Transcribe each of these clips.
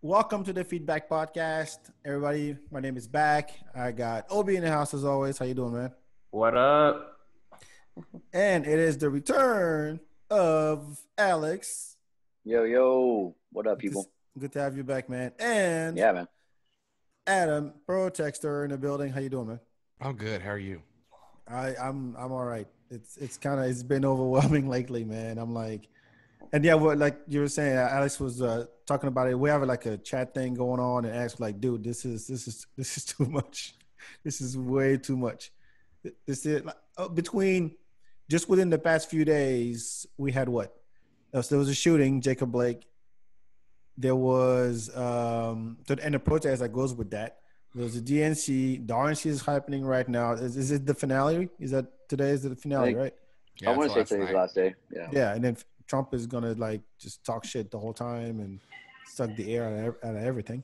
Welcome to the FeedBak podcast, everybody. My name is Back. I got Obi in the house as always. How you doing, man? What up? And it is the return of Alex. Yo, yo. What up, Good to, people? good to have you back, man. And Yeah, man. Adam, Protextor in the building. How you doing, man? I'm good. How are you? I'm all right. It's been overwhelming lately, man. I'm like, and yeah, what like you were saying, Alex was talking about it. We have like a chat thing going on, and ask like, dude, this is too much. This is way too much. This is like, between just within the past few days, we had what? So there was a shooting, Jacob Blake. There was and the protest that goes with that. There's a DNC. The RNC is happening right now. Is it the finale? Is that today? Is it the finale, right? Yeah, I want to say today's last day. Yeah. Yeah, and then Trump is gonna like just talk shit the whole time and suck the air out of everything.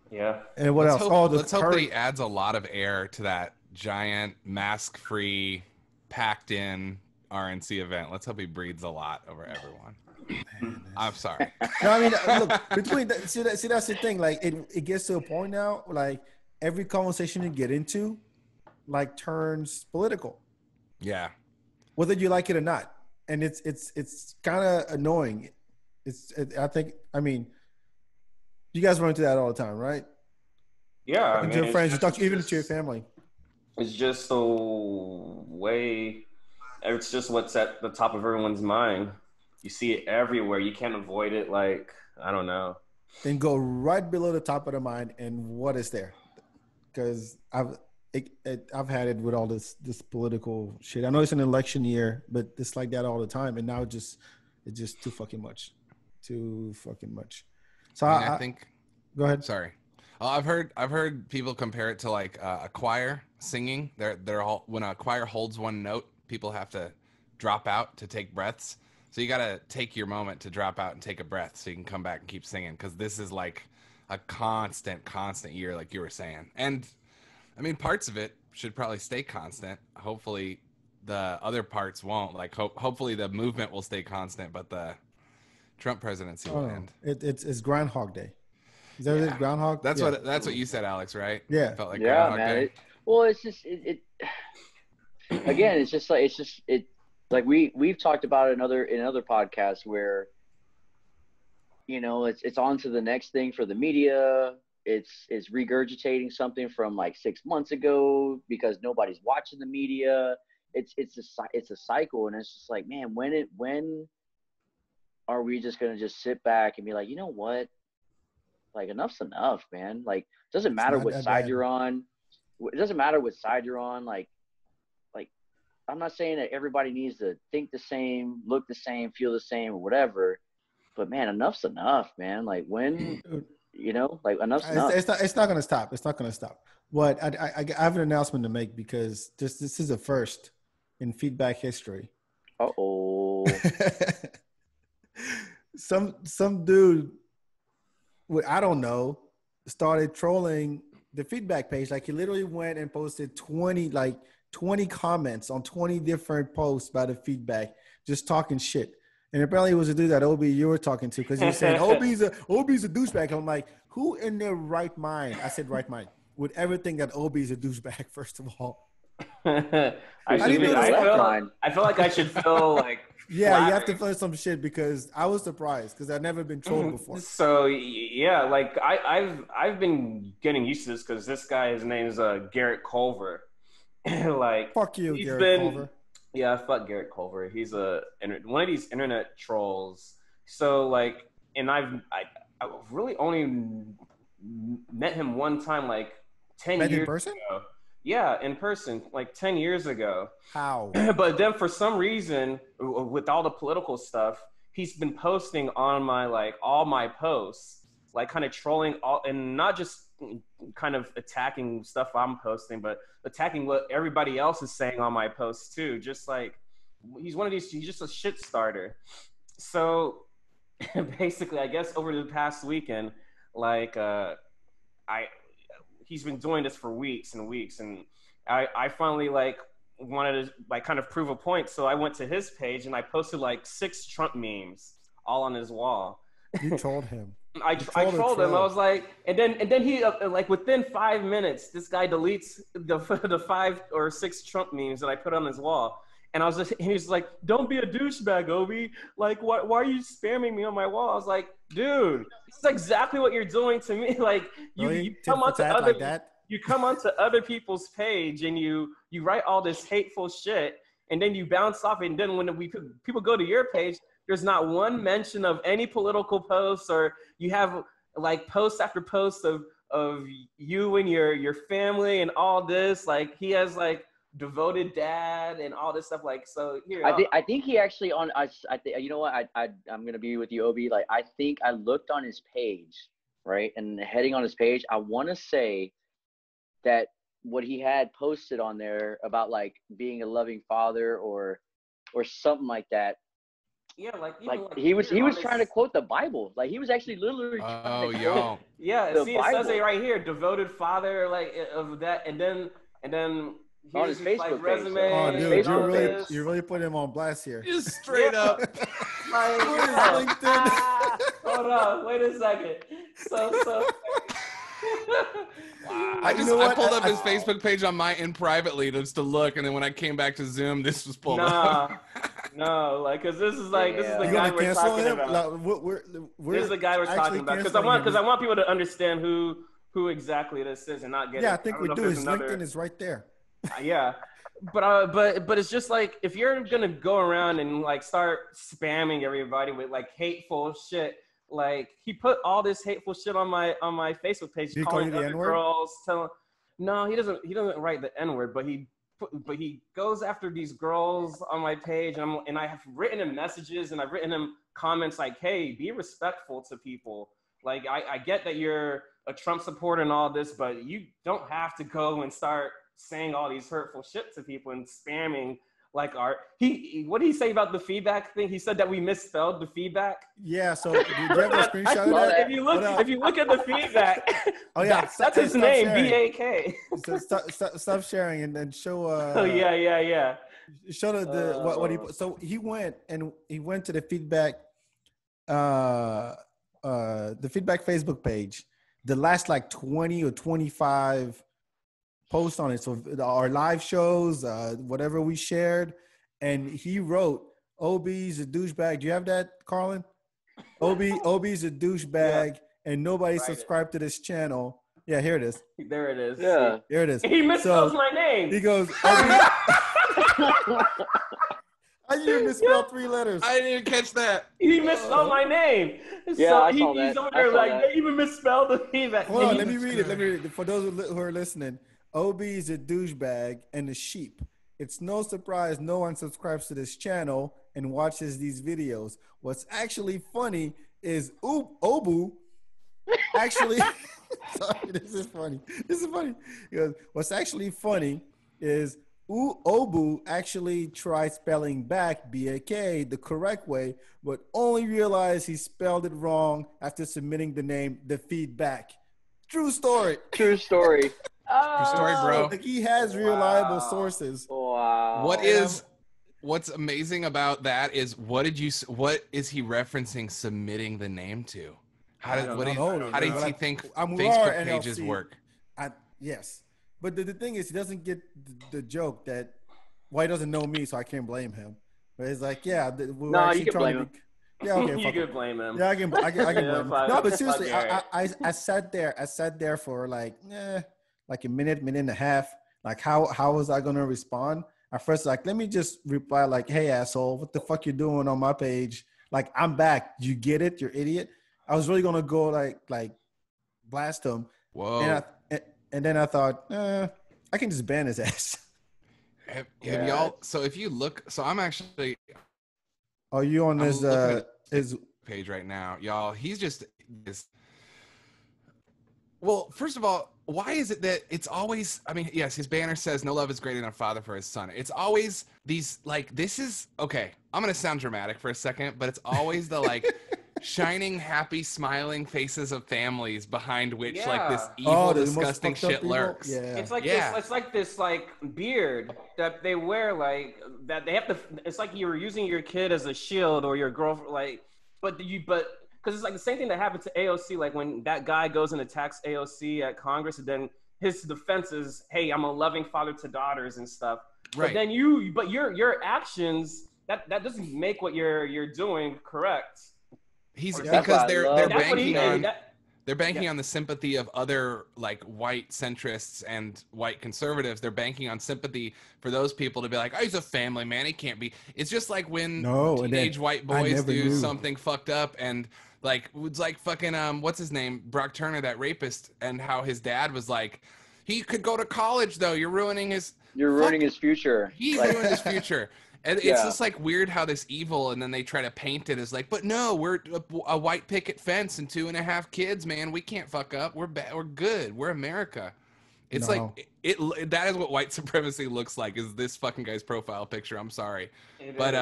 Yeah. And what else? Let's hope that he adds a lot of air to that giant mask-free, packed-in RNC event. Let's hope he breathes a lot over everyone. I'm sorry. No, I mean, look, between see that's the thing. Like it gets to a point now. Like every conversation you get into, like turns political, Yeah. whether you like it or not, and it's kind of annoying. I mean, you guys run into that all the time, right? Yeah. I And mean, your friends, you talk even to your family. It's just the way. It's just what's at the top of everyone's mind. You see it everywhere. You can't avoid it. Like, I don't know. Then go right below the top of the mind, and what is there? Because I've had it with all this political shit. I know it's an election year, but it's like that all the time. And now it's just too fucking much, So I think. Go ahead. Sorry. I've heard people compare it to like a choir singing. They're all when a choir holds one note, people have to drop out to take breaths. So you got to take your moment to drop out and take a breath so you can come back and keep singing, because this is like a constant year, like you were saying. And I mean, parts of it should probably stay constant. Hopefully the other parts won't. Like hopefully the movement will stay constant, but the Trump presidency will end. It's Groundhog Day. Is that it? Groundhog? That's what you said, Alex, right? Yeah. It felt like Yeah, Groundhog man. Day. It's just again, it's just like we've talked about in other podcasts where, you know, it's on to the next thing for the media. It's regurgitating something from like 6 months ago because nobody's watching the media. It's a cycle, and it's just like, man, when are we just gonna just sit back and be like, you know what? Like, enough's enough, man. Like, doesn't matter what side you're on. It doesn't matter what side you're on. Like, I'm not saying that everybody needs to think the same, look the same, feel the same, or whatever. But man, enough's enough, man. Like when, you know, like enough's enough. It's not gonna stop. It's not gonna stop. But I have an announcement to make, because this is a first in FeedBak history. Uh-oh. Some dude, I don't know, started trolling the FeedBak page. Like, he literally went and posted 20 comments on 20 different posts by the FeedBak, just talking shit. And apparently it was a dude that Obi you were talking to, because you said Obi's a douchebag. I'm like, who in their right mind? I said right mind would ever think that Obi's a douchebag, first of all. I feel like I should feel like. Yeah, flattered. you have to feel some shit, because I was surprised, because I've never been trolled before. So yeah, like I've been getting used to this, because this guy, his name is Garrett Culver. Like, Fuck you, Garrett Culver. Yeah, fuck Garrett Culver. He's one of these internet trolls. So like, and I really only met him one time, like 10 years in person? ago. Yeah, in person, like 10 years ago. How? But then for some reason, with all the political stuff, he's been posting on all my posts, like kind of trolling and not just kind of attacking stuff I'm posting, but attacking what everybody else is saying on my posts too. Just like, he's just a shit starter. So basically, I guess over the past weekend, like he's been doing this for weeks and weeks, and I finally like wanted to like kind of prove a point. So I went to his page and I posted like 6 Trump memes all on his wall. You trolled him. I trolled a trolled him. I troll. was like, and then he like within 5 minutes, this guy deletes the 5 or 6 Trump memes that I put on his wall. And I was just, and he was like, "Don't be a douchebag, Obi. Like, why are you spamming me on my wall?" I was like, "Dude, this is exactly what you're doing to me. Like, Really? you Tit come for onto tat other like that? you come onto other people's page and you write all this hateful shit, and then you bounce off. And then when people go to your page, there's not one mention of any political posts, or you have like post after post of you and your family and all this. Like, he has like devoted dad and all this stuff. Like, so here I think he actually I think, you know what, I'm gonna be with you, Obi. Like, I think I looked on his page, right, and heading on his page, I want to say that what he had posted on there about like being a loving father or something like that. yeah, like He was trying to quote the Bible. Like, he was actually literally trying to quote yeah, the see, Bible. it says it right here, devoted father, like of that, and then On his Facebook like, page, resume. Oh, dude, Facebook you really put him on blast here. Just straight up. Like, Where's LinkedIn? hold on, wait a second. So I You know what? pulled up his Facebook page on my end privately just to look, and then when I came back to Zoom, this was pulled up. No, like, cause this is the You guy gonna we're cancel talking him? about. Like, we're This is the guy we're actually talking about, because canceling him. I want people to understand who exactly this is and not get. Yeah, I think don't we know if do. there's His another- LinkedIn is right there. Yeah, but it's just like, if you're gonna go around and like start spamming everybody with like hateful shit, like, he put all this hateful shit on my Facebook page, Did he call you calling the other N-word? girls, no, he doesn't write the N-word, but he goes after these girls on my page, and I have written him messages, and I've written him comments like, "Hey, be respectful to people. Like, I get that you're a Trump supporter and all this, but you don't have to go and start saying all these hurtful shit to people and spamming like what did he say about the FeedBak thing? He said that we misspelled the FeedBak. Yeah. So, do you have a screenshot of that? If you look at the FeedBak, Oh yeah, that's his name, BAK. So stop sharing and then show. Oh yeah. Show the what he. So he went to the FeedBak, the FeedBak Facebook page. The last like 20 or 25 posts on it. So our live shows, whatever we shared, and he wrote, "Obi's a douchebag." Do you have that, Carlin? Obi's a douchebag, and nobody subscribed to this channel. Yeah, here it is. There it is. Yeah. Here it is. He misspells my name. He goes, Obi. How you misspell 3 letters? I didn't even catch that. He misspelled my name. Yeah, so I saw that. He's over there like, they even misspelled the FeedBak. Hold on, let me read it. For those who are listening, Obi is a douchebag and a sheep. It's no surprise no one subscribes to this channel and watches these videos. What's actually funny is Obu actually sorry, this is funny. He goes, what's actually funny is Obu actually tried spelling back B-A-K the correct way, but only realized he spelled it wrong after submitting the name the FeedBak. True story. True story. True story, bro. Like, he has reliable sources. Wow. What's amazing about that is what is he referencing submitting the name to? How does he think Facebook pages work? Yes. But the thing is, he doesn't get the joke that, well, he doesn't know me, so I can't blame him. But it's like, yeah, no, you can blame him. Yeah, okay, you could blame him. Yeah, I can blame him. No, but seriously, Right. I sat there for like a minute and a half. Like, how was I gonna respond? At first, like, let me just reply like, "Hey, asshole, what the fuck you doing on my page? Like, I'm back. You get it? You're idiot." I was really gonna go like blast him. Whoa. And then I thought, I can just ban his ass. Have y'all? So if you look, so I'm actually. Are you on his page right now, y'all? He's just this. Well, first of all, why is it that it's always? I mean, yes, his banner says "No love is greater than a father for his son." It's always these like this is okay. I'm gonna sound dramatic for a second, but it's always the like. Shining, happy, smiling faces of families behind which like this evil, disgusting shit lurks. Yeah. It's like this. It's like this like beard that they wear, like that they have to. It's like you're using your kid as a shield or your girlfriend, like. But because it's like the same thing that happened to AOC. Like when that guy goes and attacks AOC at Congress, and then his defense is, "Hey, I'm a loving father to daughters and stuff." Right. But then your actions that doesn't make what you're doing correct. Because they're banking on. They're banking Yeah. on the sympathy of other like white centrists and white conservatives. They're banking on sympathy for those people to be like, oh, he's a family man. He can't be. It's just like when teenage white boys do something fucked up and like it's like fucking what's his name, Brock Turner, that rapist, and how his dad was like, he could go to college though. You're ruining his future. He ruined his future. And it's just like weird how this evil, and then they try to paint it as like, but no, we're a white picket fence and 2.5 kids, man. We can't fuck up. We're good. We're America. It's like that is what white supremacy looks like. Is this fucking guy's profile picture? I'm sorry, but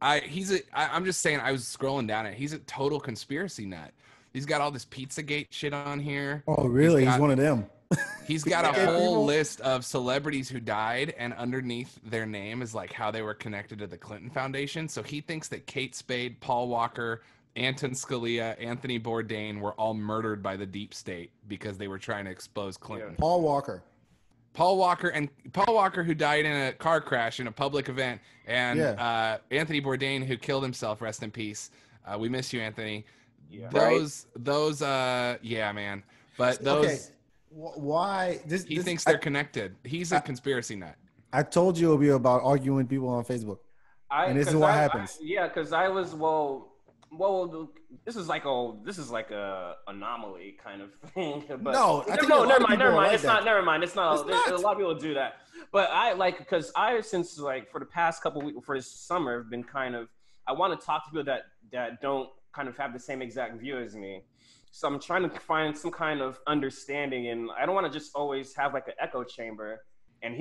I'm just saying. I was scrolling down it. He's a total conspiracy nut. He's got all this Pizzagate shit on here. Oh, really? He's one of them. He's got a whole list of celebrities who died, and underneath their name is like how they were connected to the Clinton Foundation. So he thinks that Kate Spade, Paul Walker, Anton Scalia, Anthony Bourdain were all murdered by the deep state because they were trying to expose Clinton. Yeah. Paul Walker, who died in a car crash in a public event, and Anthony Bourdain, who killed himself. Rest in peace. We miss you, Anthony. Yeah. Those, yeah, man. But those. Okay. Why he thinks they're connected. He's a conspiracy nut. I told you it'll be about arguing with people on Facebook, and this is what happens. Because I was this is like a anomaly kind of thing. But no, never mind. It's not. Never mind. It's not. A lot of people do that. But because since like for the past couple weeks for this summer have been kind of I want to talk to people that don't kind of have the same exact view as me. So I'm trying to find some kind of understanding, and I don't want to just always have like an echo chamber. And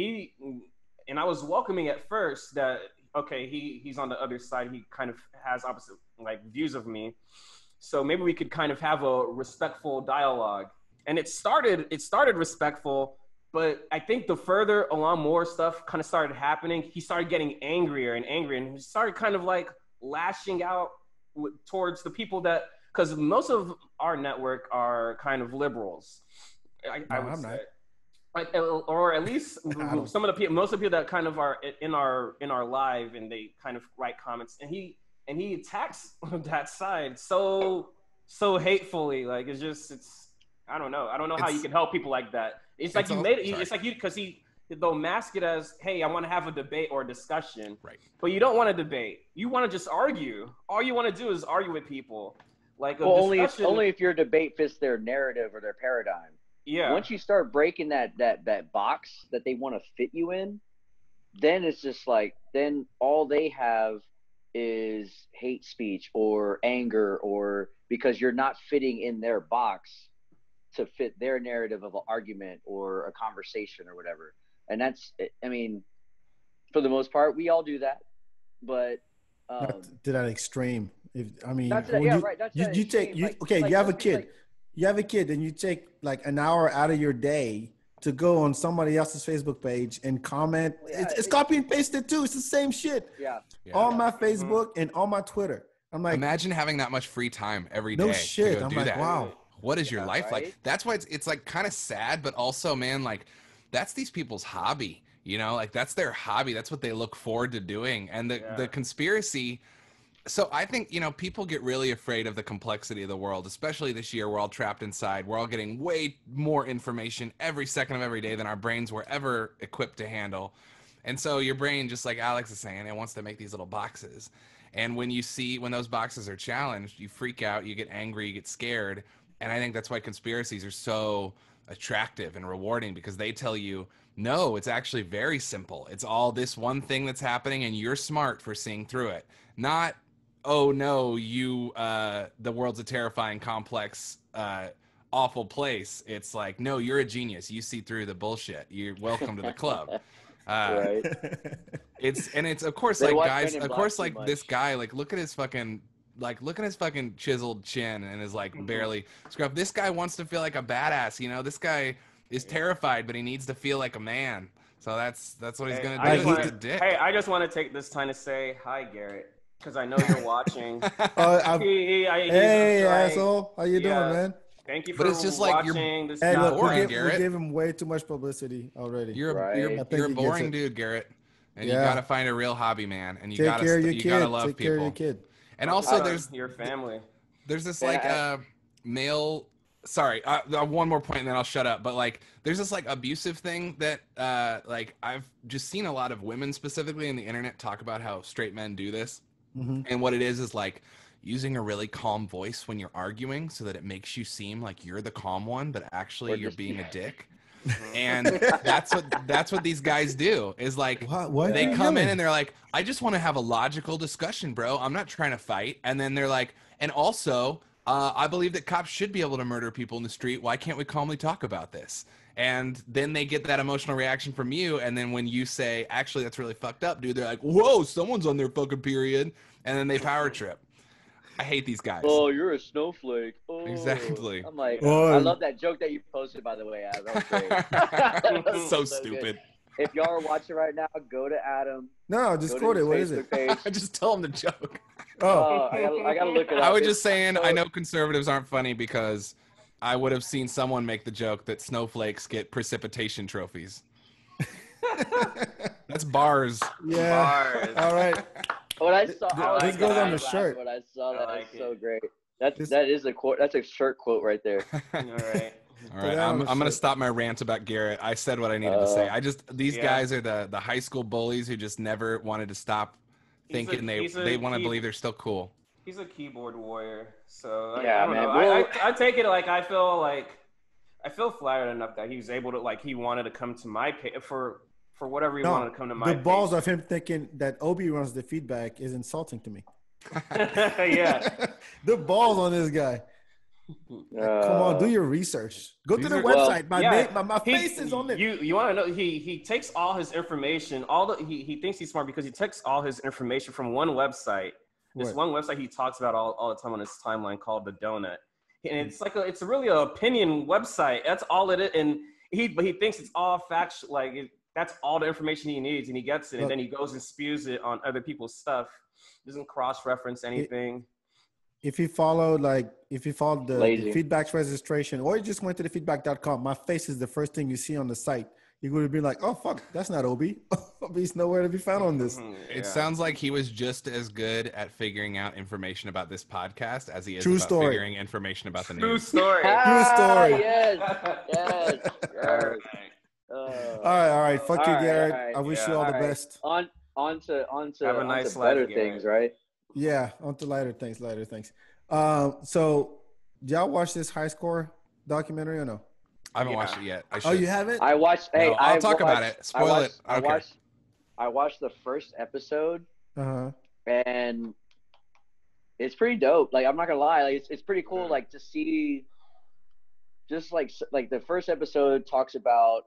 I was welcoming at first that, okay, he's on the other side. He kind of has opposite like views of me. So maybe we could kind of have a respectful dialogue. And it started respectful, but I think the further along more stuff kind of started happening, he started getting angrier and angrier, and he started kind of like lashing out towards the people that, because most of our network are kind of liberals. I would say. Like, or at least most of the people that kind of are in our live, and they kind of write comments, and he attacks that side so hatefully. Like it's I don't know how you can help people like that. It's like they'll mask it as, hey, I want to have a debate or a discussion, right? But you don't want to debate. You want to just argue. All you want to do is argue with people. Like only if your debate fits their narrative or their paradigm. Yeah. Once you start breaking that box that they want to fit you in, then it's just like, then all they have is hate speech or anger, or because you're not fitting in their box to fit their narrative of an argument or a conversation or whatever. And that's, I mean, for the most part, we all do that, but not to that extreme. You have a kid. You have a kid, and you take like an hour out of your day to go on somebody else's Facebook page and comment. It's copy and pasted too. It's the same shit. Yeah. On my Facebook and on my Twitter. I'm like, imagine having that much free time every day. No shit. To go I'm do like, that. wow. What is your life like? That's why it's like kind of sad, but also, man, like that's these people's hobby. You know, like that's their hobby. That's what they look forward to doing. And the conspiracy. So I think, people get really afraid of the complexity of the world, especially this year. We're all trapped inside. We're all getting way more information every second of every day than our brains were ever equipped to handle. And so your brain, just like Alex is saying, it wants to make these little boxes. And when those boxes are challenged, you freak out, you get angry, you get scared. And I think that's why conspiracies are so attractive and rewarding, because they tell you, no, it's actually very simple. It's all this one thing that's happening, and you're smart for seeing through it. Not, oh no, the world's a terrifying, complex, awful place. It's like, no, you're a genius. You see through the bullshit. You're welcome to the club. Right. It's of course like guys, of course like this guy, like look at his fucking chiseled chin and his like barely scruff. This guy wants to feel like a badass. This guy is terrified, but he needs to feel like a man. So that's what he's gonna do. Hey, I just want to take this time to say hi, Garrett. because I know you're watching. Hey, asshole, how you doing, man? Thank you But for it's just like watching this. Hey, look, boring, we Garrett. gave him way too much publicity already. You're Right. you're, I think you're a he gets boring it. dude, Garrett, and you Yeah. gotta find a real hobby, man. And you Take care of your you gotta kid. love Take people. care of your kid. And Focus also, on your family. there's this Yeah, like male. Sorry, one more point, and then I'll shut up. But like, there's this like abusive thing that like I've just seen a lot of women specifically in the internet talk about how straight men do this, and what it is like using a really calm voice when you're arguing so that it makes you seem like you're the calm one, but actually you're being a dick. And that's what these guys do is like What? they come in and they're like, I just want to have a logical discussion, bro. I'm not trying to fight. And then they're like, and also I believe that cops should be able to murder people in the street. Why can't we calmly talk about this? And then they get that emotional reaction from you. And then when you say, actually, that's really fucked up, dude, they're like, whoa, someone's on their fucking period. And then they power trip. I hate these guys. Oh, you're a snowflake. Oh. Exactly. I'm like, Oh. I love that joke that you posted, by the way, Adam. That was great. That was So good. stupid. If y'all are watching right now, go to Adam. No, just Go quote to it. his What is it? Facebook page. I just tell them the joke. Oh, I gotta look it up. I was It's just saying, so- I know conservatives aren't funny because I would have seen someone make the joke that snowflakes get precipitation trophies. That's bars. yeah. Bars. All right. When I saw, I was This goes on the laughing shirt. When I saw that, I like it's so it. great. This- That is a quote. That's a shirt quote right there. All right. All right, that I'm on the gonna shirt. stop my rant about Garrett. I said what I needed to say. These Yeah. guys are the high school bullies who just never wanted to stop thinking they want to believe they're still cool. He's a keyboard warrior, so Yeah, I don't man. know. Well- I take it like I feel flattered enough that he was able to he wanted to come to my page for whatever he wanted to come to my the balls page. of him thinking that Obi runs the feedback is insulting to me. Yeah. The balls on this guy. Come on, do your research. Go to These the are- website. Yeah, My face is on it. You want to know? He takes all his information. He thinks he's smart because he takes all his information from one website. This What? one website he talks about all the time on his timeline called The Donut, and it's like it's really an opinion website. That's all it is, and he thinks it's all factual. That's all the information he needs, and he gets it, and then he goes and spews it on other people's stuff. Doesn't cross-reference anything. If he followed the Lazy. feedback's registration, or you just went to the feedback.com, my face is the first thing you see on the site. You're going to be like, oh, fuck, that's not Obi. Obi's nowhere to be found on this. It sounds like he was just as good at figuring out information about this podcast as he is True about story. figuring information about the True news. story. True story. Yes. All All right. Fuck you, All right, Garrett. all right. I wish Yeah. you all the All right. best. On to Have a nice life, better Garrett. things, right? Yeah, on to lighter things. So, did y'all watch this High Score documentary or no? I haven't Yeah. watched it yet. I should. Oh, you haven't? I watched. Hey, No, I'll I talk about watched- it. Spoil it. I don't care. I watched the first episode, Uh-huh. and it's pretty dope. Like, I'm not gonna lie, like it's pretty cool. Like to see, just like the first episode talks about.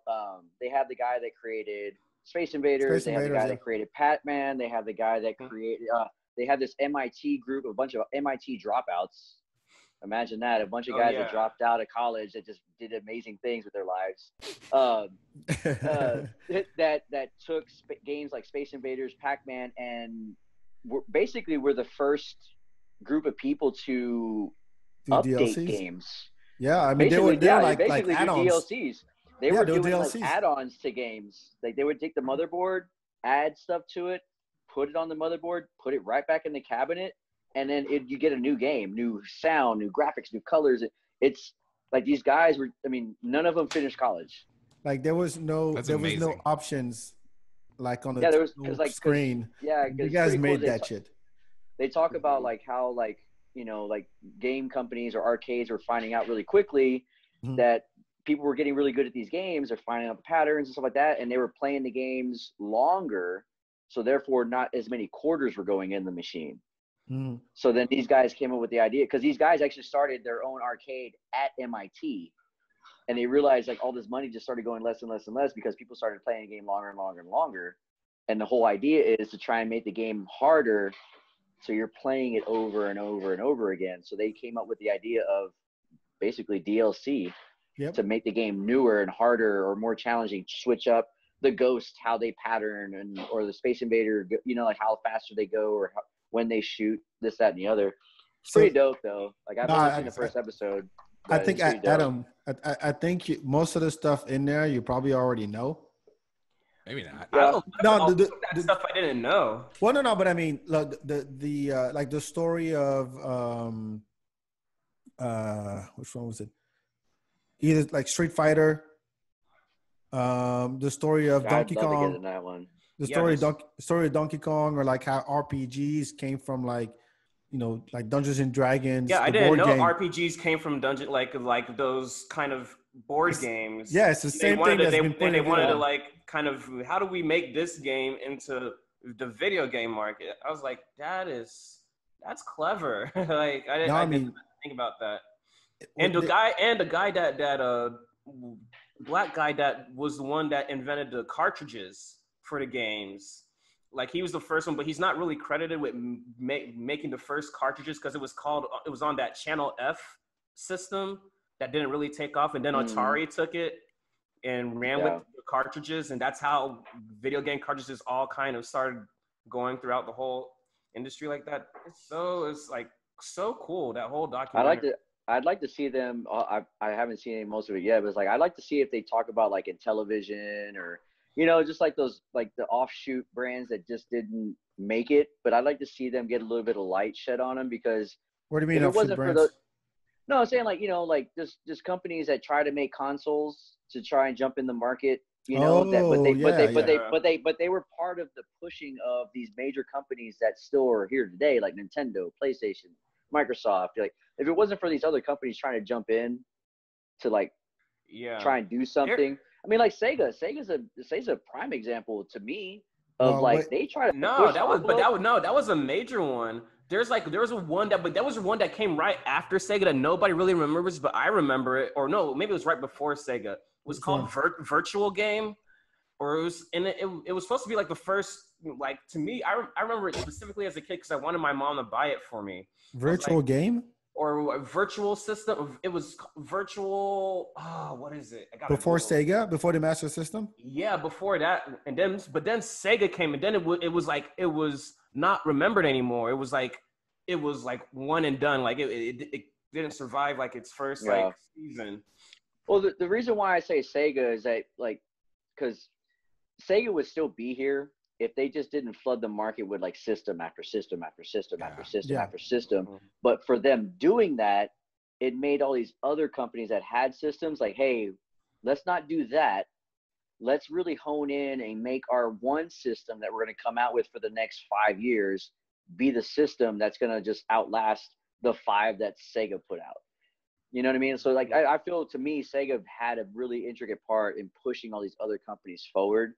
They have the guy that created Space Invaders. They have the guy that created Pac-Man. They have the guy that created. They have this MIT group, a bunch of MIT dropouts. Imagine that, a bunch of guys that dropped out of college that just did amazing things with their lives. That took games like Space Invaders, Pac-Man, and we're the first group of people to Do update DLCs? games. Yeah, I mean, they were like basically do add-ons. DLCs. They were doing DLCs. like add-ons to games. Like they would take the motherboard, add stuff to it, put it on the motherboard, put it right back in the cabinet, and then you get a new game, new sound, new graphics, new colors. It's like these guys were. I mean, none of them finished college. Like there was no amazing. options like on the Yeah, there was because screen. Yeah, You guys made that shit. They talk about like how like game companies or arcades were finding out really quickly that people were getting really good at these games. They're finding out the patterns and stuff like that, and they were playing the games longer, so therefore not as many quarters were going in the machine. So then these guys came up with the idea, because these guys actually started their own arcade at MIT, and they realized like all this money just started going less and less and less because people started playing the game longer and longer and longer. And the whole idea is to try and make the game harder, so you're playing it over and over and over again. So they came up with the idea of basically DLC to make the game newer and harder or more challenging. Switch up the ghost, how they pattern, or the Space Invader, like how faster they go, or when they shoot this, that, and the other. It's So- pretty dope though. Like I've No, only seen the first episode. I but think it's pretty dope. Adam, I think most of the stuff in there you probably already know. Maybe not. I don't No, know the- that stuff I didn't know. Well, no, but I mean, look, like the story of which one was it? Either like Street Fighter, the story of I'd Donkey love to get Kong, in that one. the Yeah, story there's- story of Donkey Kong, or like how RPGs came from like, you know, like Dungeons and Dragons. Yeah, I the didn't board know game. RPGs came from dungeon like those kind of board games. Yeah, it's the They same wanted thing that's to, been put they in wanted to video. like kind of how do we make this game into the video game market? I was like, that's clever. Like I No, I didn't mean, think about that. And the guy that black guy that was the one that invented the cartridges for the games. Like he was the first one, but he's not really credited with making the first cartridges because it was on that Channel F system that didn't really take off, and then Atari took it and ran with the cartridges, and that's how video game cartridges all kind of started going throughout the whole industry like that. It's like so cool, that whole documentary. I'd like to see them. I haven't seen most of it yet, but it's like I'd like to see if they talk about like in television or, you know, just like those like the offshoot brands that just didn't make it. But I'd like to see them get a little bit of light shed on them because What do you mean? if it Offshoot wasn't for brands? the, no, I'm saying like, you know, like just companies that try to make consoles to try and jump in the market. You know, but they were part of the pushing of these major companies that still are here today, like Nintendo, PlayStation, Microsoft. Like if it wasn't for these other companies trying to jump in to like try and do something. I mean, like Sega's a prime example to me of they try to that was a major one. There was one that came right after Sega that nobody really remembers, but I remember it. Or no, maybe it was right before Sega. It was called Virtual Game, or it was supposed to be like the first. Like to me, I remember it specifically as a kid because I wanted my mom to buy it for me. Virtual game or a virtual system. It was virtual. What is it? Before Sega, before the Master System. Yeah, before that, but then Sega came, and then it was not remembered anymore. It was like one and done. Like it didn't survive like its first like season. Well, the reason why I say Sega is that like because Sega would still be here if they just didn't flood the market with like system after system after system after system after system. Mm-hmm. But for them doing that, it made all these other companies that had systems like, hey, let's not do that. Let's really hone in and make our one system that we're going to come out with for the next 5 years be the system that's going to just outlast the 5 that Sega put out. You know what I mean? So like, I feel to me, Sega had a really intricate part in pushing all these other companies forward.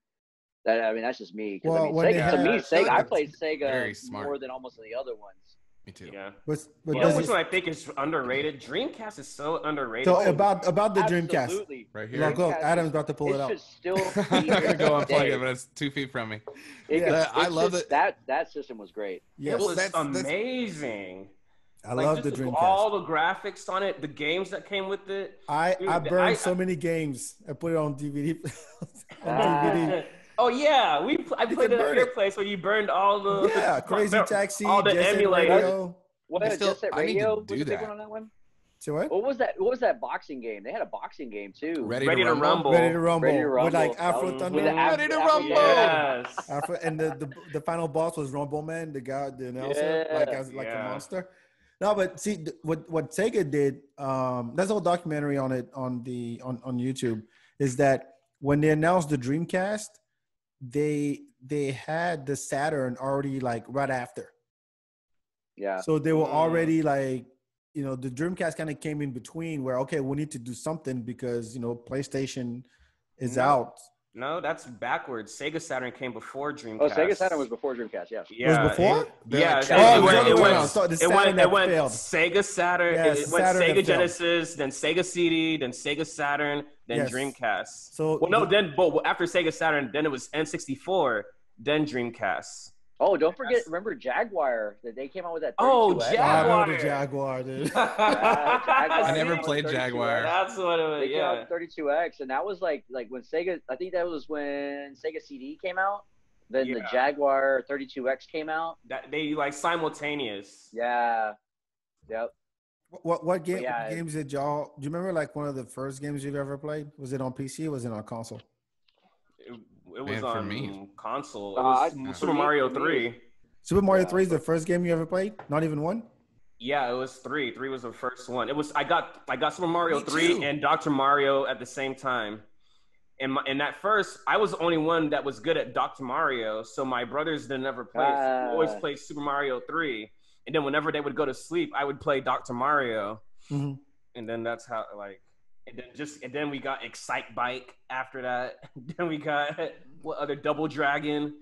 That's just me. Because Sega, I played Sega more than almost the other ones. Me too. Yeah. Which one I think is underrated? Dreamcast is so underrated. So about the Dreamcast. Right here. Look, Adam's about to pull it out. Should still I'm gonna go unplug it, but it's 2 feet from me. I love it. That system was great. Yes. It was amazing. I love the Dreamcast. All the graphics on it, the games that came with it. I burned so many games. I put it on DVD. DVD. Oh yeah, I played it at your place where you burned all the Crazy Taxi, all the emulators. What was Jet Set Radio? Do that. On that one? So what? What was that boxing game? They had a boxing game too. Ready to Rumble. With like Afro Thunder. Ready to Rumble. Yes. Afro, and the final boss was Rumble Man, the guy, the announcer, like a monster. No, but see what Sega did. There's a whole documentary on it on YouTube. Is that when they announced the Dreamcast, they had the Saturn already like right after. Yeah. So they were already like, you know, the Dreamcast kind of came in between where, okay, we need to do something because, you know, PlayStation is out. No, that's backwards. Sega Saturn came before Dreamcast. Oh, Sega Saturn was before Dreamcast, yeah. It was before? It went Sega Saturn, it went Sega Genesis, then Sega CD, then Sega Saturn, then Dreamcast. So after Sega Saturn, then it was N64, then Dreamcast. Oh, don't forget, remember Jaguar? That they came out with that 32X. Oh, Jaguar. I remember the Jaguar, dude. I never played Jaguar. That's what it was, They came out with 32X, and that was like when Sega, I think that was when Sega CD came out. Then the Jaguar 32X came out. That they like simultaneous. Yeah. Yep. What games did y'all? Do you remember like one of the first games you've ever played? Was it on PC or was it on console? It was on console. It was Super for Mario me, 3. Super Mario 3 is the first game you ever played? Not even one? Yeah, it was 3. 3 was the first one. It was I got Super Mario Me 3 too. and Dr. Mario at the same time. And at first, I was the only one that was good at Dr. Mario, so my brothers didn't ever play. Always play Super Mario 3, and then whenever they would go to sleep, I would play Dr. Mario, and then that's how and then we got Excite Bike after that. Then we got what other Double Dragon,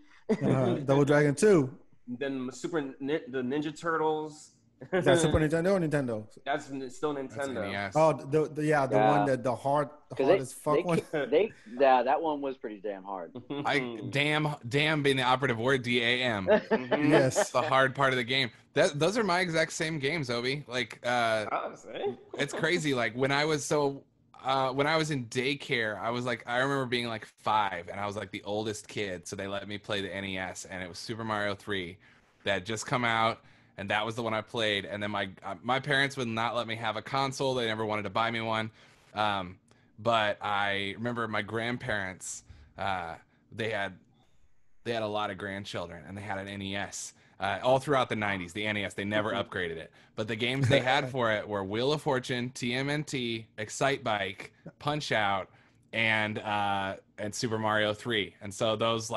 Double Dragon 2. Then the Ninja Turtles. Is that Super Nintendo or Nintendo? That's still Nintendo. NES. Oh, the one that the hardest fuck one. That one was pretty damn hard. Damn being the operative word, DAM. Yes, the hard part of the game. Those are my exact same games, Obi. Like, it's crazy. Like when I was in daycare, I remember being like 5, and I was like the oldest kid, so they let me play the NES, and it was Super Mario 3 that had just come out. And that was the one I played. And then my parents would not let me have a console. They never wanted to buy me one. But I remember my grandparents, they had a lot of grandchildren, and they had an NES. All throughout the 90s, the NES, they never upgraded it. But the games they had for it were Wheel of Fortune, TMNT, Excite Bike, Punch Out, and Super Mario 3. And so those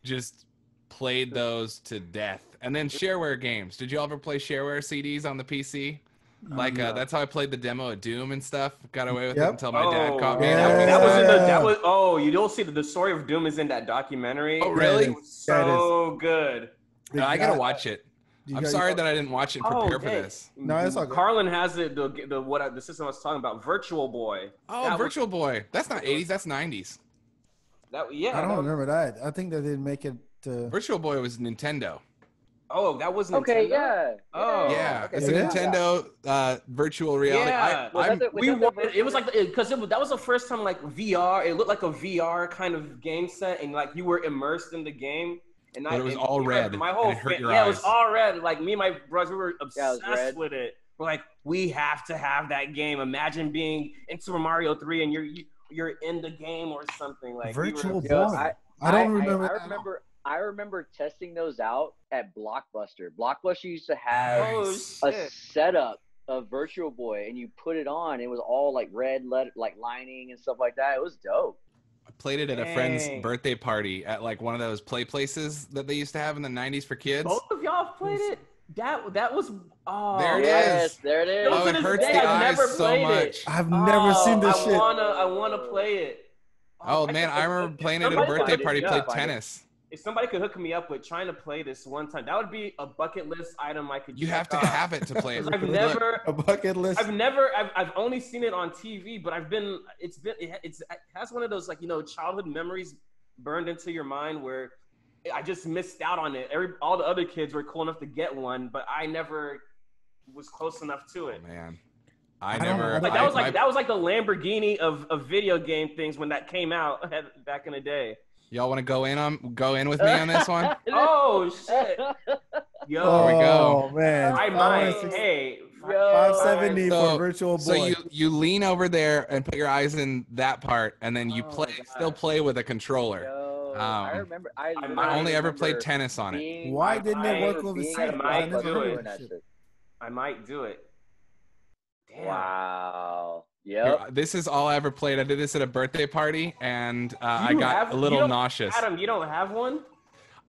just played those to death. And then shareware games. Did you ever play shareware CDs on the PC? That's how I played the demo of Doom and stuff. Got away with it until my dad caught me. You don't see the story of Doom is in that documentary. Oh, really? It was so good. I gotta watch it. I'm sorry that I didn't watch it and prepare for this. No, it's all good. Carlin has the system I was talking about, Virtual Boy. Oh, Virtual Boy. That's not 80s, that's 90s. I don't remember that. I think they didn't make it to... Virtual Boy was Nintendo. Oh, that was Nintendo? Okay, yeah. Oh, yeah. Okay, it's a Nintendo virtual reality. Yeah, that was the first time VR. It looked like a VR kind of game set, and you were immersed in the game. And it was all red. My whole eyes. It was all red. Like me and my brothers, we were obsessed with it. We're like, we have to have that game. Imagine being in Super Mario 3 and you're in the game or something like Virtual Boy. I don't remember. I remember testing those out at Blockbuster. Blockbuster used to have a setup of Virtual Boy, and you put it on. It was all red, lining and stuff like that. It was dope. I played it at a friend's birthday party at one of those play places that they used to have in the 90s for kids. Both of y'all played it? That was there it is. There it is. Oh, it hurts the eyes so much. I've never seen this shit. I wanna play it. Oh man, I remember playing it at a birthday party. Played tennis. If somebody could hook me up with trying to play this one time, that would be a bucket list item I could. You have to have it to play it. A bucket list. I've only seen it on TV, but it has one of those childhood memories burned into your mind where I just missed out on it. All the other kids were cool enough to get one, but I never was close enough to it. Oh, man. That was like the Lamborghini of video game things when that came out back in the day. Y'all want to go in with me on this one? Oh shit! Yo, there we go. Oh man, I might. Hey, 570 for Virtual Boy. So you lean over there and put your eyes in that part, and then you still play with a controller. I remember. I only ever played tennis on it. Why didn't it work overseas? I might do it. Damn. Wow. Yep. This is all I ever played. I did this at a birthday party, and I got a little nauseous. Adam, you don't have one?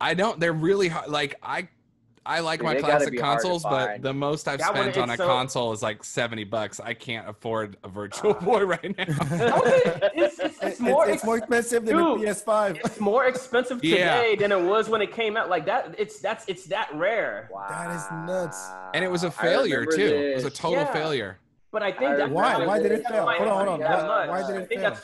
I don't. They're really hard. I like my classic consoles, but the most I've spent on a console is $70. I can't afford a Virtual Boy right now. It's more expensive than a PS5. It's more expensive today than it was when it came out. Like that, it's that rare. Wow. That is nuts. And it was a failure too. It was a total failure. But I think that's why did it fail? Hold on. Why did it fail?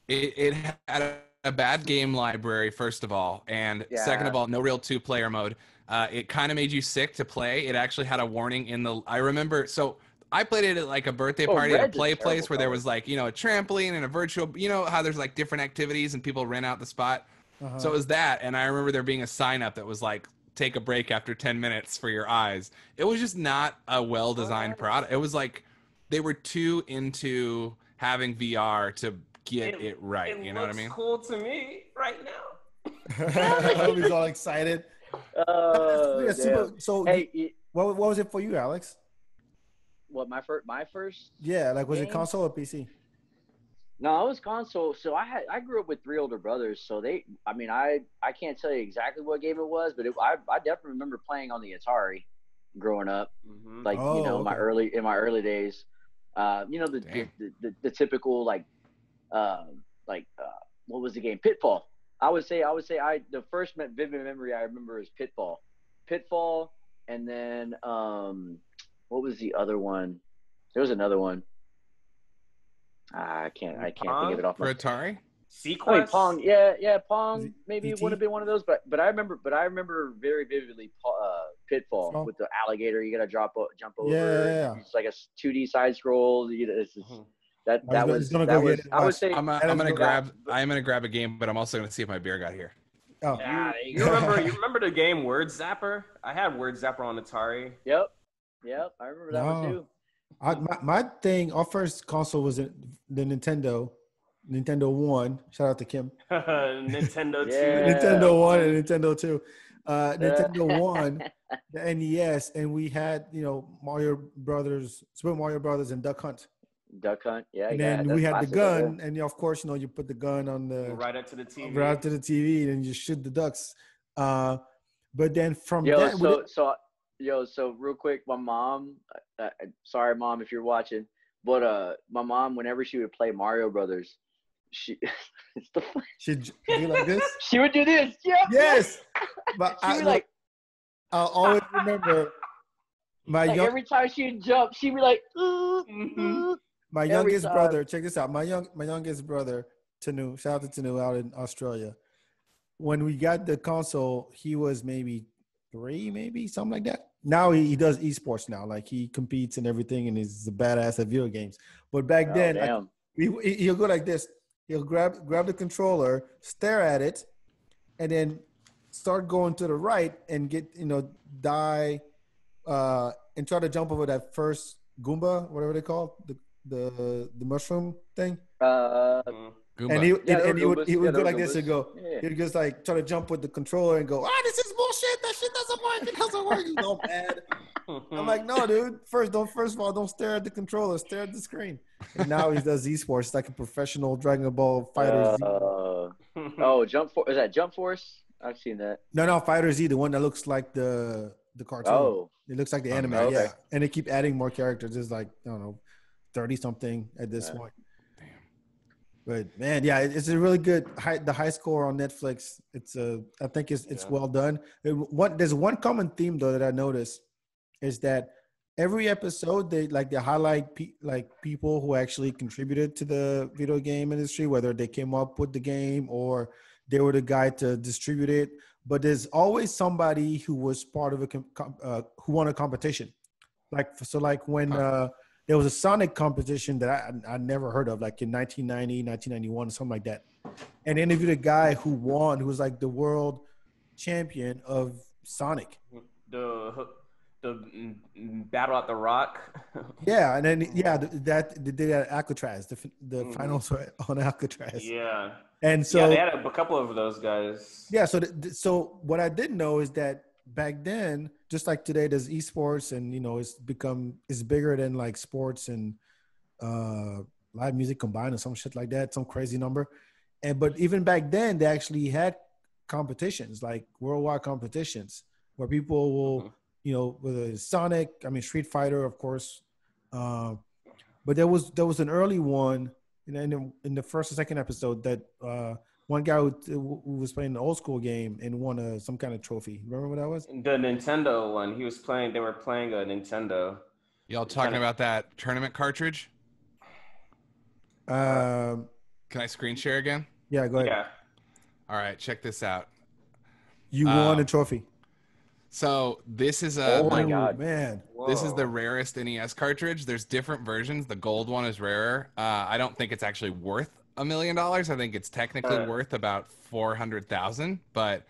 It had a bad game library, first of all, and second of all, no real 2-player mode. It kind of made you sick to play. It actually had a warning in the. I remember. So I played it at a birthday party at a play place where there was a trampoline and a virtual. You know how there's different activities and people rent out the spot. So it was that, and I remember there being a sign up that was like, take a break after 10 minutes for your eyes. It was just not a well-designed product. It was like they were too into having VR to get it right. You know what I mean? It looks cool to me right now. He's all excited. So hey, what was it for you, Alex? what my first? Yeah, like was it game? console or PC? No, it was console. So I grew up with 3 older brothers. So I can't tell you exactly what game it was, but I definitely remember playing on the Atari growing up. Like my early days. The typical what was the game? Pitfall. I would say the first vivid memory I remember is Pitfall, and then what was the other one? There was another one. I can't think of it off for Atari. Sequest? I mean, Pong, yeah, Pong. Maybe it would have been one of those, but I remember very vividly Pitfall with the alligator. You gotta jump over. Yeah. It's like a 2D side scroll. I I'm gonna grab a game, but I'm also gonna see if my beer got here. Oh. You remember the game Word Zapper? I had Word Zapper on Atari. Yep. I remember that one too. My thing, our first console was the Nintendo 1. Shout out to Kim. Nintendo 2. Yeah. Nintendo 1 and Nintendo 2. Nintendo 1, the NES, and we had, Mario Brothers, Super Mario Brothers, and Duck Hunt. Yeah. And then we had the gun, and of course, you put the gun on right up to the TV. Right up to the TV, and you shoot the ducks. But then from so real quick, my mom, sorry mom if you're watching, but my mom, whenever she would play Mario Brothers, she'd do like this. She would do this. Yep. Yes. But I'll always remember every time she'd jump, she'd be like, my youngest brother. Check this out. My youngest brother, Tanu. Shout out to Tanu out in Australia. When we got the console, he was maybe 3, maybe something like that. Now he does esports now. Like he competes and everything, and he's a badass at video games. But back then, he'll go like this. He'll grab the controller, stare at it, and then start going to the right and get die, and try to jump over that first Goomba, whatever they call the mushroom thing. Goomba. And he would go like this and go. He'd just like try to jump with the controller and go, this is bullshit. That shit doesn't work. It doesn't work. He's all mad. I'm like, no, dude. First of all, don't stare at the controller. Stare at the screen. And now he does esports. It's like a professional Dragon Ball Fighter Z. Jump Force. Is that Jump Force? I've seen that. No, Fighter Z, the one that looks like the cartoon. Oh. It looks like the anime. Okay. Yeah. And they keep adding more characters. It's like, I don't know, 30 something at this point. But man, yeah, it's a really good the high score on Netflix. I think it's well done. There's one common theme though that I noticed is that every episode they highlight people who actually contributed to the video game industry, whether they came up with the game or they were the guy to distribute it. But there's always somebody who was part of who won a competition. Like when. There was a Sonic competition that I never heard of, like in 1990, 1991, something like that. And they interviewed a guy who won, who was like the world champion of Sonic. The battle at the Rock. Yeah, and then they did that at Alcatraz. The finals were on Alcatraz. Yeah. And so they had a couple of those guys. Yeah. So what I didn't know is that back then, just like today, there's esports, and it's bigger than like sports and live music combined or some shit like that, some crazy number. But even back then, they actually had competitions, like worldwide competitions, where people will, whether it's Sonic, Street Fighter, of course. But there was an early one, in the first or second episode that one guy who was playing an old school game and won some kind of trophy. Remember what that was? The Nintendo one. They were playing a Nintendo. Y'all talking about that tournament cartridge? Can I screen share again? Yeah, go ahead. Yeah. All right, check this out. You won a trophy. So this is oh my god, man! Whoa. This is the rarest NES cartridge. There's different versions. The gold one is rarer. I don't think it's actually worth $1 million. I think it's technically worth about 400,000, but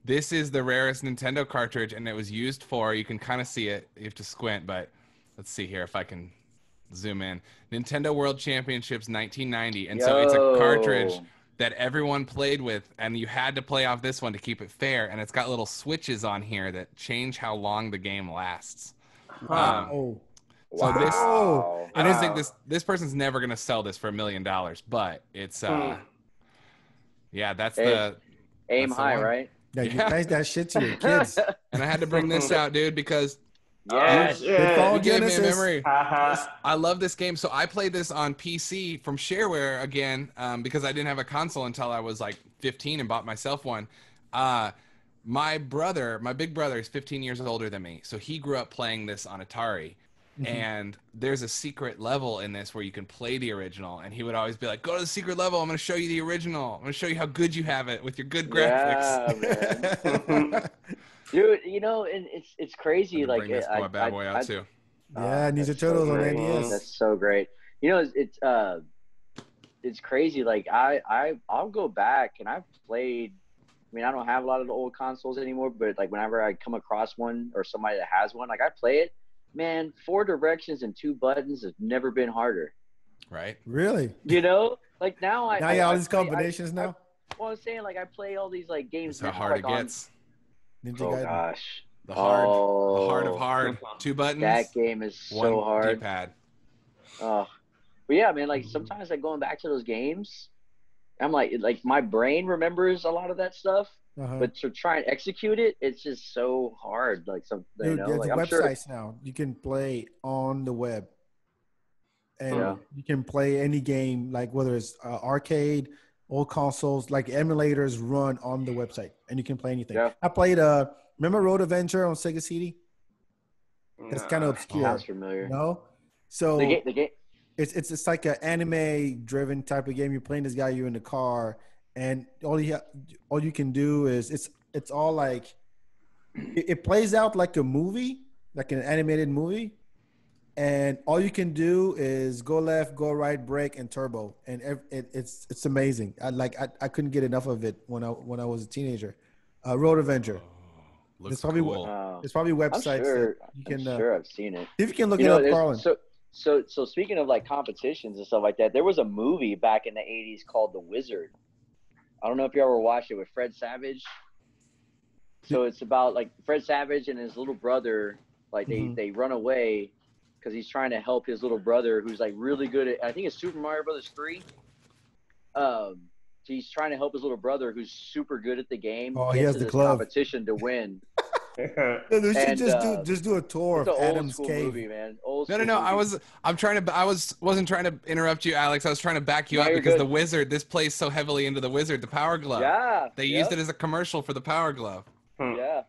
this is the rarest Nintendo cartridge, and it was used for, you can kind of see it, you have to squint, but let's see here if I can zoom in. Nintendo World Championships 1990, and so it's a cartridge that everyone played with, and you had to play off this one to keep it fair, and it's got little switches on here that change how long the game lasts. So this, I don't think this person's never going to sell this for $1 million, but it's yeah, that's the aim that's the high, one. right? Yeah, you pass that shit to your kids. And I had to bring this out, dude, because Yes. you gave me a memory. I love this game. So I played this on PC from shareware again, because I didn't have a console until I was like 15 and bought myself one. My big brother is 15 years older than me, so he grew up playing this on Atari. And there's a secret level in this where you can play the original, and he would always be like, go to the secret level, I'm going to show you the original, I'm going to show you how good you have it with your good graphics. Yeah, man. Dude, you know, and it's crazy. Like, bring this bad boy out too. Yeah, Ninja that's Turtles so on great. NES. That's so great. You know, it's crazy. Like I'll go back, and I've played. I mean, I don't have a lot of the old consoles anymore, but like whenever I come across one or somebody that has one, like I play it. Man, 4 directions and 2 buttons have never been harder. Right? Really? You know, like now Now you got all these combinations now. Well, I'm saying, like, I play all these like games. That's how now, hard like, it gets. Ninja Oh Gaiden. gosh, The heart of hard. 2 buttons. that game is so one hard. D-pad. Oh, but yeah, man. Like sometimes, like going back to those games, I'm like my brain remembers a lot of that stuff, but to try and execute it, it's just so hard. Like Dude, you know, there's like I'm websites sure. now. You can play on the web, and Yeah. you can play any game, like whether it's arcade, old consoles, like emulators run on the website, and you can play anything. Yeah. I played remember Road Adventure on Sega CD? It's kind of obscure. Sounds familiar. No, so The game. it's like an anime driven type of game. You're playing this guy, you're in the car, and all you can do is it's all like it plays out like a movie, like an animated movie, and all you can do is go left, go right, brake, and turbo, and it's amazing. I couldn't get enough of it when I was a teenager. Road Adventure. Looks There's probably cool. there's probably websites that you can. I'm sure I've seen it. See if you can look You it know, up, Carlin. So speaking of like competitions and stuff like that, there was a movie back in the 80s called The Wizard. I don't know if you ever watched it with Fred Savage. So it's about like Fred Savage and his little brother, like they run away because he's trying to help his little brother who's like really good at, I think it's Super Mario Brothers 3. So he's trying to help his little brother who's super good at the game. Oh, he has the glove. Competition to win. They should just do a tour of It's an Adam's old school cave. movie, man. Old No. school movie. I wasn't trying to interrupt you, Alex. I was trying to back you No, up you're because good. the Wizard, this plays so heavily into the Wizard, the Power Glove. Yeah. They used it as a commercial for the Power Glove. Yeah.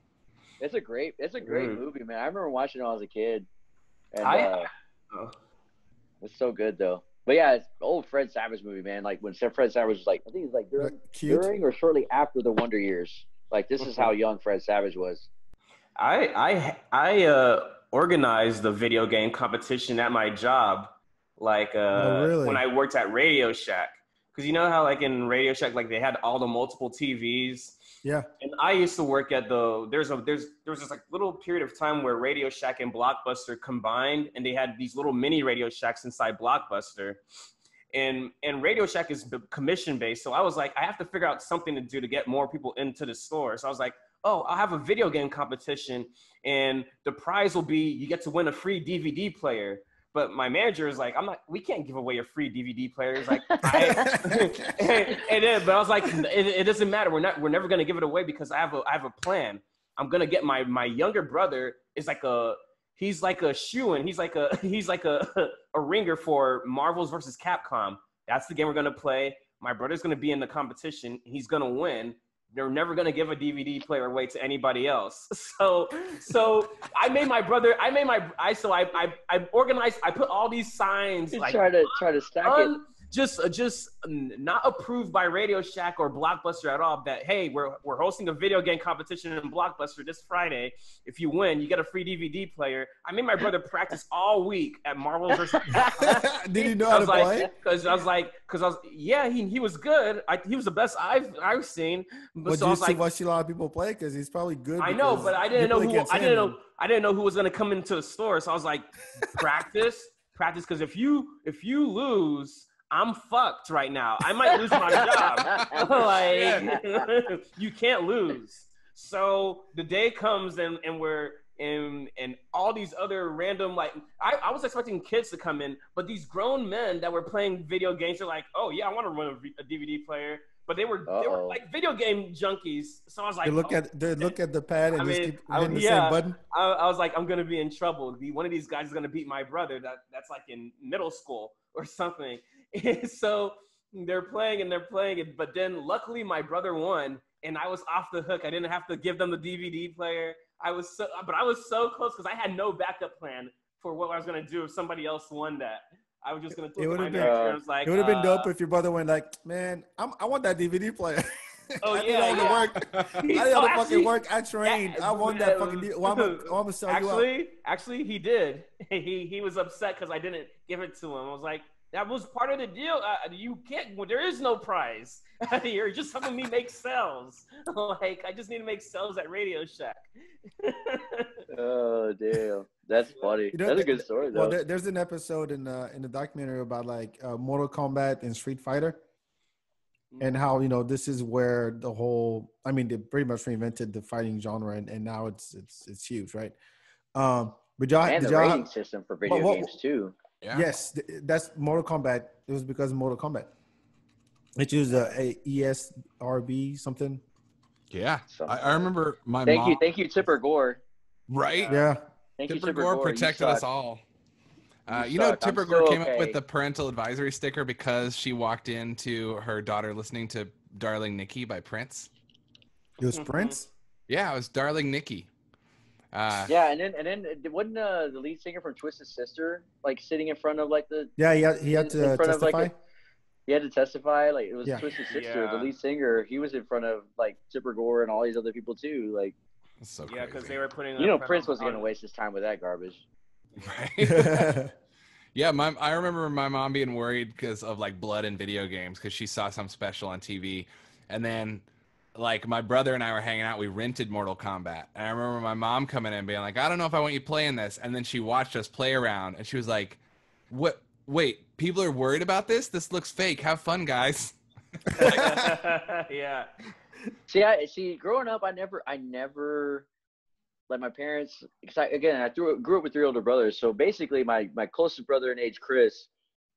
It's a great movie, man. I remember watching it when I was a kid. And it's so good though. But yeah, it's old Fred Savage movie, man. Like when Fred Savage was like, I think it was like during or shortly after the Wonder Years. Like this is how young Fred Savage was. I organized the video game competition at my job, like really? when I worked at Radio Shack. Because you know how like in Radio Shack, like they had all the multiple TVs. Yeah. And I used to work at there was this like little period of time where Radio Shack and Blockbuster combined, and they had these little mini Radio Shacks inside Blockbuster. And Radio Shack is commission based, so I was like, I have to figure out something to do to get more people into the store. So I was like, oh, I'll have a video game competition, and the prize will be you get to win a free DVD player. But my manager is like, we can't give away a free DVD player. He's like, but I was like, it doesn't matter. We're never going to give it away because I have a plan. I'm going to get my younger brother he's like a shoo-in. He's like a ringer for Marvel's versus Capcom. That's the game we're going to play. My brother's going to be in the competition. He's going to win. They're never going to give a DVD player away to anybody else. So I organized, I put all these signs. Just like try to stack it. just not approved by Radio Shack or Blockbuster at all. That hey, we're hosting a video game competition in Blockbuster this Friday. If you win, you get a free DVD player. I made my brother practice all week at Marvel's versus. Did he know how to play? Because yeah, he was good. He was the best I've seen. But so you see watch a lot of people play because he's probably good. I know, but I didn't know who was gonna come into the store. So I was like, practice, because if you lose, I'm fucked right now. I might lose my job. Like you can't lose. So the day comes and we're and all these other random I was expecting kids to come in, but these grown men that were playing video games are like, oh yeah, I want to run a DVD player. But they were like video game junkies. So I was like, they look at the pad and just keep hitting the same button. I was like, I'm gonna be in trouble. One of these guys is gonna beat my brother. That's like in middle school or something. So they're playing it. But then luckily my brother won, and I was off the hook. I didn't have to give them the DVD player. I was so close because I had no backup plan for what I was gonna do if somebody else won that. I was just gonna flip my parents like. It would have been dope if your brother went like, "Man, I want that DVD player." Oh I did all the work. I did all the fucking work. I trained. I want that fucking deal. Well, I'm gonna sell you out. Actually, he did. He was upset because I didn't give it to him. I was like, that was part of the deal. You can't. There is no prize. You're just helping me make sales. Like I just need to make sales at Radio Shack. Oh damn, that's funny. That's a good story though. Well, there's an episode in the documentary about like Mortal Kombat and Street Fighter, and how this is where the whole. I mean, they pretty much reinvented the fighting genre, and now it's huge, right? But the rating system for video games too. Yeah. Yes, that's Mortal Kombat. It was because of Mortal Kombat. It used a ESRB something. Yeah, I remember my mom. Thank you, Tipper Gore. Right? Yeah. Tipper Gore protected us all. Tipper Gore came up with the parental advisory sticker because she walked into her daughter listening to "Darling Nikki" by Prince. It was Prince. Yeah, it was "Darling Nikki." Yeah, and then wasn't the lead singer from Twisted Sister like sitting in front of like the? Yeah, he had to testify. He had to testify, like it was Twisted Sister, the lead singer. He was in front of like Tipper Gore and all these other people too. Like, that's so yeah, because they were putting. Prince wasn't gonna waste his time with that garbage. Right. Yeah, I remember my mom being worried because of like blood in video games because she saw some special on TV, and then like my brother and I were hanging out. We rented Mortal Kombat, and I remember my mom coming in and being like, "I don't know if I want you playing this," and then she watched us play around, and she was like, "What? Wait, people are worried about this? This looks fake. Have fun, guys." Yeah. See, growing up, I never, like my parents. Cause I grew up with 3 older brothers. So basically, my closest brother in age, Chris,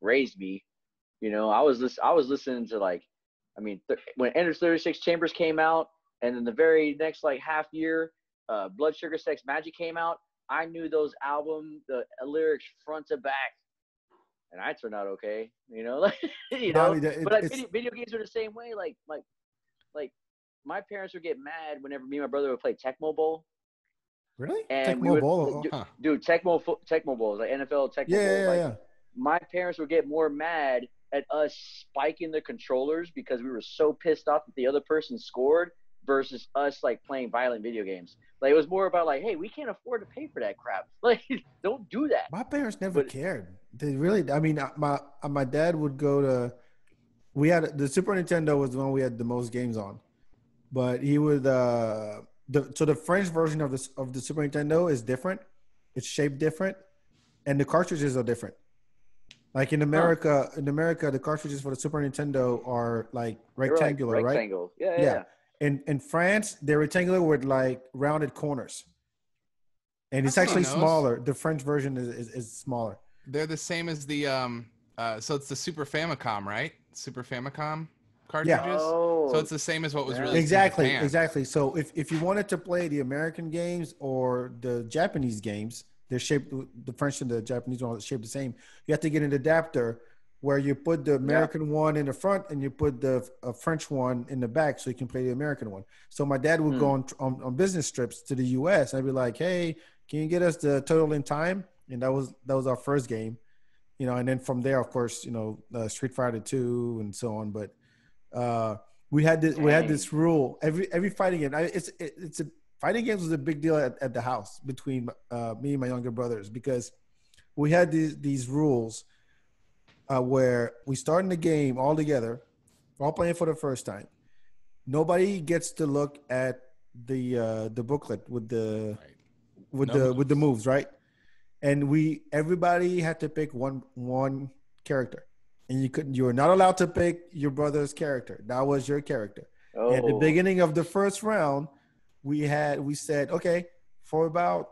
raised me. I was listening to like, when Enter 36 Chambers came out, and then the very next like half year, Blood Sugar Sex Magic came out. I knew those albums, the lyrics front to back. And I turned out okay, But video games are the same way. Like my parents would get mad whenever me and my brother would play Tecmo Bowl. Really? And Tecmo Bowl? Dude, Tecmo Bowl is like NFL Tecmo Bowl. Yeah. My parents would get more mad at us spiking the controllers because we were so pissed off that the other person scored versus us like playing violent video games. Like it was more about like, hey, we can't afford to pay for that crap. Like, don't do that. My parents never cared. They really. My dad would go to. We had the Super Nintendo was the one we had the most games on, but he would. So the French version of the Super Nintendo is different. It's shaped different, and the cartridges are different. Like in America, the cartridges for the Super Nintendo are like rectangular, right? Rectangle. Yeah. In France, they're rectangular with like rounded corners, and it's actually smaller. The French version is smaller. They're the same as the so it's the Super Famicom, right? Super Famicom cartridges. Yeah. Oh, so it's the same as what was released. Exactly. So if you wanted to play the American games or the Japanese games, they're shaped. The French and the Japanese one are shaped the same. You have to get an adapter where you put the American one in the front and you put the French one in the back so you can play the American one. So my dad would go on business trips to the U.S. and I'd be like, hey, can you get us the Total in Time? And that was our first game. you know, and then from there, of course, you know, Street Fighter 2 and so on. But we had this rule every fighting game. It's a fighting games was a big deal at the house between me and my younger brothers, because we had these rules where we start in the game all together, all playing for the first time. Nobody gets to look at the booklet with the with the moves, right? And everybody had to pick one character, and you were not allowed to pick your brother's character. That was your character. Oh. At the beginning of the first round, we said, okay, for about,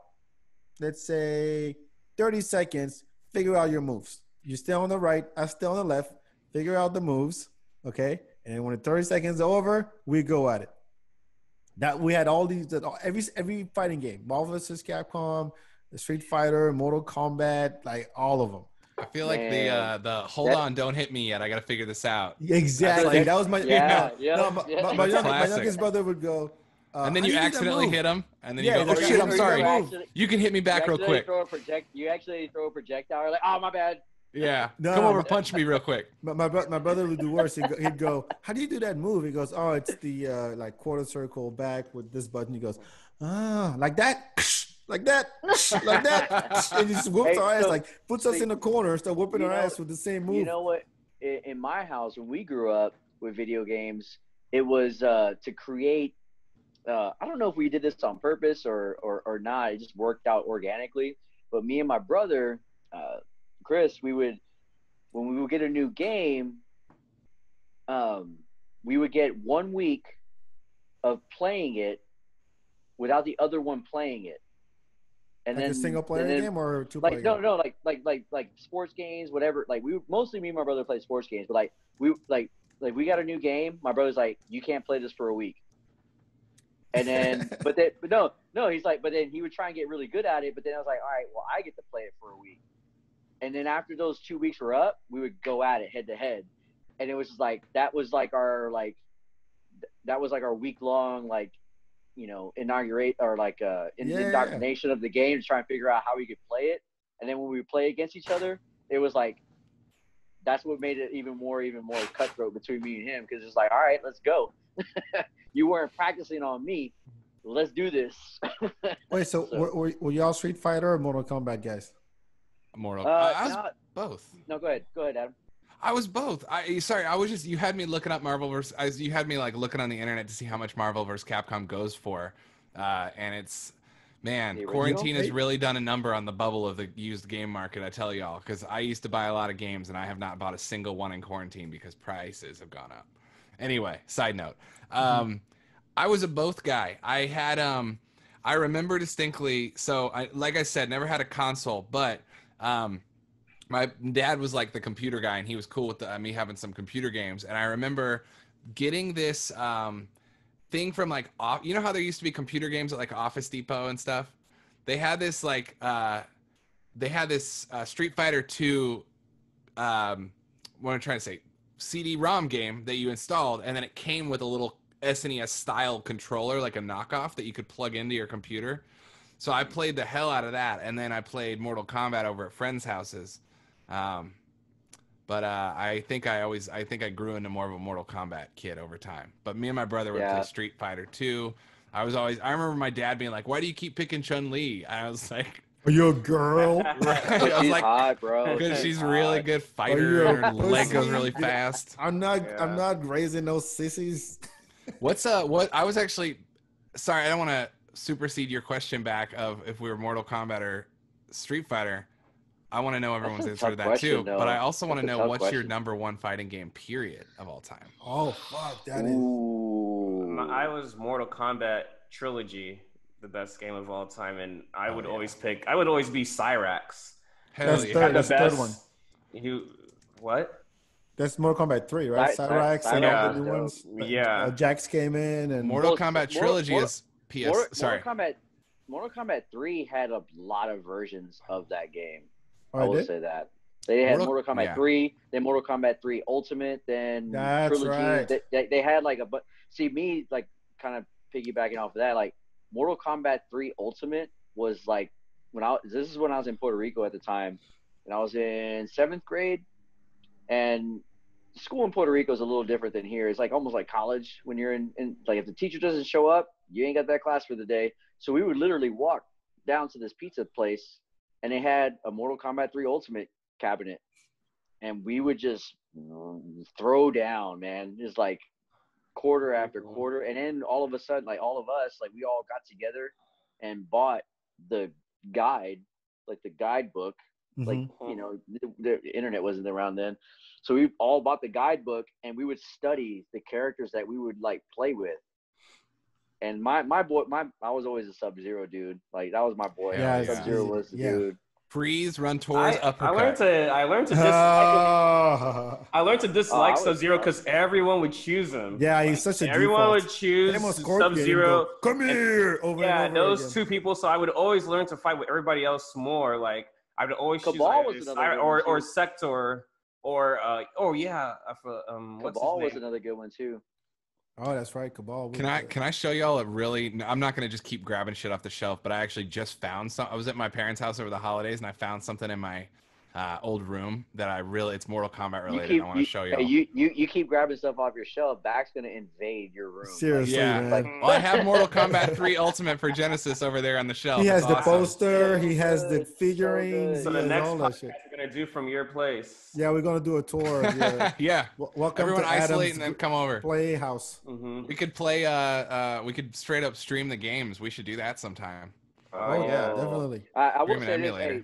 let's say 30 seconds, figure out your moves. You stay on the right, I stay on the left, figure out the moves, okay? And then when the 30 seconds are over, we go at it. That we had all these, every fighting game, Marvel vs. Capcom, the Street Fighter, Mortal Kombat, like all of them. I feel like the hold on, don't hit me yet. I got to figure this out. Exactly. That was my my youngest brother would go. And then you accidentally hit him, and then you go, "Oh shit, I'm sorry. You can hit me back real quick." You actually throw a projectile. You're like, "Oh, my bad." Yeah. Come over, punch me real quick. My brother would do worse. He'd go, "How do you do that move?" He goes, "Oh, it's the like quarter circle back with this button." He goes, like that." Like that, like that, and he just whoops our ass, like puts us in the corner, start whooping our ass with the same move. You know what? In my house, when we grew up with video games, it was to create. I don't know if we did this on purpose or not. It just worked out organically. But me and my brother, Chris, when we would get a new game, we would get 1 week of playing it without the other one playing it. And like then a single player game or two player? No, like sports games, whatever. Like mostly me and my brother play sports games, but we got a new game. My brother's like, you can't play this for a week. And then, but he's like, but then he would try and get really good at it. But then I was like, all right, well, I get to play it for a week. And then after those 2 weeks were up, we would go at it head to head. And it was just like, that was like our week long, like, you know, indoctrination of the game to try and figure out how we could play it. And then when we play against each other, it was like, that's what made it even more cutthroat between me and him. Cause it's like, all right, let's go. You weren't practicing on me. Let's do this. Wait, so were y'all Street Fighter or Mortal Kombat guys? I was both. No, go ahead, Adam. I was both. You had me looking up you had me like looking on the internet to see how much Marvel vs. Capcom goes for. And it's, man, quarantine has really done a number on the bubble of the used game market, I tell y'all, because I used to buy a lot of games and I have not bought a single one in quarantine because prices have gone up. Anyway, side note. I was a both guy. I had, I remember distinctly, like I said, never had a console, but my dad was like the computer guy, and he was cool with me having some computer games. And I remember getting this thing from like, you know how there used to be computer games at like Office Depot and stuff? They had this like, Street Fighter 2, what am I trying to say? CD-ROM game that you installed, and then it came with a little SNES style controller, like a knockoff that you could plug into your computer. So I played the hell out of that, and then I played Mortal Kombat over at friends' houses. But I think I grew into more of a Mortal Kombat kid over time. But me and my brother would play Street Fighter 2. I remember my dad being like, "Why do you keep picking Chun-Li?" I was like, "Are you a girl?" Right. I was like, hot, bro. Because she's really good fighter. Her leg goes really fast. I'm not grazing those sissies. What I was actually, sorry, I don't want to supersede your question back of if we were Mortal Kombat or Street Fighter. I want to know everyone's answer to that too. But I also want to know what's your number one fighting game period of all time. Oh fuck, that is. I was Mortal Kombat Trilogy, the best game of all time, and I would always be Cyrax. Hell yeah. That's the third one. What? That's Mortal Kombat 3, right? Cyrax and all the new ones. Yeah. Jax came in, and Mortal Kombat Trilogy is PS. Mortal Kombat 3 had a lot of versions of that game. Oh, I will say that. They had Mortal Kombat 3, then Mortal Kombat 3 Ultimate, then Trilogy. Right. They had like a, but see me like kind of piggybacking off of that, like Mortal Kombat 3 Ultimate was like this is when I was in Puerto Rico at the time. and I was in 7th grade. And school in Puerto Rico is a little different than here. It's like almost like college when you're in like if the teacher doesn't show up, you ain't got that class for the day. So we would literally walk down to this pizza place, and they had a Mortal Kombat 3 Ultimate cabinet, and we would just throw down, man, just like quarter after quarter. And then all of a sudden, like all of us, like we all got together and bought the guide, like the guidebook. Like, you know, the internet wasn't around then. So we all bought the guidebook, and we would study the characters that we would like play with. And my boy, I was always a Sub-Zero dude. Like that was my boy. Yeah, Sub-Zero was the dude. Freeze, run towards, uppercut. I learned to dislike I learned to dislike Sub-Zero because everyone would choose him. Yeah, he's such a everyone default. would choose Sub-Zero. Come here, over and over those again. 2 people. So I would always learn to fight with everybody else more. Like I would always choose or Sector or what's Cabal was another good one too. Oh, that's right, Cabal. Can I show y'all a really? I'm not gonna just keep grabbing shit off the shelf, but I actually just found some. I was at my parents' house over the holidays, and I found something in my old room that it's Mortal Kombat related. I want to show y'all. You keep grabbing stuff off your shelf. Bak's gonna invade your room. Seriously, man. Well, I have Mortal Kombat 3 Ultimate for Genesis over there on the shelf. He has the poster. He has the figurines. So the next podcast we're gonna do from your place. Yeah, we're gonna do a tour. Yeah. Welcome Everyone to isolate Adam's and then come over. Playhouse. We could play. We could straight up stream the games. We should do that sometime. Oh yeah, definitely. I will say this, hey,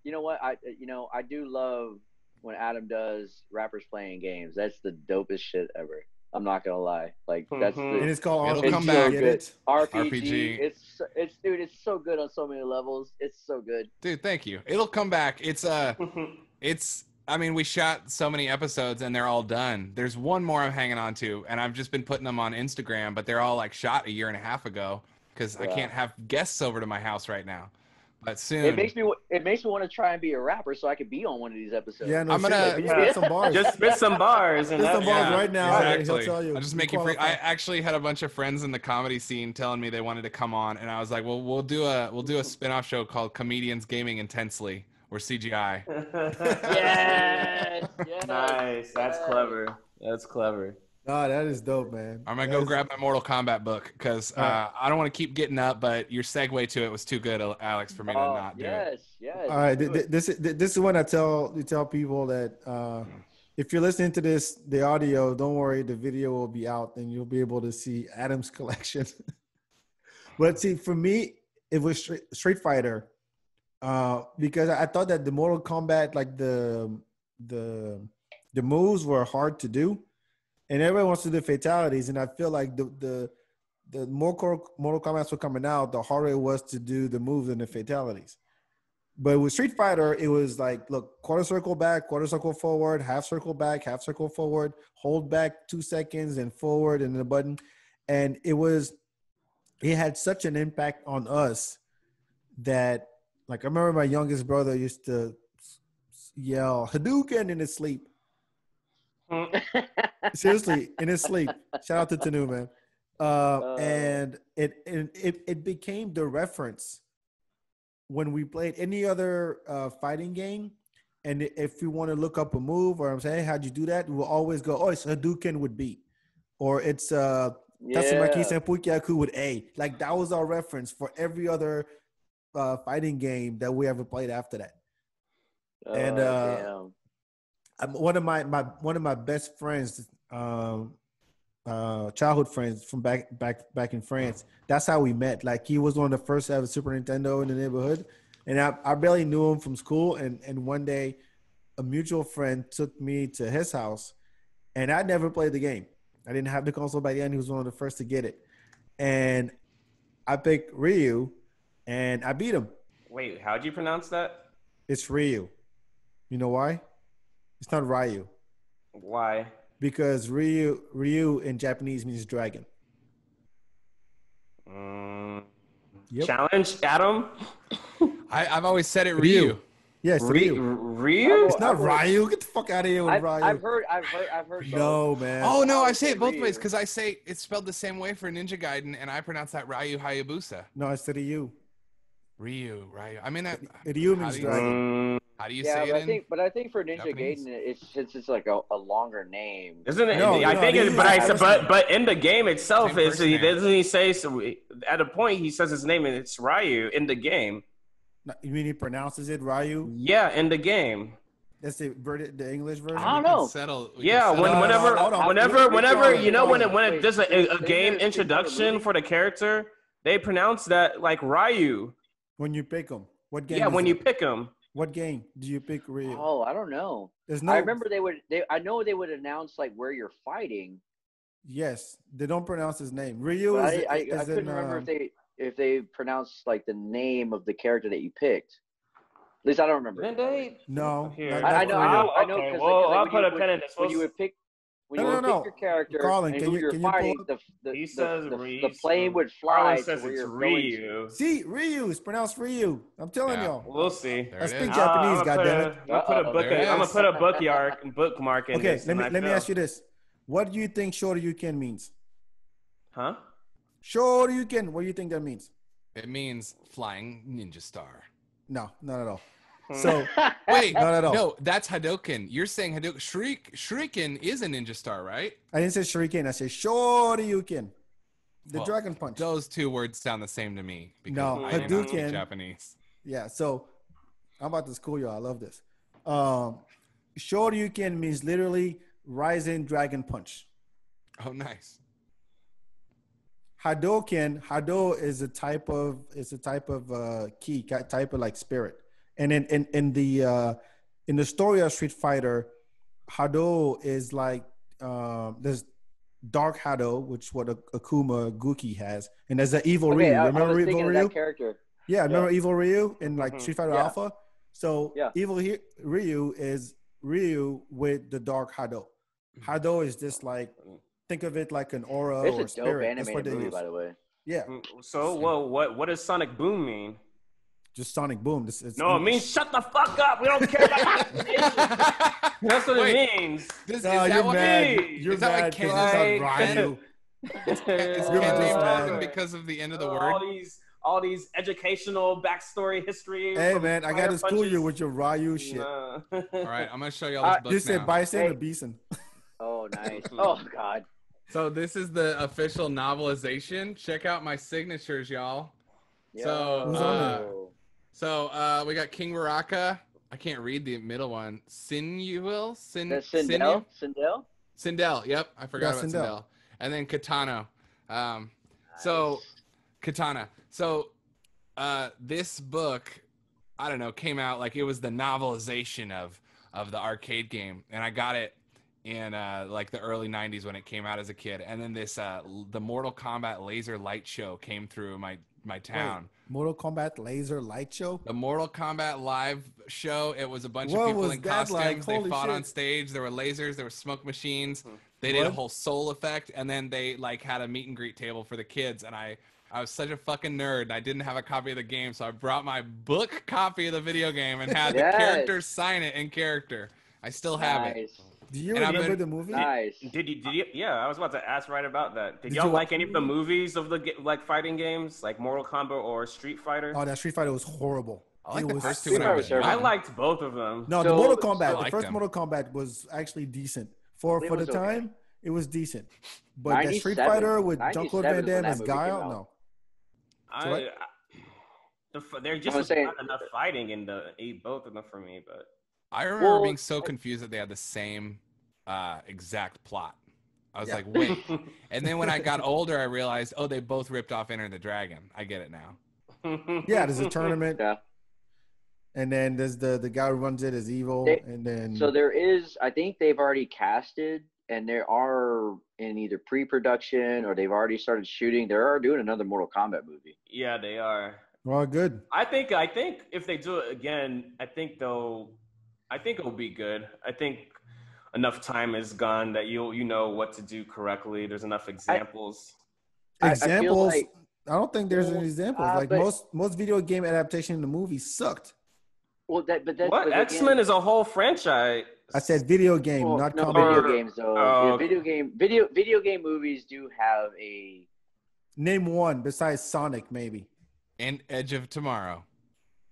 you know what? I do love when Adam does rappers playing games. That's the dopest shit ever. I'm not gonna lie. Like that's and it's called It'll RPG. come back. RPG. It's so good on so many levels. It's so good. Dude, thank you. It'll come back. It's I mean, we shot so many episodes and they're all done. There's one more I'm hanging on to, and I've just been putting them on Instagram, but they're all like shot a year and a half ago because I can't have guests over to my house right now. But soon it makes me want to try and be a rapper so I could be on one of these episodes. Yeah, no, I'm gonna spit some bars. Just spit some bars and spit some bars right now. Exactly. He'll tell you. I'll just make you free. I actually had a bunch of friends in the comedy scene telling me they wanted to come on, and I was like, well, we'll do a spin-off show called Comedians Gaming Intensely or CGI. Yes. Nice. That's clever. That's clever. Oh, that is dope, man. I'm gonna go grab my Mortal Kombat book because I don't want to keep getting up, but your segue to it was too good, Alex, for me to not do it. Yes. All right, this is when I tell people that if you're listening to this, the audio, don't worry, the video will be out and you'll be able to see Adam's collection. But see, for me, it was Street Fighter because I thought that the Mortal Kombat, like the moves were hard to do. And everybody wants to do fatalities, and I feel like the more Mortal Kombat were coming out, the harder it was to do the moves and the fatalities. But with Street Fighter, it was like, look, quarter circle back, quarter circle forward, half circle back, half circle forward, hold back 2 seconds, and forward, and the button. And it had such an impact on us that, like, I remember my youngest brother used to yell Hadouken in his sleep. Seriously, in his sleep. Shout out to Tanu, man. And it became the reference when we played any other fighting game. And if we want to look up a move or I'm saying, hey, how'd you do that? We'll always go, oh, it's Hadouken with B. Or it's Tatsumaki Senpukyaku with A. Like, that was our reference for every other fighting game that we ever played after that. And damn. One of my best friends, childhood friends from back in France. That's how we met. Like, he was one of the first to have a Super Nintendo in the neighborhood, and I barely knew him from school. And one day, a mutual friend took me to his house, and I never played the game. I didn't have the console by then. He was one of the first to get it, and I picked Ryu, and I beat him. Wait, how'd you pronounce that? It's Ryu. You know why? It's not Ryu. Why? Because Ryu in Japanese means dragon. Yep. Challenge, Adam? I've always said it Ryu. Yes, Ryu. Ryu? It's not Ryu. Get the fuck out of here with Ryu. I've heard. No, man. Oh no, I say it both ways because I say it's spelled the same way for Ninja Gaiden, and I pronounce that Ryu Hayabusa. No, it's Ryu. Ryu. I mean that. Ryu means dragon. How do you Yeah, say it but I think for Ninja Japanese? Gaiden, it's like a longer name. Isn't it? No, I no, think they it's, use but the I said, first name. but in the game itself, Same is first name. doesn't he say so? At a point, he says his name and it's Ryu in the game. You mean he pronounces it Ryu? Yeah, in the game. That's the English version. I don't know. Yeah, No, no, whenever, hold on. whenever, you know, when Wait, it does a game introduction for the character, they pronounce that like Ryu. When you pick him, what game? Yeah, is when it? you pick him. What game do you pick Ryu? Oh, I don't know. There's no. I remember I know they would announce like where you're fighting. Yes, they don't pronounce his name. Ryu But is. I couldn't remember if they pronounced like the name of the character that you picked. At least I don't remember. Didn't they? No, Here. not I for know. Ryu. I know. Okay, Because well, I'll when put you a pen in this. when you would pick pick your character Colin, and can who you you're pull fighting, up? He says the plane would fly Carlin to says where it's you're going Ryu. to. See, Ryu is pronounced Ryu. I'm telling Yeah. y'all. We'll see. There I it speak is. Japanese. I'm Goddammit. gonna put a book. There it I'm gonna is. put a bookmark in Okay, this. let me ask you this: what do you think Shoryuken means? Huh? Shoryuken. What do you think that means? It means flying ninja star. No, not at all. So Wait, not at all. no, that's Hadouken. You're saying Hadouken. Shuriken is a ninja star, right? I didn't say Shuriken. I said Shoryuken. The Well, dragon punch. Those two words sound the same to me. Because No, I do not speak Hadouken. Japanese. Yeah. So I'm about to school you. I love this. Shoryuken means literally rising dragon punch. Oh, nice. Hado is a type of key type of like spirit. And in the story of Street Fighter, Hado is like there's Dark Hado, which is what Akuma Guki has, and there's an Evil Ryu. I Remember was Evil thinking of Ryu? that character. Yeah, remember Evil Ryu in like Street Fighter Yeah. Alpha? So Yeah. Ryu is Ryu with the Dark Hado. Hado is just like, think of it like an aura It's or a dope spirit. That's animated what they movie, use. by the way. Yeah, So, well, what does Sonic Boom mean? just Sonic Boom. No, it means shut the fuck up. We don't care about that. That's what Wait. it means. Is No, that you're what mad. means? You're Is that why mad Ken because is it's not like- Ryu. Is You're Ken just named mad. Boom because of the end of the all word? these educational backstory history. Hey from man, I fire got to school punches. you with your Ryu shit. Nah. All right, I'm gonna show y'all this book You now. said bison Hey. or bison? Oh, nice. Oh, God. So this is the official novelization. Check out my signatures, y'all. So, Who's on there? So we got King Baraka. I can't read the middle one. Sinuel? That's Sindel? Sindel? Sindel. Yep, I forgot Yeah, about Sindel. Sindel. And then Katana. So Katana. So this book, I don't know, came out like it was the novelization of the arcade game, and I got it in like the early 90s when it came out as a kid. And then this the Mortal Kombat laser light show came through my town. Wait, Mortal Kombat laser light show? The Mortal Kombat live show, it was a bunch What of people was in that costumes. like? They Holy fought shit. on stage. There were lasers. There were smoke machines. They did a What? whole soul effect, and then they like had a meet and greet table for the kids. And I was such a fucking nerd. And I didn't have a copy of the game, so I brought my book copy of the video game and had Yes. the characters sign it in character. I still have it. Nice. Do you And I've remember been- the movie? Nice. Did you? Yeah, I was about to ask right about that. Did Did y'all you like watch any the of the movie? movies of the like fighting games, like Mortal Kombat or Street Fighter? Oh, that Street Fighter was horrible. I like It the was first two Street when I Fighter was was terrible. I young. liked both of them. No, the So- Mortal so I Kombat, the liked first them. Mortal Kombat was actually decent. For It the was okay. time, it was decent. But that Street 97 Fighter with Jean-Claude 97 Van is when Damme that as movie came Guile, out. no. There just I'm was saying- not enough fighting in both of them for me. But I remember Well, being so confused that they had the same exact plot. I was Yeah. like, wait. And then when I got older, I realized, oh, they both ripped off Enter the Dragon. I get it now. Yeah, there's a tournament, Yeah. and then there's the guy who runs it is evil, They- and then So there is, I think they've already casted, and there are in either pre-production or they've already started shooting. They are doing another Mortal Kombat movie. yeah, they are. well, good. I think if they do it again, I think it'll be good. I think enough time is gone that you know what to do correctly. There's enough examples. I feel Examples. like- I don't think there's any examples. Like but- most video game adaptation in the movie sucked. Well, but that's What? but again- X-Men is a whole franchise. I said video game, well, not no, comic video book. games though. Oh, Yeah, okay. video game movies do have a. Name one besides Sonic, maybe. And Edge of Tomorrow.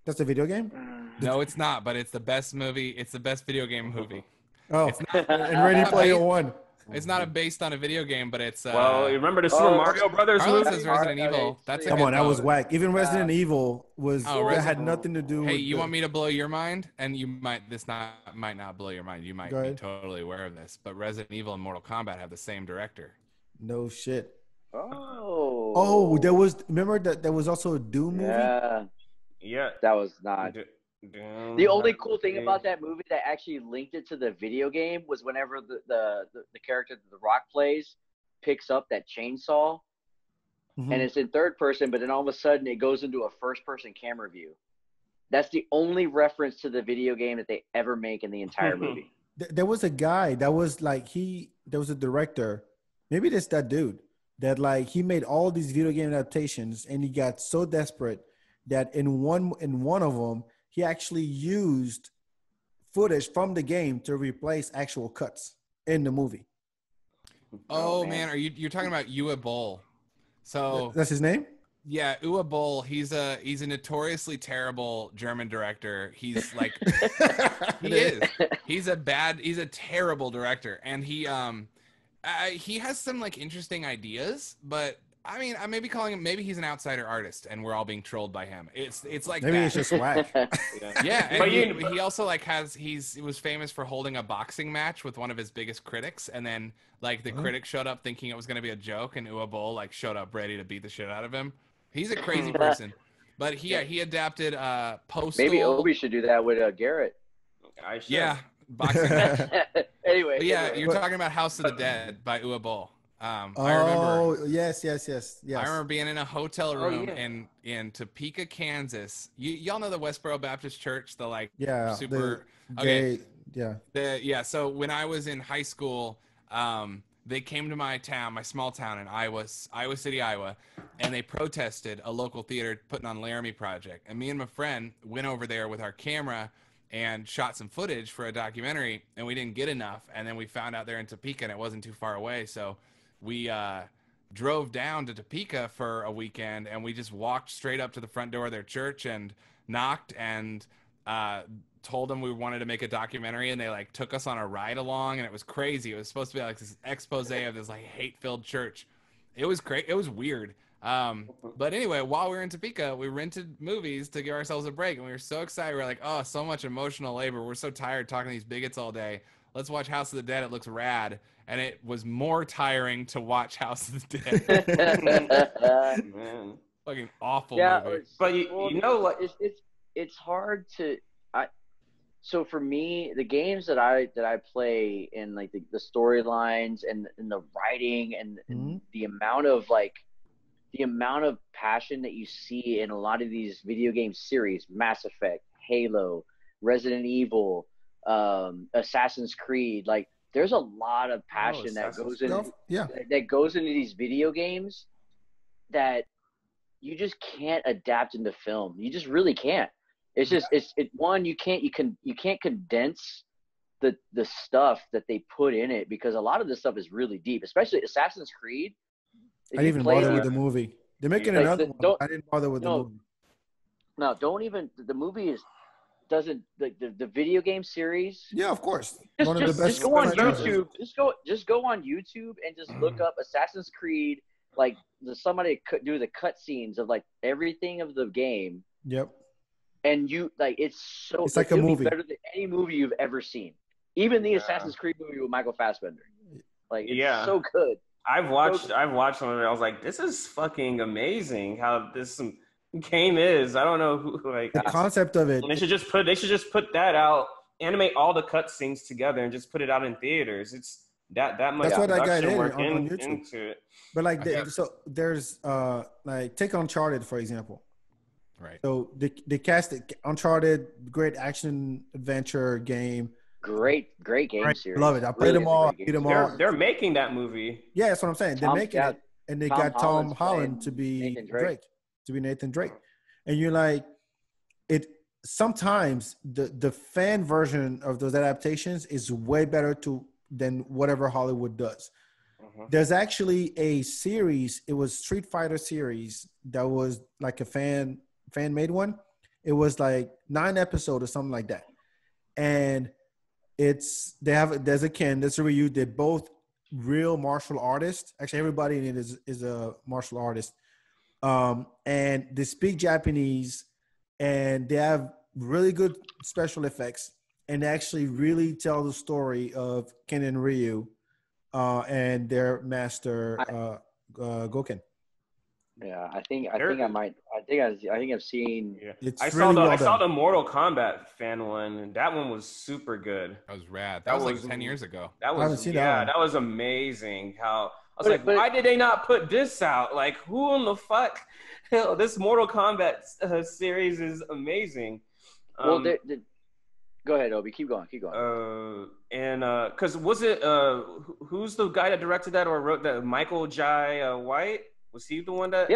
That's a video game. No, it's not, but it's the best movie. It's the best video game movie. Oh, It's not. and Ready Player One. It's not based on a video game, but it's. Well, you remember the Super Mario Brothers Harlan movie? says Resident Okay, Evil. That's a Come good on, that was vote. whack. Even Resident Evil was Oh, that had nothing to do. Hey, with you want me to blow your mind? And you might might not blow your mind. You might Go be ahead. totally aware of this, but Resident Evil and Mortal Kombat have the same director. No shit. Oh. Oh, there was. Remember that there was also a Doom movie. Yeah, Yeah. that was not. Doom, The only cool thing about that movie that actually linked it to the video game was whenever the character that The Rock plays picks up that chainsaw, Mhm. and it's in third person, but then all of a sudden it goes into a first person camera view. That's the only reference to the video game that they ever make in the entire movie. There was a guy that was like there was a director, maybe that's that dude that like he made all these video game adaptations, and he got so desperate that in one of them he actually used footage from the game to replace actual cuts in the movie. Oh man, you're talking about Uwe Boll? So That's his name? yeah, Uwe Boll. He's a notoriously terrible German director. He's like he is. He's a terrible director, and he has some like interesting ideas, but I mean, I may be calling him. Maybe he's an outsider artist, and we're all being trolled by him. It's like Maybe that. it's just whack. Yeah, and But he also like he was famous for holding a boxing match with one of his biggest critics, and then like the critic showed up thinking it was gonna be a joke, and Uwe Boll like showed up ready to beat the shit out of him. He's a crazy person, but he adapted Postal. Maybe Obi should do that with Garrett. I should. Yeah, boxing match. Anyway, But yeah, anyway. you're talking about House of the Dead by Uwe Boll. I remember. Oh, yes. I remember being in a hotel room yeah. in Topeka, Kansas. Y'all know the Westboro Baptist Church, the like Yeah. super Gay, yeah. So when I was in high school, they came to my small town in Iowa City, Iowa, and they protested a local theater putting on Laramie Project. And me and my friend went over there with our camera and shot some footage for a documentary, and we didn't get enough. And then we found out they're in Topeka, and it wasn't too far away. So we drove down to Topeka for a weekend, and we just walked straight up to the front door of their church and knocked and told them we wanted to make a documentary, and they like took us on a ride along, and it was crazy. It was supposed to be like this expose of this like hate-filled church. It was great. It was weird. But anyway, while we were in Topeka, we rented movies to give ourselves a break, and we were so excited. We were like, oh, so much emotional labor. We're so tired talking to these bigots all day. Let's watch House of the Dead. It looks rad. And it was more tiring to watch House of the Dead. Man. Fucking awful Yeah, movie. But you know, like it's hard to. So for me, the games that I play in like the storylines and the writing and the amount of passion that you see in a lot of these video game series, Mass Effect, Halo, Resident Evil, Assassin's Creed, like there's a lot of passion that goes into these video games that you just can't adapt into film. You just really can't. It's just you can't condense the stuff that they put in it, because a lot of this stuff is really deep, especially Assassin's Creed. I didn't even bother with the movie. They're making another one. I didn't bother with the movie. No, don't even. The movie doesn't the video game series. Yeah, of course. Just go on YouTube. Just go on YouTube and just look up Assassin's Creed. Like somebody could do the cutscenes of like everything of the game. Yep. And you like it's like a movie. Better than any movie you've ever seen. Even the Assassin's Creed movie with Michael Fassbender. Like it's so good. I've watched some of it. I was like, this is fucking amazing how this game is. I don't know who like the concept of it. They should just put that out, animate all the cutscenes together, and just put it out in theaters. It's that much. That's what I got work on YouTube. into it. But like, so there's like take Uncharted for example. Right. So they cast it, Uncharted, great action adventure game. Great game series. Love it. I played them all. They're making that movie. Yeah, that's what I'm saying. They're making it, and they got Tom Holland to be Nathan Drake. And you're like, it. Sometimes the fan version of those adaptations is way better than whatever Hollywood does. There's actually a series. It was Street Fighter series that was like a fan made one. It was like 9 episodes or something like that. And there's a Ken, there's a Ryu. They're both real martial artists. Actually, everybody in it is a martial artist. And they speak Japanese, and they have really good special effects, and they actually really tell the story of Ken and Ryu, and their master Goken. Yeah, I think I've seen. Yeah. It's I really well saw done. the Mortal Kombat fan one, and that one was super good. That was rad. That was like 10 years ago. That I haven't was seen that one. that was amazing. How I was But- like, but- why did they not put this out? Like, who in the fuck? Hell, this Mortal Kombat series is amazing. Well, go ahead, Obi. Keep going. And because was it who's the guy that directed that or wrote that? Michael Jai White, was he the one that?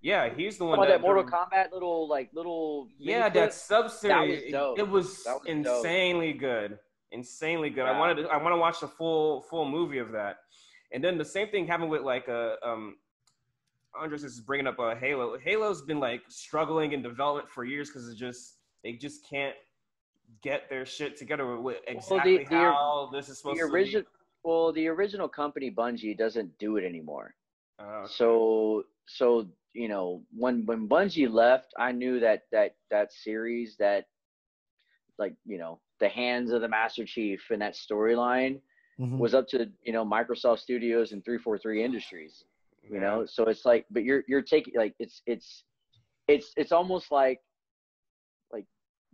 Yeah, he's the one that Mortal Kombat little. Yeah, mini that clip? sub series. That was dope. It was That was insanely good. Insanely good. Yeah. I want to watch the full movie of that. And then the same thing happened with like Andres is bringing up Halo. Halo's been like struggling in development for years because they just can't get their shit together with exactly how this is supposed to be. Well, the original company Bungie doesn't do it anymore. Okay. So you know, when Bungie left, I knew that series, that, like, you know, the hands of the Master Chief and that storyline was up to, you know, Microsoft Studios and 343 Industries. You know, so it's like, but you're taking, like, it's almost like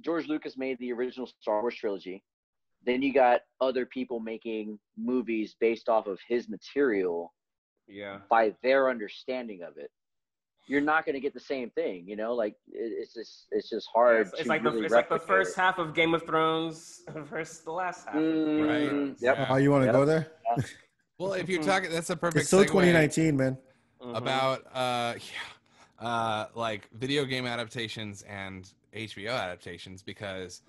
George Lucas made the original Star Wars trilogy. Then you got other people making movies based off of his material. Yeah. By their understanding of it, you're not going to get the same thing. You know, like it's just hard. It's like the first half of Game of Thrones versus the last half. Right. Yep. Oh, you want to go there? Well, if you're talking, that's a perfect. It's so segue 2019, man. About like video game adaptations and HBO adaptations, because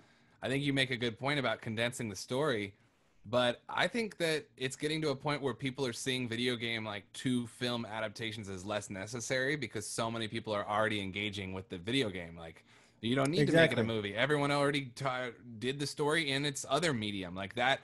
I think you make a good point about condensing the story. But I think that it's getting to a point where people are seeing video game like to film adaptations as less necessary, because so many people are already engaging with the video game. Like, you don't need to make it a movie. Everyone already did the story in its other medium. Like that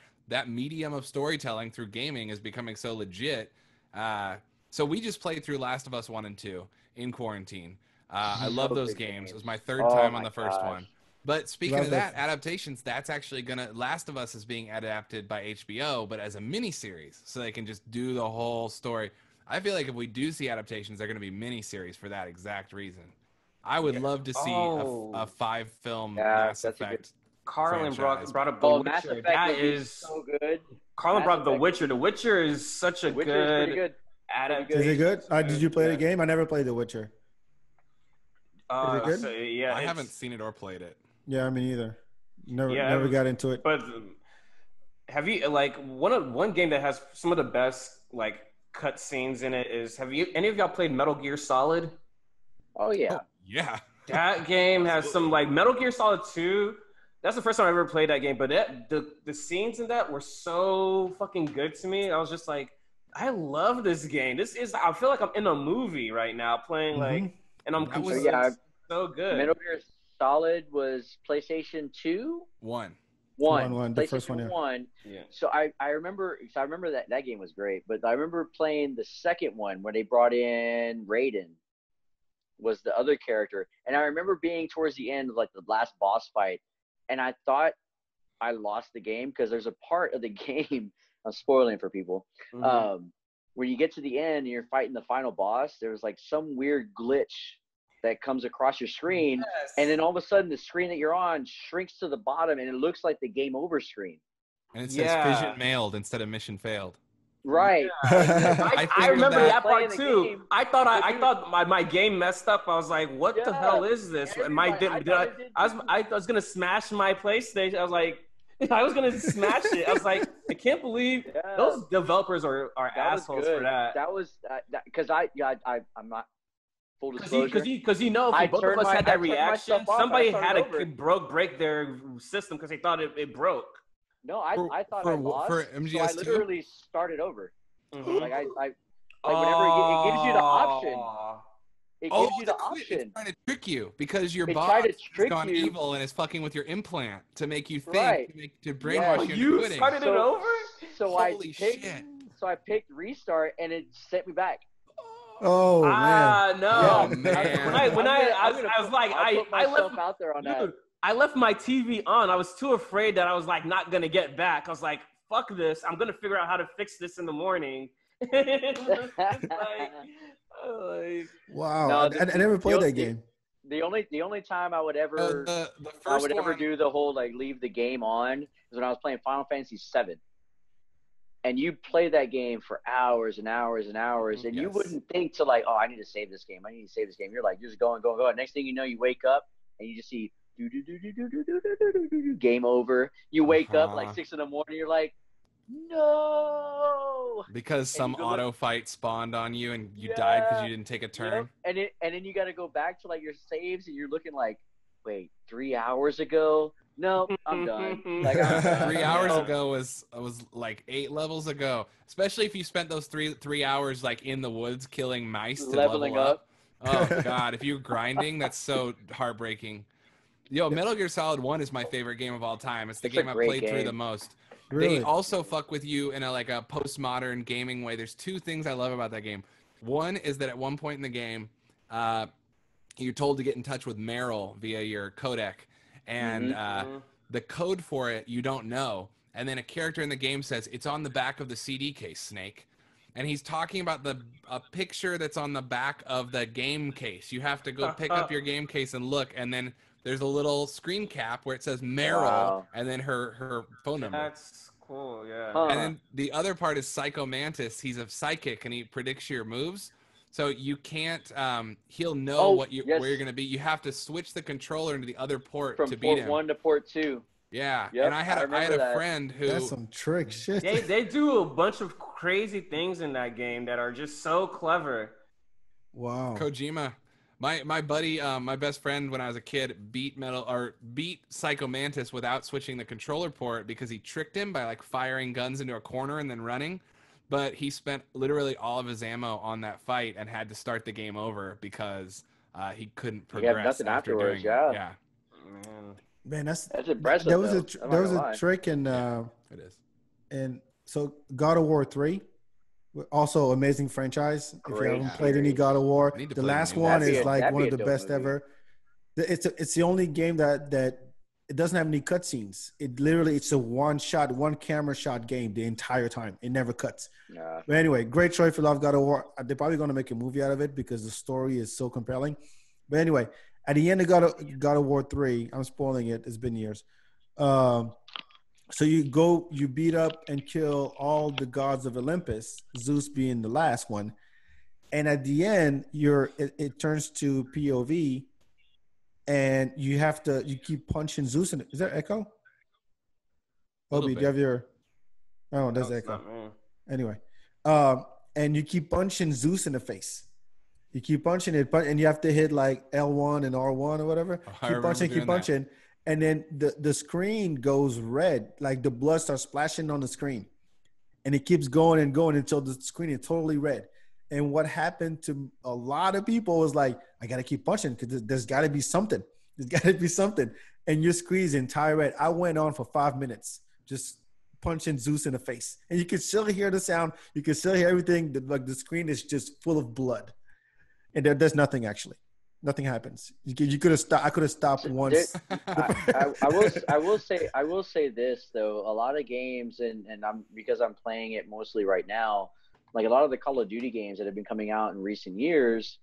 medium of storytelling through gaming is becoming so legit. So we just played through Last of Us 1 and 2 in quarantine. I love those games. It was my third time on the first one. But speaking of that, adaptations, that's actually Last of Us is being adapted by HBO, but as a mini-series, so they can just do the whole story. I feel like if we do see adaptations, they're going to be mini-series for that exact reason. I would love to see a 5-film Mass Effect. Carlin brought up The Witcher. Mass Effect That is so good. Carlin brought up The Witcher. The Witcher is such a good adaptation. Is it good? Did you play the game? I never played The Witcher. Is it good? So, yeah, I haven't seen it or played it. Yeah, me neither. Never got into it. But have you, like, one game that has some of the best like cut scenes in it is, have you any of y'all played Metal Gear Solid? Oh yeah. Yeah. That game has some, like, Metal Gear Solid 2. That's the first time I ever played that game, but the scenes in that were so fucking good to me. I was just like, I love this game. I feel like I'm in a movie right now playing like, and I'm so good. Metal Gear Solid was PlayStation 2? One. The first one, yeah. So I remember that game was great, but I remember playing the second one where they brought in Raiden, was the other character. And I remember being towards the end of like the last boss fight, and I thought I lost the game because there's a part of the game, I'm spoiling for people, when you get to the end and you're fighting the final boss, there's like some weird glitch that comes across your screen, and then all of a sudden the screen that you're on shrinks to the bottom, and it looks like the game over screen. And it says Fission mailed instead of mission failed. Right. I remember that part Playing the too. game. I thought my game messed up. I was like, what the hell is this? I was gonna smash my PlayStation. I was like, I was gonna smash it. I was like, I can't believe those developers are assholes for that. That was because I'm not full disclosure. Because you know, if both of us had that reaction, somebody had to break their system because they thought it broke. No, I thought I lost. For so MGS2? I literally started over. Mm-hmm. Like whenever it gives you the option. It Oh, gives you the it's option. trying to trick you because your It boss tried to has trick gone you. evil and is fucking with your implant to make you think, Right. to brainwash Yes. you into You quitting. started it over? So Holy shit. So I picked restart, and it sent me back. Oh man. No. Oh, Yeah. man. I was like, I'll put I myself left out there on that. dude, I left my TV on. I was too afraid that I was like not gonna get back. I was like, fuck this. I'm gonna figure out how to fix this in the morning. Wow. No, I never played that game. The only time I would ever the first ever do the whole like leave the game on is when I was playing Final Fantasy VII. And you play that game for hours and hours and hours, and you wouldn't think to like, oh, I need to save this game. I need to save this game. You're like, you're just going. Next thing you know, you wake up and you just see game over. You wake up like 6 a.m. You're like, no, because some auto fight spawned on you and you died because you didn't take a turn. Yep. And then you got to go back to like your saves, and you're looking like, wait, 3 hours ago. No, I'm done. Like, I'm done. 3 hours ago was like 8 levels ago. Especially if you spent those three hours like in the woods killing mice to leveling level up. Oh god, if you're grinding, that's so heartbreaking. Yo, Metal Gear Solid 1 is my favorite game of all time. It's the game I've played through the most. Really? They also fuck with you in a postmodern gaming way. There's 2 things I love about that game. One is that at one point in the game, you're told to get in touch with Meryl via your codec. And the code for it you don't know, and then a character in the game says it's on the back of the CD case, Snake, and he's talking about a picture that's on the back of the game case. You have to go pick up your game case and look, and then there's a little screen cap where it says Meryl and then her phone number. That's cool, yeah. Huh. And then the other part is Psycho Mantis. He's a psychic and he predicts your moves. So you can't. He'll know where you're going to be. You have to switch the controller into the other port from to beat him. From port 1 to port 2. Yeah, Yep, and I had a friend who. That's some trick shit. They do a bunch of crazy things in that game that are just so clever. Wow. Kojima, my buddy, my best friend when I was a kid beat Psycho Mantis without switching the controller port because he tricked him by like firing guns into a corner and then running. But he spent literally all of his ammo on that fight and had to start the game over because he couldn't progress. You have nothing after afterwards, doing yeah. Yeah. Man, that's impressive. There was a trick in it is. And so God of War 3, also amazing franchise. If you haven't played any God of War, the last one is like one of the best ever. It's the only game that it doesn't have any cutscenes. It's a one camera shot game the entire time. It never cuts. Nah. But anyway, great choice for Love God of War. They're probably going to make a movie out of it because the story is so compelling. But anyway, at the end of God of War 3, I'm spoiling it. It's been years. So you beat up and kill all the gods of Olympus, Zeus being the last one. And at the end, it turns to POV. And you keep punching Zeus in it. Is there echo? Obi, do you have your? Oh, there's echo. Anyway, and you keep punching Zeus in the face. You keep punching it, and you have to hit like L1 and R1 or whatever. Keep punching, and then the screen goes red, like the blood starts splashing on the screen, and it keeps going and going until the screen is totally red. And what happened to a lot of people was like, I got to keep punching because there's got to be something. There's got to be something. And your screen's entire red. I went on for 5 minutes just punching Zeus in the face. And you could still hear the sound. You could still hear everything. Like the screen is just full of blood. And there's nothing actually. Nothing happens. You could have stopped. I could have stopped once. I will say this though. A lot of games, and because I'm playing it mostly right now, like a lot of the Call of Duty games that have been coming out in recent years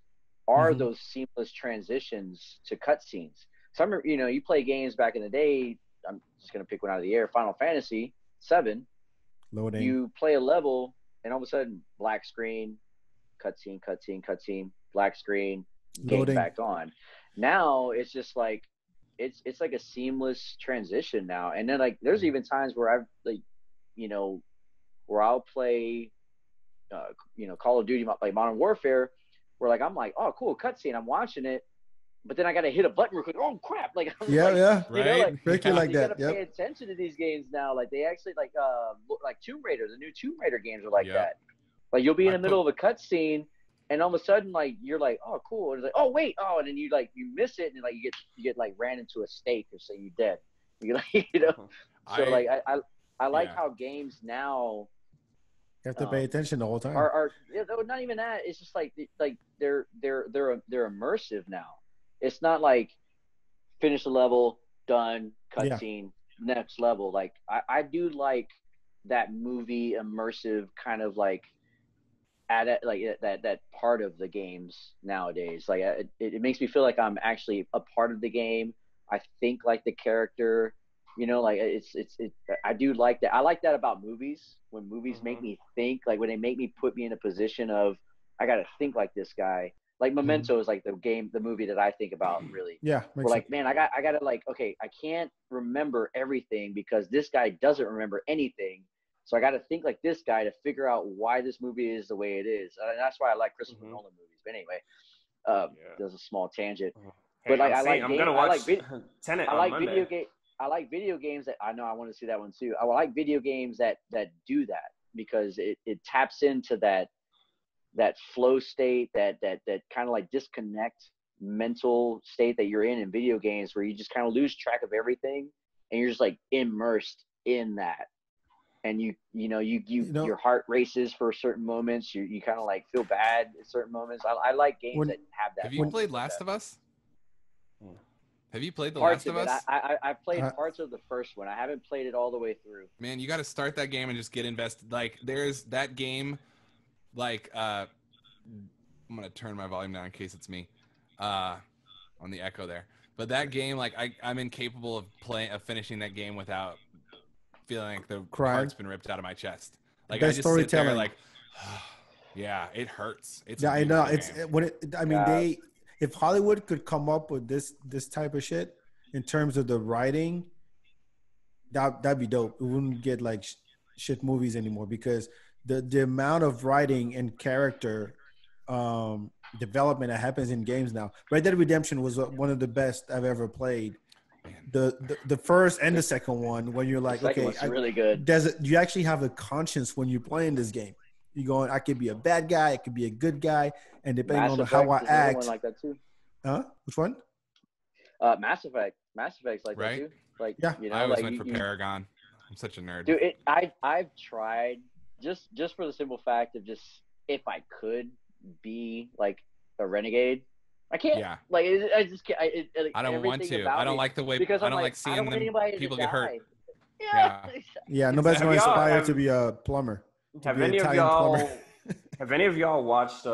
are those seamless transitions to cutscenes. So I remember, you play games back in the day. I'm just going to pick one out of the air. Final Fantasy VII. Loading. You play a level, and all of a sudden, black screen, cutscene, black screen, game back on. Now it's just like it's like a seamless transition now. And then like there's even times where I've where I'll play. Call of Duty, like Modern Warfare, where like I'm like, oh, cool, cutscene. I'm watching it, but then I got to hit a button real quick. Oh crap! Like right. You like that. Gotta pay attention to these games now. Like they actually like Tomb Raider. The new Tomb Raider games are like that. Like you'll be in the middle of a cutscene, and all of a sudden, like, you're like, oh, cool. And it's like, oh, wait, oh, and then you miss it, and like you get like ran into a stake or so you're dead. You like, So like I like how games now You have to pay attention the whole time. are not even that. It's just like they're immersive now. It's not like finish the level, done, cutscene, next level. Like I do like that movie immersive kind of like that part of the games nowadays. Like it makes me feel like I'm actually a part of the game. I think like the character, like I do like that. I like that about movies, when movies make me think, like when they make me put me in a position of I got to think like this guy. Like Memento is like the movie that I think about really. Yeah. We're like, man, I got to like, okay, I can't remember everything because this guy doesn't remember anything. So I got to think like this guy to figure out why this movie is the way it is. And that's why I like Christopher Nolan movies. But anyway, there's a small tangent. Hey, but like I'm gonna watch Tenet on Monday. I like video games that I know I want to see that one too. I like video games that do that because it taps into that flow state, that kind of like disconnect mental state that you're in video games, where you just kind of lose track of everything and you're just like immersed in that. And your heart races for certain moments. You kind of like feel bad at certain moments. I like games that have that. Have you played Last of Us? Have you played The Parts Last of Us? I've played parts of the first one. I haven't played it all the way through. Man, you got to start that game and just get invested. Like, there's that game, like, I'm going to turn my volume down in case it's me on the echo there. But that game, like, I'm incapable of finishing that game without feeling like the heart's been ripped out of my chest. Like, I just sit there like, yeah, it hurts. I know. If Hollywood could come up with this type of shit in terms of the writing, that'd be dope. We wouldn't get like shit movies anymore, because the amount of writing and character development that happens in games now. Red Dead Redemption was one of the best I've ever played. The first and the second one, when you're like, okay, really good. You actually have a conscience when you're playing this game. You're going, I could be a bad guy, I could be a good guy, and depending on how I act. One like that too. Which one? Mass Effect. Mass Effect's like that too. Like, yeah, I always went for Paragon. I'm such a nerd. Dude, I've tried just for the simple fact of just, if I could be like a renegade, I can't. Yeah. Like I just can't. I don't want to. I don't like the way. I don't like seeing people get hurt. Yeah. Nobody's going to aspire to be a plumber. Have any of y'all watched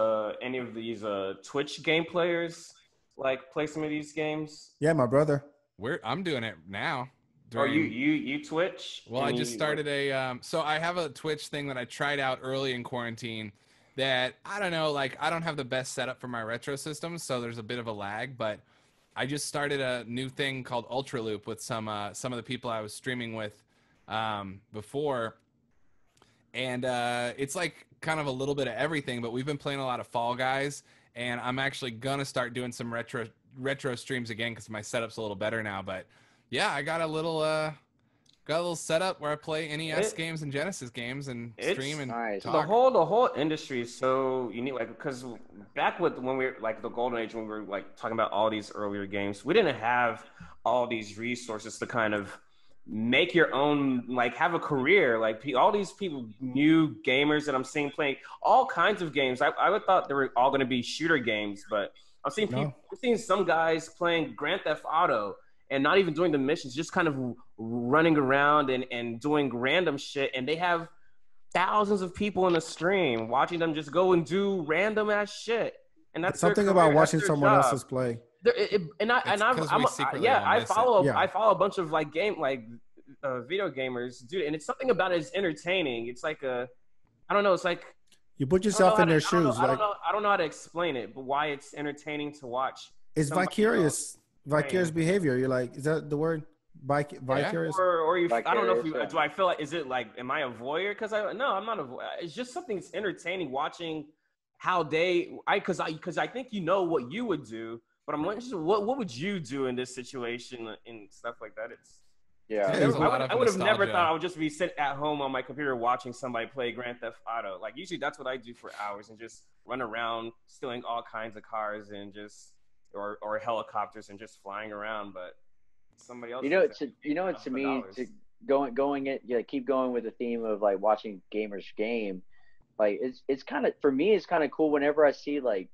any of these Twitch game players like play some of these games? Yeah, my brother. I'm doing it now. You Twitch? Well, I just started so I have a Twitch thing that I tried out early in quarantine that I don't know, like I don't have the best setup for my retro system, so there's a bit of a lag, but I just started a new thing called Ultra Loop with some of the people I was streaming with before. And it's like kind of a little bit of everything, but we've been playing a lot of Fall Guys, and I'm actually gonna start doing some retro streams again because my setup's a little better now. But yeah, I got a little setup where I play NES games and Genesis games and stream and talk. The whole industry is so unique, like, because back when we were like the golden age, when we were like talking about all these earlier games, we didn't have all these resources to kind of make your own, like have a career. Like all these people, new gamers that I'm seeing playing all kinds of games. I would thought they were all going to be shooter games, but I'm seeing some guys playing Grand Theft Auto and not even doing the missions, just kind of running around and doing random shit. And they have thousands of people in the stream watching them just go and do random ass shit. And that's something about watching someone else's play. I follow a bunch of like video gamers, dude, and it's something about it is entertaining. It's like I don't know. It's like you put yourself in their shoes. I don't know how to explain it, but why it's entertaining to watch. It's vicarious behavior. You're like, is that the word? Vicarious. Or you, I don't know if do I feel like, is it like, am I a voyeur? Because I'm not a voyeur. It's just something that's entertaining watching how because I think what you would do. But I'm wondering, what would you do in this situation and stuff like that? Yeah. There's a lot of I would have never nostalgia. thought I would just be sitting at home on my computer watching somebody play Grand Theft Auto. Like usually that's what I do for hours and just run around stealing all kinds of cars and just or helicopters and just flying around. But somebody else, To me, to going it, yeah, keep going with the theme of like watching gamers game. Like it's kind of, for me, it's kind of cool whenever I see like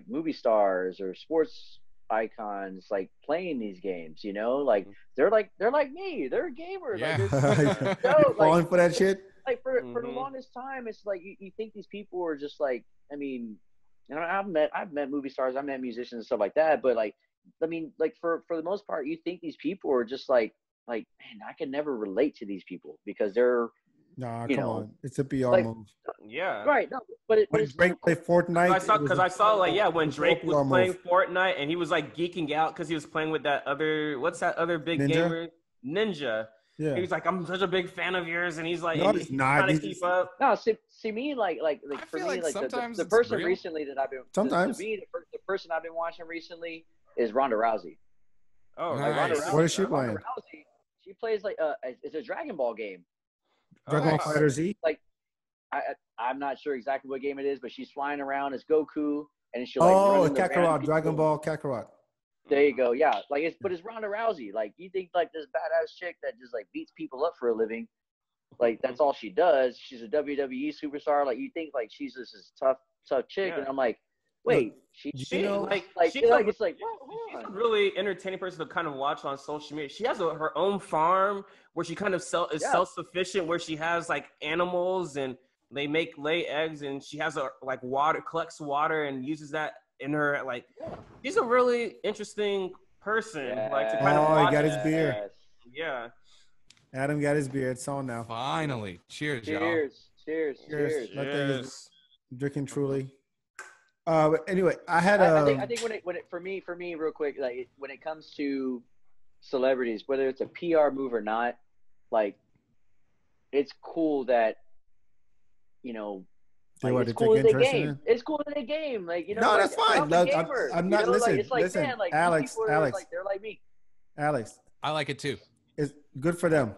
movie stars or sports icons like playing these games, like they're like me, they're gamers. Yeah. Like, You're falling for that shit. like for the longest time, it's like you think these people are just like, I mean, I've met movie stars, I've met musicians and stuff like that, but like, I mean, like for the most part, you think these people are just like man, I can never relate to these people because they're, Nah, you come know, on. It's a PR like, move. Yeah. right. No, but When it's Drake played Fortnite, Because I saw like when Drake was PR playing move. Fortnite and he was like geeking out because he was playing with that other what's that other big Ninja? gamer Ninja. Yeah. He was like, I'm such a big fan of yours, and he's like, No, and he's he's not. trying to He's keep just- up. no, see me like I for feel me like like sometimes the it's person real. recently that I've been Sometimes. to me the person I've been watching recently is Ronda Rousey. Oh, Nice. Ronda What Rousey, What is she Ronda playing? Rousey, she plays like it's a Dragon Ball game. Dragon Ball nice. Fighter Z? I'm not sure exactly what game it is, but she's flying around as Goku, and she'll like Oh, run into random Kakarot. people. Dragon Ball Kakarot. There you go. Yeah, like it's Ronda Rousey. Like you think like this badass chick that just like beats people up for a living, like that's all she does. She's a WWE superstar. Like you think like she's this tough chick, Yeah. and I'm like, wait, you She know, like like it's like she's hold a on. really entertaining person to kind of watch on social media. She has her own farm where she kind of is Yeah. self-sufficient, where she has like animals and they lay eggs, and she has like water, collects water and uses that in her like. She's a really interesting person, like to kind of Oh, he watch. got his beer. Yes. Yeah. Adam got his beer. It's on now. Finally. Cheers, y'all. Cheers. Nothing is Yes. drinking truly. But anyway, I had I think when it for me real quick, like when it comes to celebrities, whether it's a PR move or not, like it's cool that they like, want it's to cool take that they interest in game. it. It's cool that they game. Like No, like, that's fine. I'm a Look, gamer. I'm not- Like, listen, it's like, listen, man, like Alex, these people are Alex. like they're like me. Alex, I like it too. it's good for them.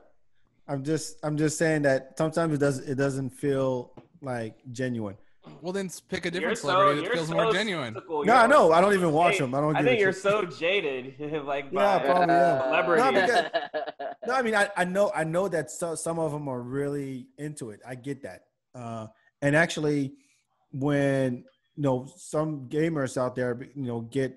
I'm just saying that sometimes it doesn't feel like genuine. Well, then pick a You're different so celebrity that you're feels so more genuine. cynical. No, I You're know. I don't so even watch jaded. them. I don't. I give think a you're shit. so jaded, like Yeah, by probably am. celebrity. No, because no, I mean, I know that some of them are really into it. I get that. And actually, when some gamers out there, get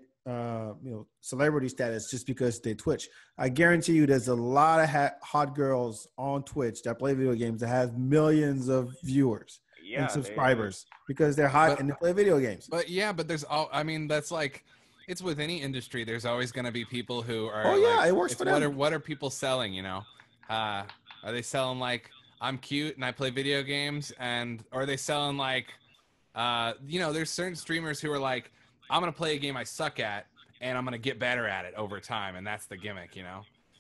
celebrity status just because they Twitch. I guarantee you, there's a lot of hot girls on Twitch that play video games that have millions of viewers and subscribers because they're hot and they play video games. But there's I mean, that's like, it's with any industry. There's always going to be people who are. Oh, yeah, like, it works for them. What are people selling? Are they selling like I'm cute and I play video games, or are they selling like, there's certain streamers who are like, I'm gonna play a game I suck at and I'm gonna get better at it over time, and that's the gimmick.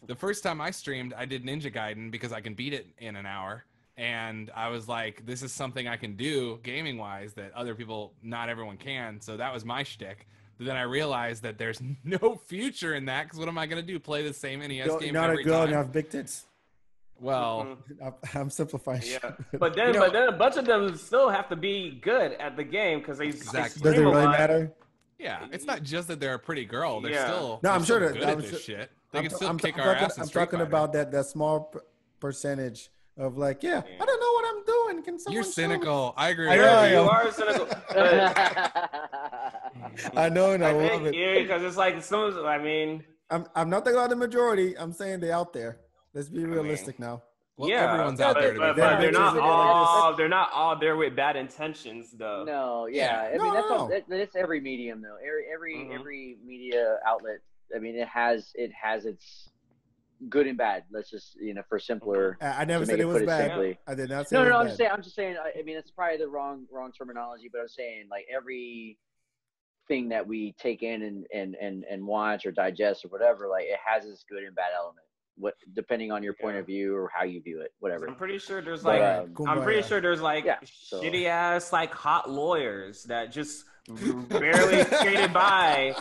The first time I streamed, I did Ninja Gaiden because I can beat it in an hour. And I was like, this is something I can do gaming wise that not everyone can. So that was my shtick. But then I realized that there's no future in that, because what am I going to do? Play the same NES You're game not every a girl time? and have big tits. Well, I'm simplifying. Yeah, shit. but then a bunch of them still have to be good at the game because they Exactly. Does it stream a really lot. matter? yeah, it's not just that they're a pretty girl. They're Yeah. still No, I'm they're sure still that- good I'm at this sure- shit. They can still kick our talking, ass in I'm Street talking Fighter. about that small percentage of like, I don't know what I'm doing. Can someone You're show me? cynical. I agree. I with know, you. I You am. are cynical. But I know, and I love think, it. because it's like I mean, I'm not talking about the majority. I'm saying they're out there. Let's be realistic now. Well, yeah, everyone's out there to be but fair. they're not Bitches, all there with bad intentions though. No, Yeah. I mean No. that's every medium though. Every media outlet. I mean, it has its good and bad. Let's just for simpler. I never to said make it was put bad. simply. I did not say No, it was I'm bad. just saying. I mean, it's probably the wrong terminology, but I'm saying like every thing that we take in and watch or digest or whatever, like it has its good and bad element. Depending on your point of view or how you view it, whatever. I'm pretty sure there's But, like Kumbaya. shitty ass like hot lawyers that just barely skated by.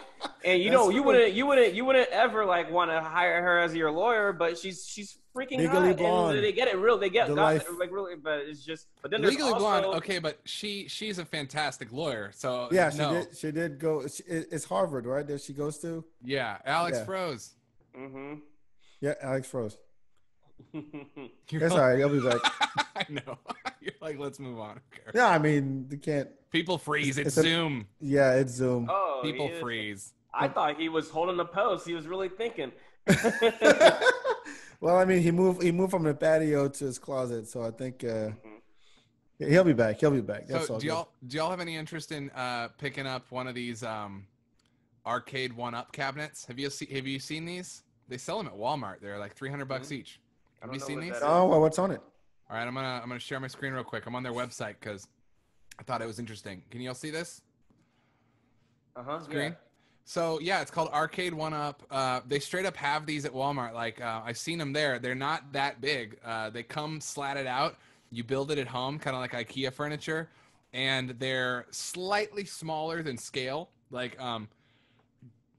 And you know, you wouldn't ever like want to hire her as your lawyer, but she's freaking Legally hot, blonde. and they get it real. They get The got life. like really, but it's just. But then there's Legally also, Blonde, okay, but she's a fantastic lawyer. So Yeah, no. she did go. It's Harvard, right? That she goes to. Yeah, Alex Yeah. froze. Mm-hmm. Yeah, Alex froze. You're That's like- all right. I'll be back. I know. You're like, let's move on. Okay. Yeah, I mean, you can't. People freeze. It's It's a- Zoom. Yeah, it's Zoom. Oh, People he is- freeze. I thought he was holding the post. He was really thinking. Well, I mean, he moved from the patio to his closet, so I think he'll be back. He'll be back. That's So all. do y'all have any interest in picking up one of these arcade 1-up cabinets? Have you seen these? They sell them at Walmart. They're like $300 each. I Have don't you know seen what these? that Oh, well, what's on it? All right, I'm gonna share my screen real quick. I'm on their website because I thought it was interesting. Can you all see this screen? Yeah. So yeah, it's called Arcade 1-Up. They straight up have these at Walmart. Like I've seen them there. They're not that big. They come slatted out. You build it at home, kind of like IKEA furniture, and they're slightly smaller than scale. Like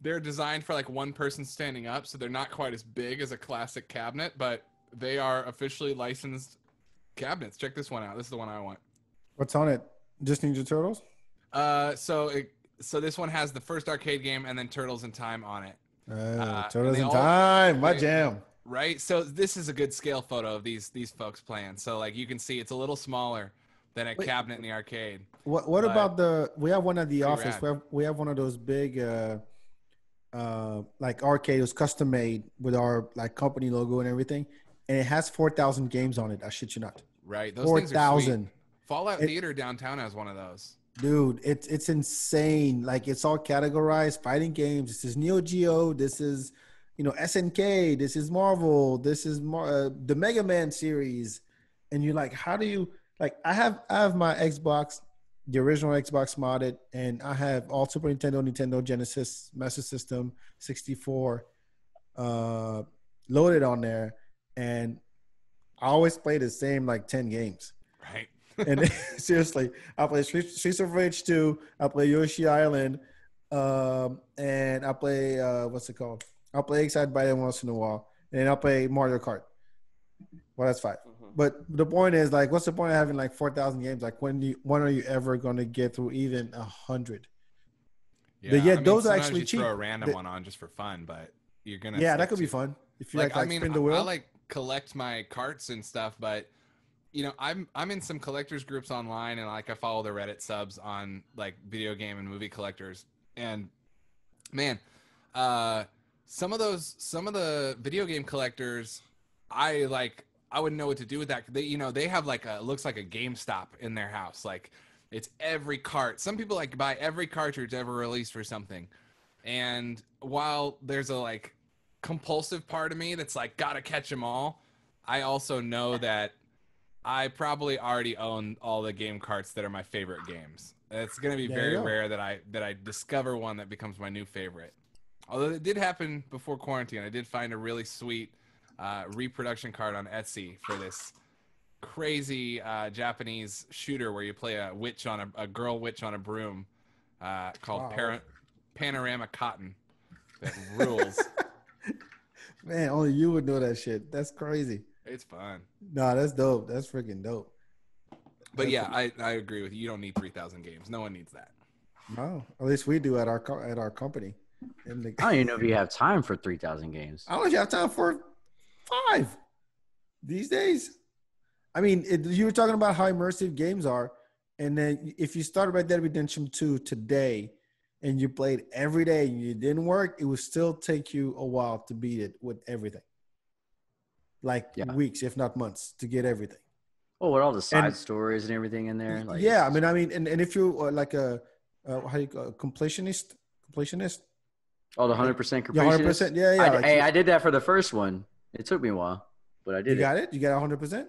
they're designed for like one person standing up, so they're not quite as big as a classic cabinet, but they are officially licensed cabinets. Check this one out. This is the one I want. What's on it? Just Ninja Turtles? So this one has the first arcade game and then Turtles in Time on it. Turtles they in all- Time, my they- jam. Right? So this is a good scale photo of these folks playing. So like you can see it's a little smaller than a Wait. cabinet in the arcade. What But- about we have one at the Pretty office. rad. We have one of those big like arcade. It was custom made with our like company logo and everything, and it has 4,000 games on it. I shit you not. Right? Those things are sweet. 4,000. Fallout It- Theater downtown has one of those. Dude, it's insane. Like it's all categorized fighting games. This is Neo Geo. This is, SNK. This is Marvel. This is the Mega Man series. And you're like, how do you like? I have my Xbox, the original Xbox modded, and I have all Super Nintendo, Nintendo Genesis, Master System, 64, loaded on there, and I always play the same like 10 games. Right? And seriously, I play Streets of Rage 2. I play Yoshi Island, and I play what's it called? I'll play Excite Bike once in a while, and I'll play Mario Kart. Well, that's 5. But the point is, like, what's the point of having like 4,000 games? Like, when are you ever going to get through even 100? Yeah, But yet those are sometimes actually you cheap. throw a random one on just for fun, but you're gonna Yeah, that stick could be to- fun if you Like, spin the wheel. I like collect my carts and stuff, but I'm in some collectors groups online, and like I follow the Reddit subs on like video game and movie collectors, and man, some of the video game collectors, I wouldn't know what to do with that. They have like it looks like a GameStop in their house. Like it's every cart. Some people like buy every cartridge ever released for something. And while there's a like compulsive part of me that's like gotta catch them all, I also know that I probably already own all the game carts that are my favorite games. It's gonna be There you very go. rare that I discover one that becomes my new favorite. Although it did happen before quarantine. I did find a really sweet reproduction card on Etsy for this crazy Japanese shooter where you play a girl witch on a broom called Wow. Panorama Cotton. That rules. Man, only you would know that shit. That's crazy. It's fun. Nah, that's dope. That's freaking dope. But yeah, I agree with you. You don't need 3,000 games. No one needs that. No, at least we do at our company. And I don't even know if you have time for 3,000 games. I don't have time for 5 these days. I mean, you were talking about how immersive games are, and then if you started Red Dead Redemption 2 today, and you played every day and it didn't work, it would still take you a while to beat it with everything. Like weeks, if not months, to get everything. Oh, with all the side stories and everything in there. Like, Yeah, I mean, and if you're like a how do you call it, completionist? Oh, the 100% Yeah, completionist. 100%. Yeah. I did that for the first one. It took me a while, but I did. You got it? You got 100%?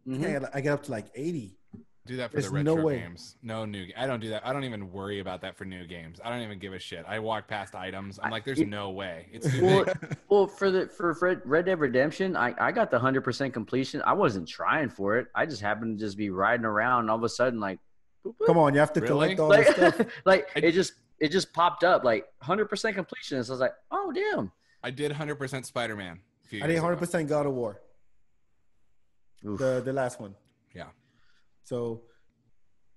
Mhm. Yeah, I got up to like 80. Do that for There's the retro no way. games. No new. I don't do that. I don't even worry about that for new games. I don't even give a shit. I walk past items. I'm like, there's no way. It's too Well, big. well, for Red Dead Redemption, I got the 100% completion. I wasn't trying for it. I just happened to just be riding around, and all of a sudden, like Boop, boop. Come on, you have to Really? collect all this Like, stuff. like it just popped up like 100% completion. So I was like, oh damn. I did 100% Spider-Man. I did 100% God of War, Oof. the last one. Yeah. So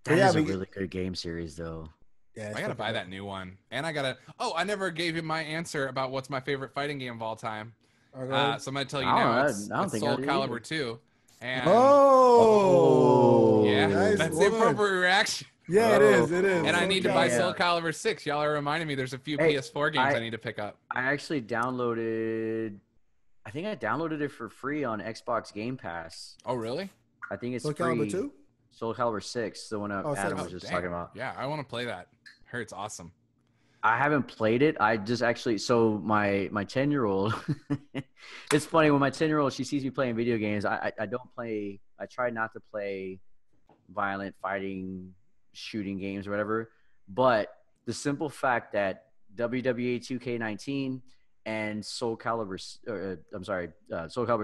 That yeah, is a really good game series, though. yeah, I gotta buy that new one, and I gotta. Oh, I never gave you my answer about what's my favorite fighting game of all time. So I'm gonna tell you now. I It's don't think Soul I did Calibur either. 2. And Oh, yeah, nice that's the one. appropriate reaction. Yeah, it is. It is. And I Soul need to buy Calibur. Soul Calibur 6. Y'all are reminding me. There's a few Hey, PS4 games I need to pick up. I actually downloaded. I think I downloaded it for free on Xbox Game Pass. Oh, really? I think it's Soul free. Calibur 2? Soul Calibur 6, the one Adam was just talking about. Yeah, I want to play that. Heard it's awesome. I haven't played it. I just actually, so my 10-year-old, it's funny when my 10-year-old, she sees me playing video games. I don't play, I try not to play violent fighting, shooting games or whatever. But the simple fact that WWE 2K19 and Soul Calibur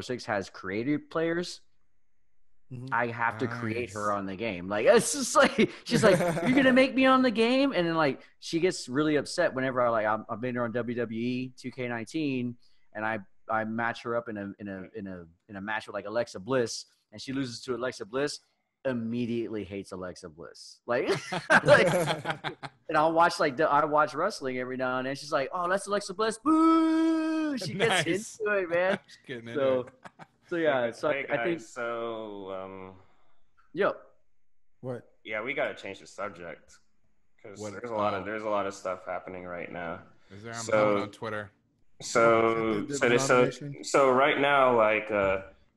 6 has creative players. I have to create her on the game. Like, it's just like, she's like, you're going to make me on the game? And then like, she gets really upset whenever I've been her on WWE 2K19 and I match her up in a match with like Alexa Bliss and she loses to Alexa Bliss, immediately hates Alexa Bliss. Like, and I watch wrestling every now and then. She's like, oh, that's Alexa Bliss. Boo! She gets into it, man. So yeah, so hey guys, I think so. Yep. What? Yeah, we gotta change the subject because What? there's a lot of stuff happening right now. Is there? I'm going on Twitter. So right now, like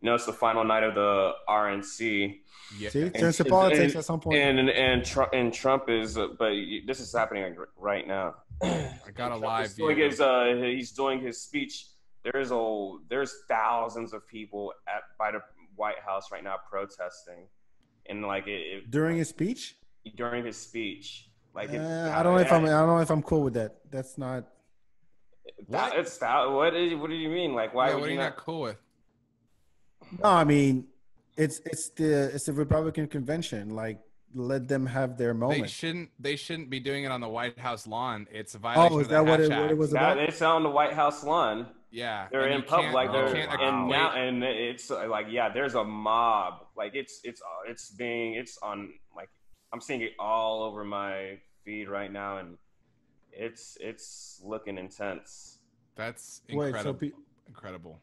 it's the final night of the RNC. Yeah. See, turns to politics at some point. And Trump is, but this is happening right now. I got a live view. He's doing his speech. There's thousands of people by the White House right now protesting, and like during his speech. During his speech, like I don't know if I'm cool with that. That's not. What? What do you mean? Like, why? What are you not cool with? No, I mean, it's the Republican convention. Like, let them have their moment. They shouldn't be doing it on the White House lawn. It's a violation. Oh, is that what it was about? It's on the White House lawn. Yeah, they're in public. Like and it's like there's a mob. Like it's on, like, I'm seeing it all over my feed right now, and it's looking intense. That's incredible. Incredible.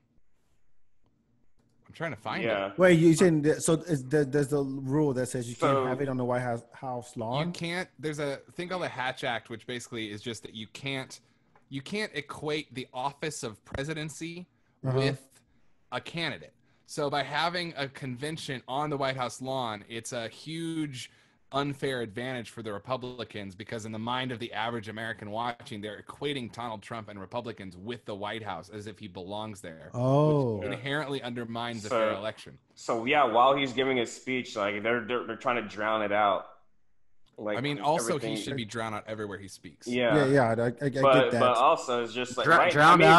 I'm trying to find it. Wait, you saying that, so there's the rule that says you can't have it on the White House lawn? You can't. There's a thing called the Hatch Act, which basically is just that you can't equate the office of presidency with a candidate. So by having a convention on the White House lawn, it's a huge unfair advantage for the Republicans because in the mind of the average American watching, they're equating Donald Trump and Republicans with the White House as if he belongs there. Which inherently undermines a fair election. So while he's giving his speech, like they're trying to drown it out. Like, I mean, also he should be drowned out everywhere he speaks. I get that. But also it's just like right now,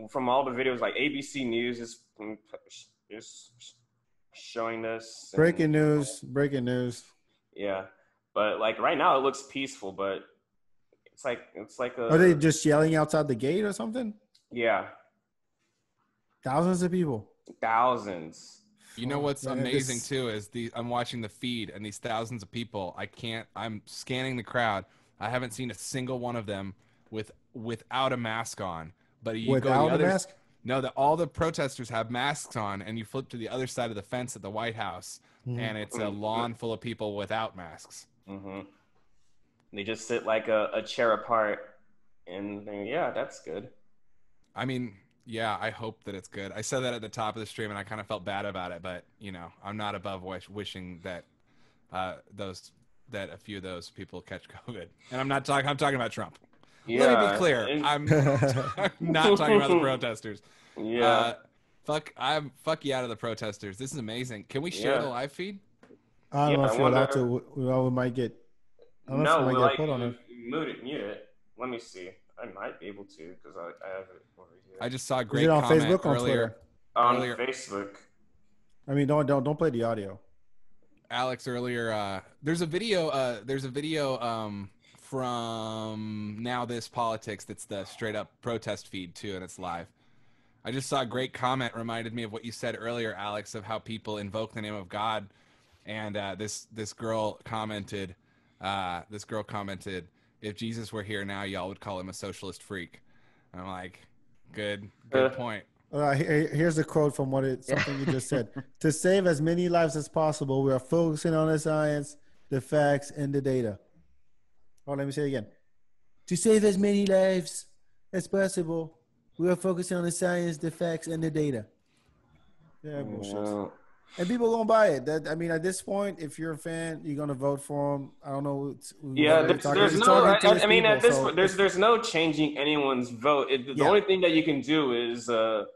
from all the videos, like ABC News is showing this. Breaking news. Yeah, but like right now it looks peaceful, but it's like a. Are they just yelling outside the gate or something? Yeah. Thousands of people. Thousands. You know what's amazing too is I'm watching the feed and these thousands of people. I'm scanning the crowd. I haven't seen a single one of them without a mask on. But you without go to the a other, mask? No, all the protesters have masks on, and you flip to the other side of the fence at the White House, and it's a lawn full of people without masks. Mm-hmm. They just sit like a chair apart, and that's good. I mean. Yeah, I hope that it's good. I said that at the top of the stream, and I kind of felt bad about it. But I'm not above wishing that a few of those people catch COVID. And I'm not talking. I'm talking about Trump. Yeah, let me be clear. I'm not talking about the protesters. Yeah. Fuck you out of the protesters. This is amazing. Can we share the live feed? I don't know if you're allowed to. We might get. I don't know if we might get put on it. Mute it. Let me see. I might be able to because I have it over here. I just saw a great on comment Facebook or earlier. On Facebook. I mean, don't play the audio. Alex earlier. There's a video. From Now This Politics that's the straight up protest feed too, and it's live. I just saw a great comment, reminded me of what you said earlier, Alex, of how people invoke the name of God. And this girl commented, if Jesus were here now, y'all would call him a socialist freak. And I'm like, good point. Here's a quote from something you just said. To save as many lives as possible, we are focusing on the science, the facts, and the data. Oh, let me say it again. To save as many lives as possible, we are focusing on the science, the facts, and the data. Yeah, bullshit. And people gonna buy it. At this point, if you're a fan, you're gonna vote for him. I don't know. There's no changing anyone's vote. The only thing that you can do is the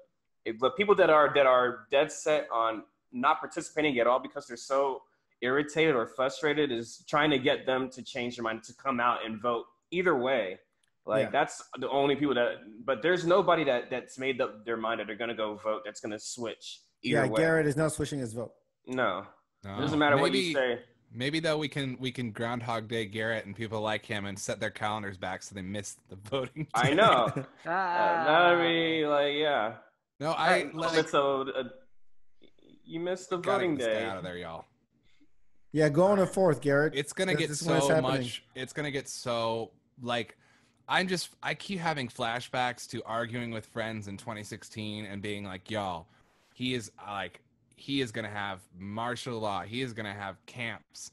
people that are dead set on not participating at all because they're so irritated or frustrated is trying to get them to change their mind to come out and vote either way. That's the only people but there's nobody that's made up their mind that they're gonna go vote that's gonna switch. Way. Garrett is not switching his vote. No. It doesn't matter what you say. Maybe though we can Groundhog Day Garrett and people like him and set their calendars back so they miss the voting day. I know. That'd be yeah. No, you missed the voting day. Get out of there, y'all. Yeah, go on the 4th, Garrett. It's gonna get so much. It's gonna get so I keep having flashbacks to arguing with friends in 2016 and being like, y'all, he is going to have martial law. He is going to have camps.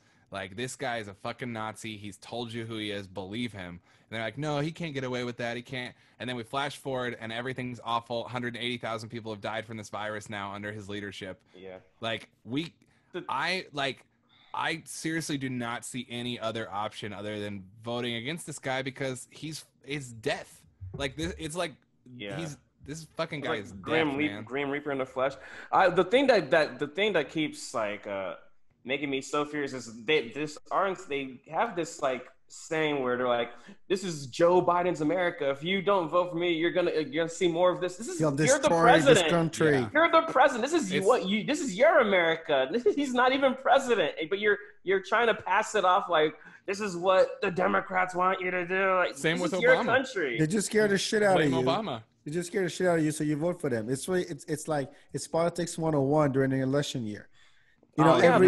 This guy is a fucking Nazi. He's told you who he is. Believe him. And they're like, no, he can't get away with that. He can't. And then we flash forward and everything's awful. 180,000 people have died from this virus now under his leadership. Yeah. I seriously do not see any other option other than voting against this guy because it's death. This fucking guy is death, man. Grim Reaper in the flesh. The thing that keeps making me so furious is they have this saying where they're like, this is Joe Biden's America. If you don't vote for me, you're gonna see more of this. You're the president. This country. Yeah. You're the president. This is your America. He's not even president, but you're trying to pass it off like this is what the Democrats want you to do. Same with Obama. Your country. They just scared the shit out of you. Obama. They just scared the shit out of you, so you vote for them. It's politics 101 during the election year. But how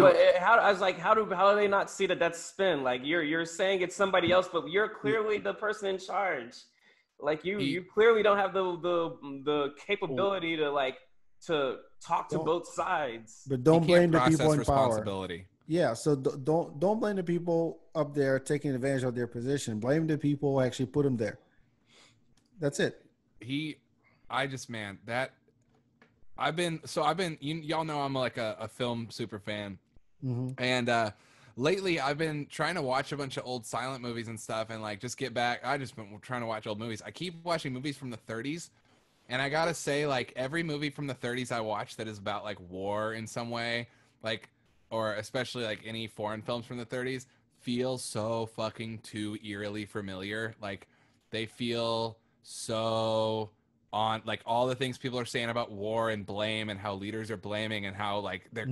do they not see that that's spin? You're saying it's somebody else, but you're clearly the person in charge. You clearly don't have the capability to talk to both sides. But don't blame the people in power. Yeah, so don't blame the people up there taking advantage of their position. Blame the people who actually put them there. That's it. Y'all know I'm a film super fan. Mm-hmm. And lately I've been trying to watch a bunch of old silent movies and stuff and just get back. I just been trying to watch old movies. I keep watching movies from the 30s, and I gotta say every movie from the 30s I watch that is about war in some way, or especially any foreign films from the 30s feel so fucking too eerily familiar. They feel so on all the things people are saying about war and blame and how leaders are blaming and how they're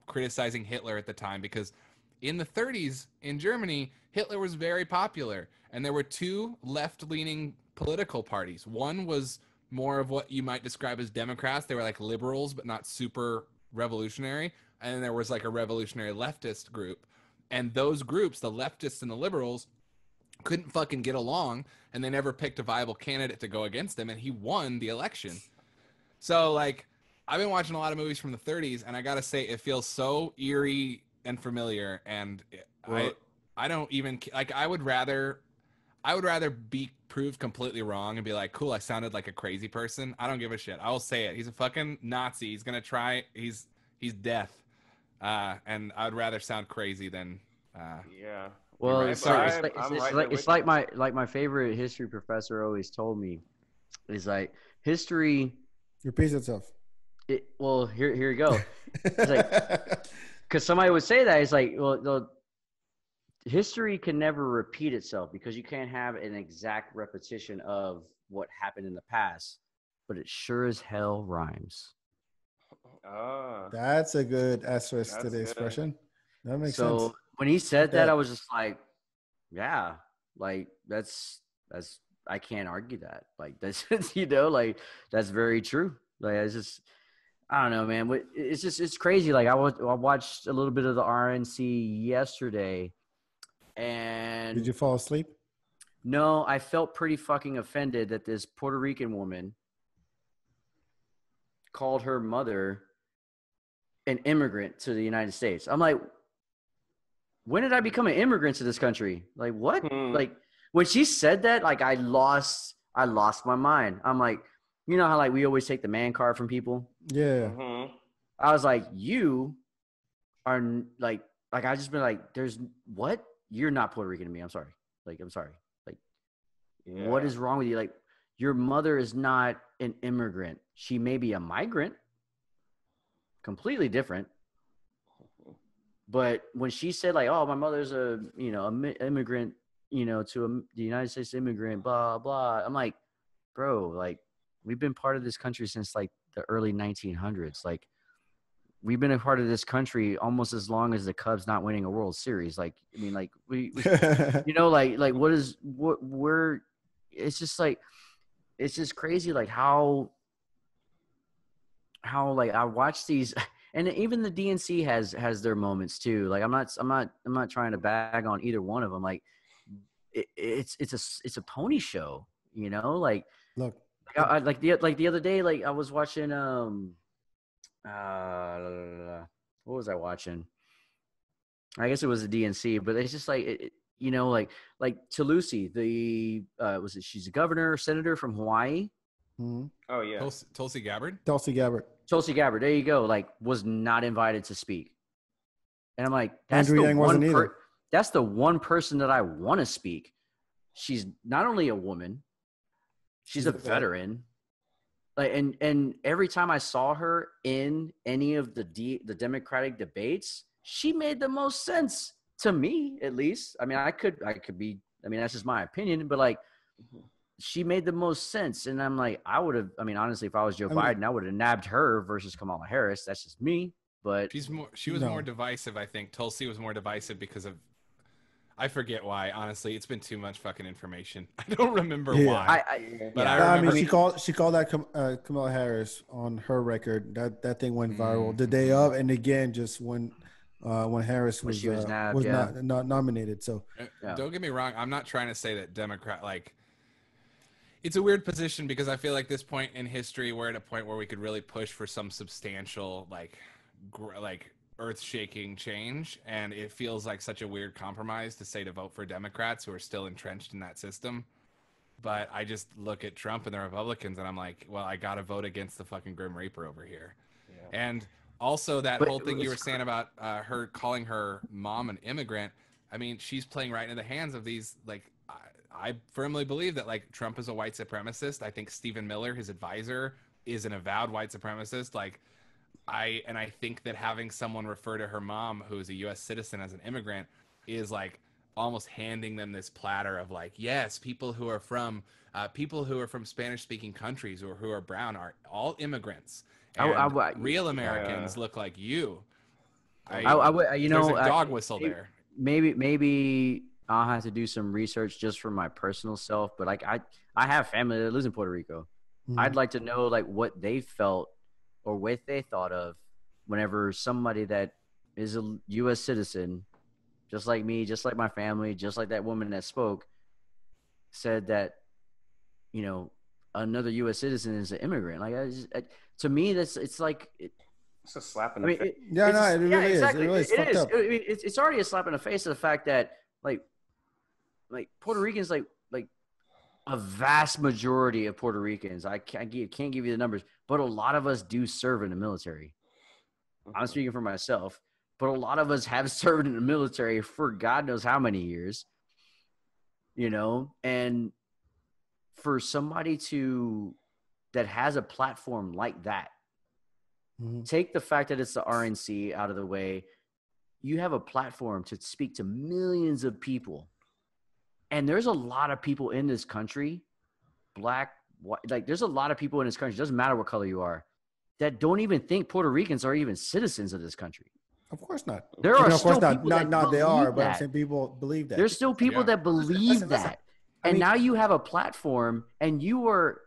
criticizing Hitler at the time, because in the 30s in Germany Hitler was very popular and there were two left-leaning political parties. One was more of what you might describe as Democrats. They were liberals but not super revolutionary, and then there was a revolutionary leftist group, and those groups, the leftists and the liberals, couldn't fucking get along, and they never picked a viable candidate to go against him, and he won the election. So I've been watching a lot of movies from the 30s, and I gotta say it feels so eerie and familiar, and I don't even I would rather be proved completely wrong and be cool, I sounded like a crazy person. I don't give a shit. I will say it. He's a fucking Nazi. He's gonna try. He's death, and I'd rather sound crazy than yeah. Well, right. It's like my favorite history professor always told me, is history repeats itself. Here you go. It's because somebody would say that, it's history can never repeat itself because you can't have an exact repetition of what happened in the past, but it sure as hell rhymes. That's a good asterisk to the expression. That makes So sense. when he said that, Yeah. I was just like, yeah, like that's I can't argue that. Like that's like that's very true. Like it's just I don't know, man. It's crazy. Like I watched a little bit of the RNC yesterday, and Did you fall asleep? no, I felt pretty fucking offended that this Puerto Rican woman called her mother an immigrant to the United States. I'm like, when did I become an immigrant to this country? Like what? Like when she said that, like I lost my mind. I'm like, you know how like we always take the man card from people? Yeah. I was like, you are like I just been like, there's what? You're not Puerto Rican to me. I'm sorry. Like, I'm sorry. Like, what is wrong with you? Like, your mother is not an immigrant. She may be a migrant. Completely different. But when she said like, oh, my mother's a immigrant, to the United States immigrant, blah, blah. I'm like, bro, like we've been part of this country since like the early 1900s. Like we've been a part of this country almost as long as the Cubs not winning a World Series. Like, I mean, like we it's just like, it's just crazy. Like how like I watch these, and even the DNC has their moments too. Like I'm not trying to bag on either one of them. Like it's a pony show, like Look, like the other day, like I was watching, what was I watching? I guess it was the DNC, but it's just like, like Toulouse, she's a governor, senator from Hawaii. Oh yeah, Tulsi Gabbard. Tulsi Gabbard. Tulsi Gabbard, there you go. Like, was not invited to speak, and I'm like, that's Andrew the Yang one. wasn't either. That's the one person that I want to speak. She's not only a woman, she's a veteran. Like, and every time I saw her in any of the Democratic debates, she made the most sense to me, at least. I mean, I could be. I mean, that's just my opinion, but like. She made the most sense. And I'm like, honestly, if I was Joe Biden, I would have nabbed her versus Kamala Harris. That's just me. But she was more divisive, I think. Tulsi was more divisive because of, I forget why, honestly. It's been too much fucking information. I don't remember why. I mean, she called that Kamala Harris on her record. That thing went viral the day of, and again just when Harris was nabbed, not nominated. So don't get me wrong. I'm not trying to say that Democrat, like, it's a weird position because I feel like this point in history, we're at a point where we could really push for some substantial, like earth-shaking change, and it feels like such a weird compromise to say to vote for Democrats who are still entrenched in that system. But I just look at Trump and the Republicans, and I'm like, well, I got to vote against the fucking Grim Reaper over here. Yeah. And also that whole thing you were saying about her calling her mom an immigrant. I mean, she's playing right into the hands of these, like, I firmly believe that, like, Trump is a white supremacist. I think Stephen Miller, his advisor, is an avowed white supremacist. Like, I think that having someone refer to her mom, who is a U.S. citizen, as an immigrant is like almost handing them this platter of like, yes, people who are from Spanish-speaking countries or who are brown are all immigrants. And real Americans look like you. There's a dog whistle there. Maybe I'll have to do some research just for my personal self, but like I have family that lives in Puerto Rico. Mm-hmm. I'd like to know like what they felt or what they thought of whenever somebody that is a U.S. citizen, just like me, just like my family, just like that woman that spoke, said that, another U.S. citizen is an immigrant. Like to me, it's a slap in the face. It really is. It really is fucked up. It's already a slap in the face of the fact that like Puerto Ricans, like a vast majority of Puerto Ricans, I can't give you the numbers, but a lot of us do serve in the military. I'm speaking for myself, but a lot of us have served in the military for God knows how many years, and for somebody that has a platform like that, take the fact that it's the RNC out of the way. You have a platform to speak to millions of people. And there's a lot of people in this country, black, white, like there's a lot of people in this country, doesn't matter what color you are, that don't even think Puerto Ricans are even citizens of this country. Of course not. There I are mean, of course still not. people that Not they are, believe but I'm that. saying people believe that. There's still people that believe Listen. that. I And mean- now you have a platform, and you were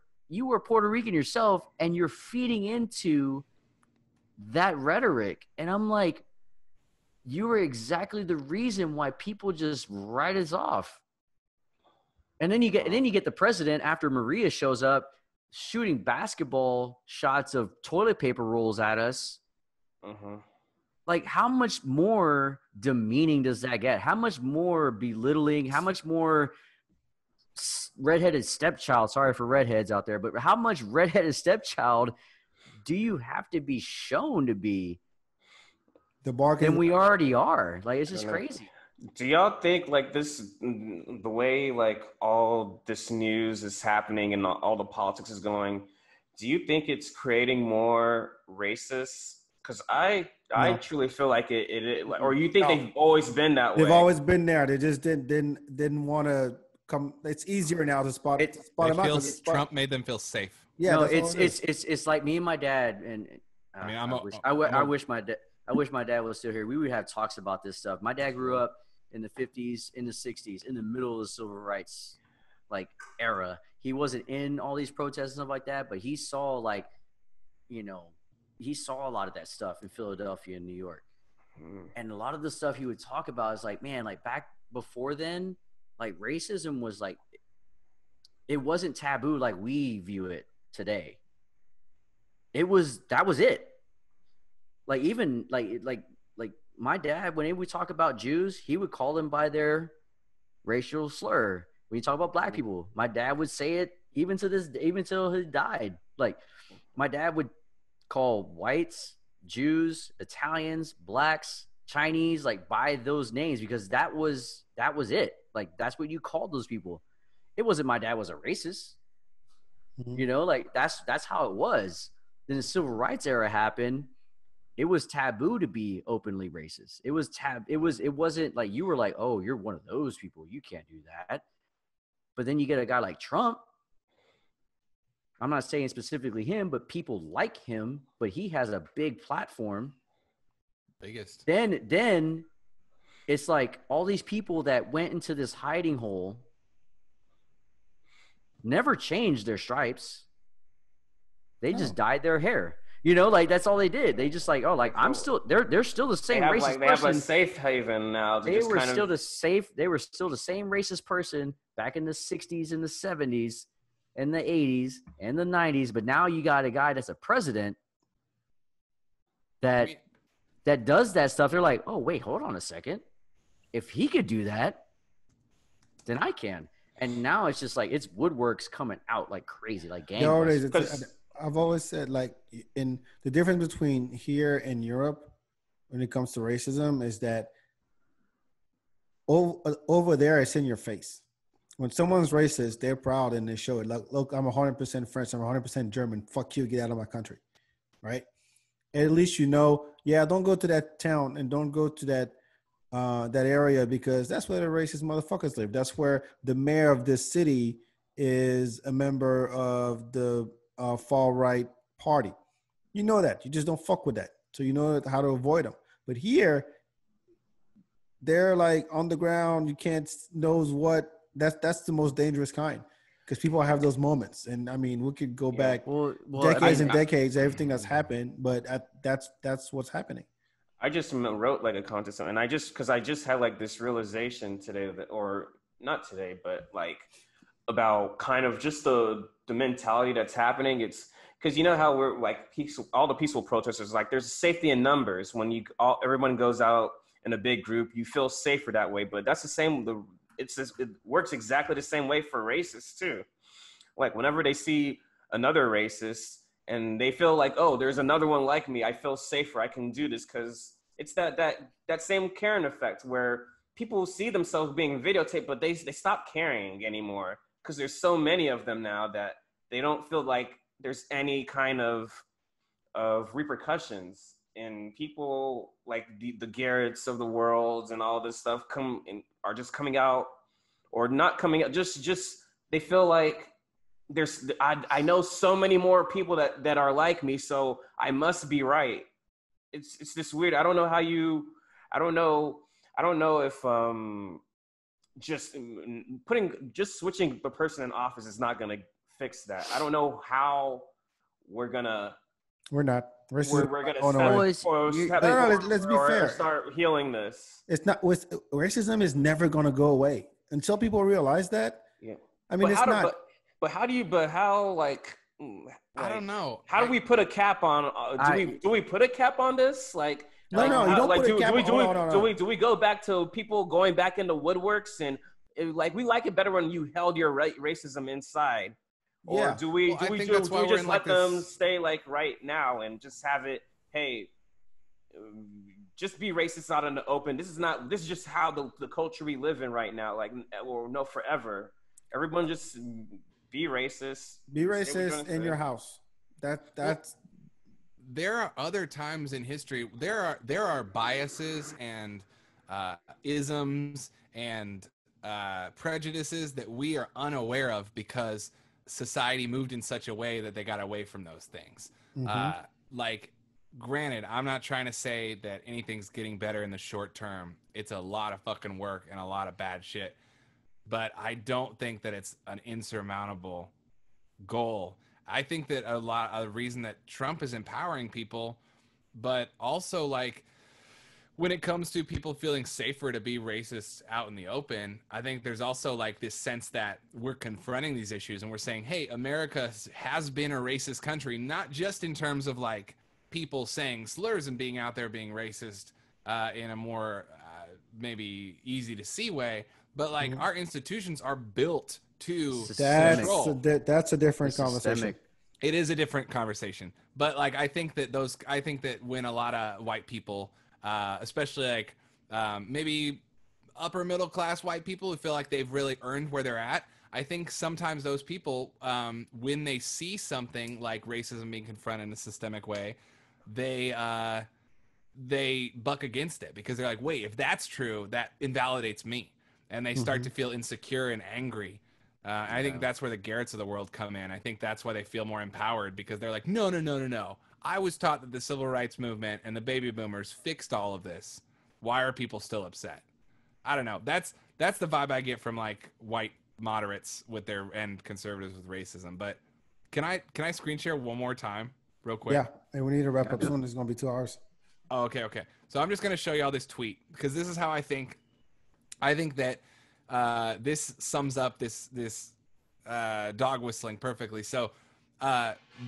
Puerto Rican yourself, and you're feeding into that rhetoric. And I'm like, you are exactly the reason why people just write us off. And then you get the president, after Maria shows up, shooting basketball shots of toilet paper rolls at us. Like, how much more demeaning does that get? How much more belittling? How much more redheaded stepchild? Sorry for redheads out there, but how much redheaded stepchild do you have to be shown to be the bargain than we already are? Like, it's just crazy. Do y'all think like this, the way like all this news is happening and all the politics is going, do you think it's creating more racists? Because I truly feel like it or you think they've always been that way? They've always been there. They just didn't want to come. It's easier now to spot them out. Trump made them feel safe. Yeah, no, that's it's like me and my dad, and I mean, I wish my dad was still here. We would have talks about this stuff. My dad grew up in the 50s, in the 60s, in the middle of the civil rights like era. He wasn't in all these protests and stuff like that, but he saw like, he saw a lot of that stuff in Philadelphia and New York. And a lot of the stuff he would talk about is like, man, like back before then, like racism was like, it wasn't taboo like we view it today. That was it. Like even like my dad, when we talk about Jews, he would call them by their racial slur. When you talk about black people, my dad would say it even till he died. Like my dad would call whites, Jews, Italians, blacks, Chinese, like by those names, because that was it. Like that's what you called those people. It wasn't my dad was a racist. Like that's how it was. Then the civil rights era happened. It was taboo to be openly racist. It wasn't like you were like, oh, you're one of those people. You can't do that. But then you get a guy like Trump. I'm not saying specifically him, but people like him, but he has a big platform. Biggest. Then it's like all these people that went into this hiding hole never changed their stripes. They just dyed their hair. Like that's all they did. They just like, oh, like I'm still they're still the same racist person. They have a safe haven now. They were still the same racist person back in the 60s and the 70s and the 80s and the 90s, but now you got a guy that's a president that does that stuff. They're like, oh wait, hold on a second. If he could do that, then I can. And now it's just like it's woodworks coming out like crazy, like gangbusters. I've always said, like, in the difference between here and Europe when it comes to racism is that over there, it's in your face. When someone's racist, they're proud and they show it. Like, look, I'm 100% French. I'm 100% German. Fuck you. Get out of my country. Right? At least don't go to that town and don't go to that area because that's where the racist motherfuckers live. That's where the mayor of this city is a member of the far right party. You know that. You just don't fuck with that. So you know how to avoid them. But here, they're like on the ground. You can't knows what. That's the most dangerous kind because people have those moments. And I mean, we could go back decades and decades, everything that's happened. But that's what's happening. I just wrote like a contest, and I just had like this realization today or not today, but like about kind of just the mentality that's happening. It's because you know how we're like all the peaceful protesters, like there's safety in numbers. When everyone goes out in a big group, you feel safer that way. But that's the same. It works exactly the same way for racists too. Like whenever they see another racist and they feel like, oh, there's another one like me, I feel safer. I can do this because it's that same Karen effect where people see themselves being videotaped, but they stop caring anymore because there's so many of them now that they don't feel like there's any kind of repercussions. And people like the Garretts of the world and all this stuff are just coming out or not coming out. Just they feel like I know so many more people that are like me, so I must be right. it's this weird. I don't know how you. I don't know if just switching the person in office is not gonna fix that. I don't know how we're gonna. We're not. We're gonna let's be fair. Start healing this. It's not. Racism is never gonna go away until people realize that. Yeah. I mean, it's not. But how do you? But how like? I don't know. How do we put a cap on? Do we put a cap on this? Like, no, you don't put a cap on. Do we go back to people going back into woodworks and like we like it better when you held your racism inside? Or do we just let them stay like right now and just have it? Hey, just be racist out in the open. This is just how the culture we live in right now. Like, or no, forever. Everyone just be racist. Be racist in your house. That's. There are other times in history. There are biases and isms and prejudices that we are unaware of because society moved in such a way that they got away from those things. Like, granted, I'm not trying to say that anything's getting better in the short term. It's a lot of fucking work and a lot of bad shit. But I don't think that it's an insurmountable goal. I think that a reason that Trump is empowering people, but also like when it comes to people feeling safer to be racist out in the open, I think there's also like this sense that we're confronting these issues and we're saying, hey, America has been a racist country, not just in terms of like people saying slurs and being out there being racist in a more maybe easy to see way, but like our institutions are built to control. That's a different conversation. It is a different conversation, but like I think that when a lot of white people, especially like maybe upper middle class white people who feel like they've really earned where they're at, I think sometimes those people, when they see something like racism being confronted in a systemic way, they buck against it because they're like, wait, if that's true, that invalidates me. And they start to feel insecure and angry. I think that's where the Garretts of the world come in. I think that's why they feel more empowered because they're like, no. I was taught that the civil rights movement and the baby boomers fixed all of this. Why are people still upset? I don't know. That's the vibe I get from like white moderates with their and conservatives with racism. But can I screen share one more time real quick? Yeah, and we need to wrap up soon. It's going to be 2 hours. Oh, okay. So I'm just going to show y'all this tweet because this is how I think that this sums up this dog whistling perfectly. So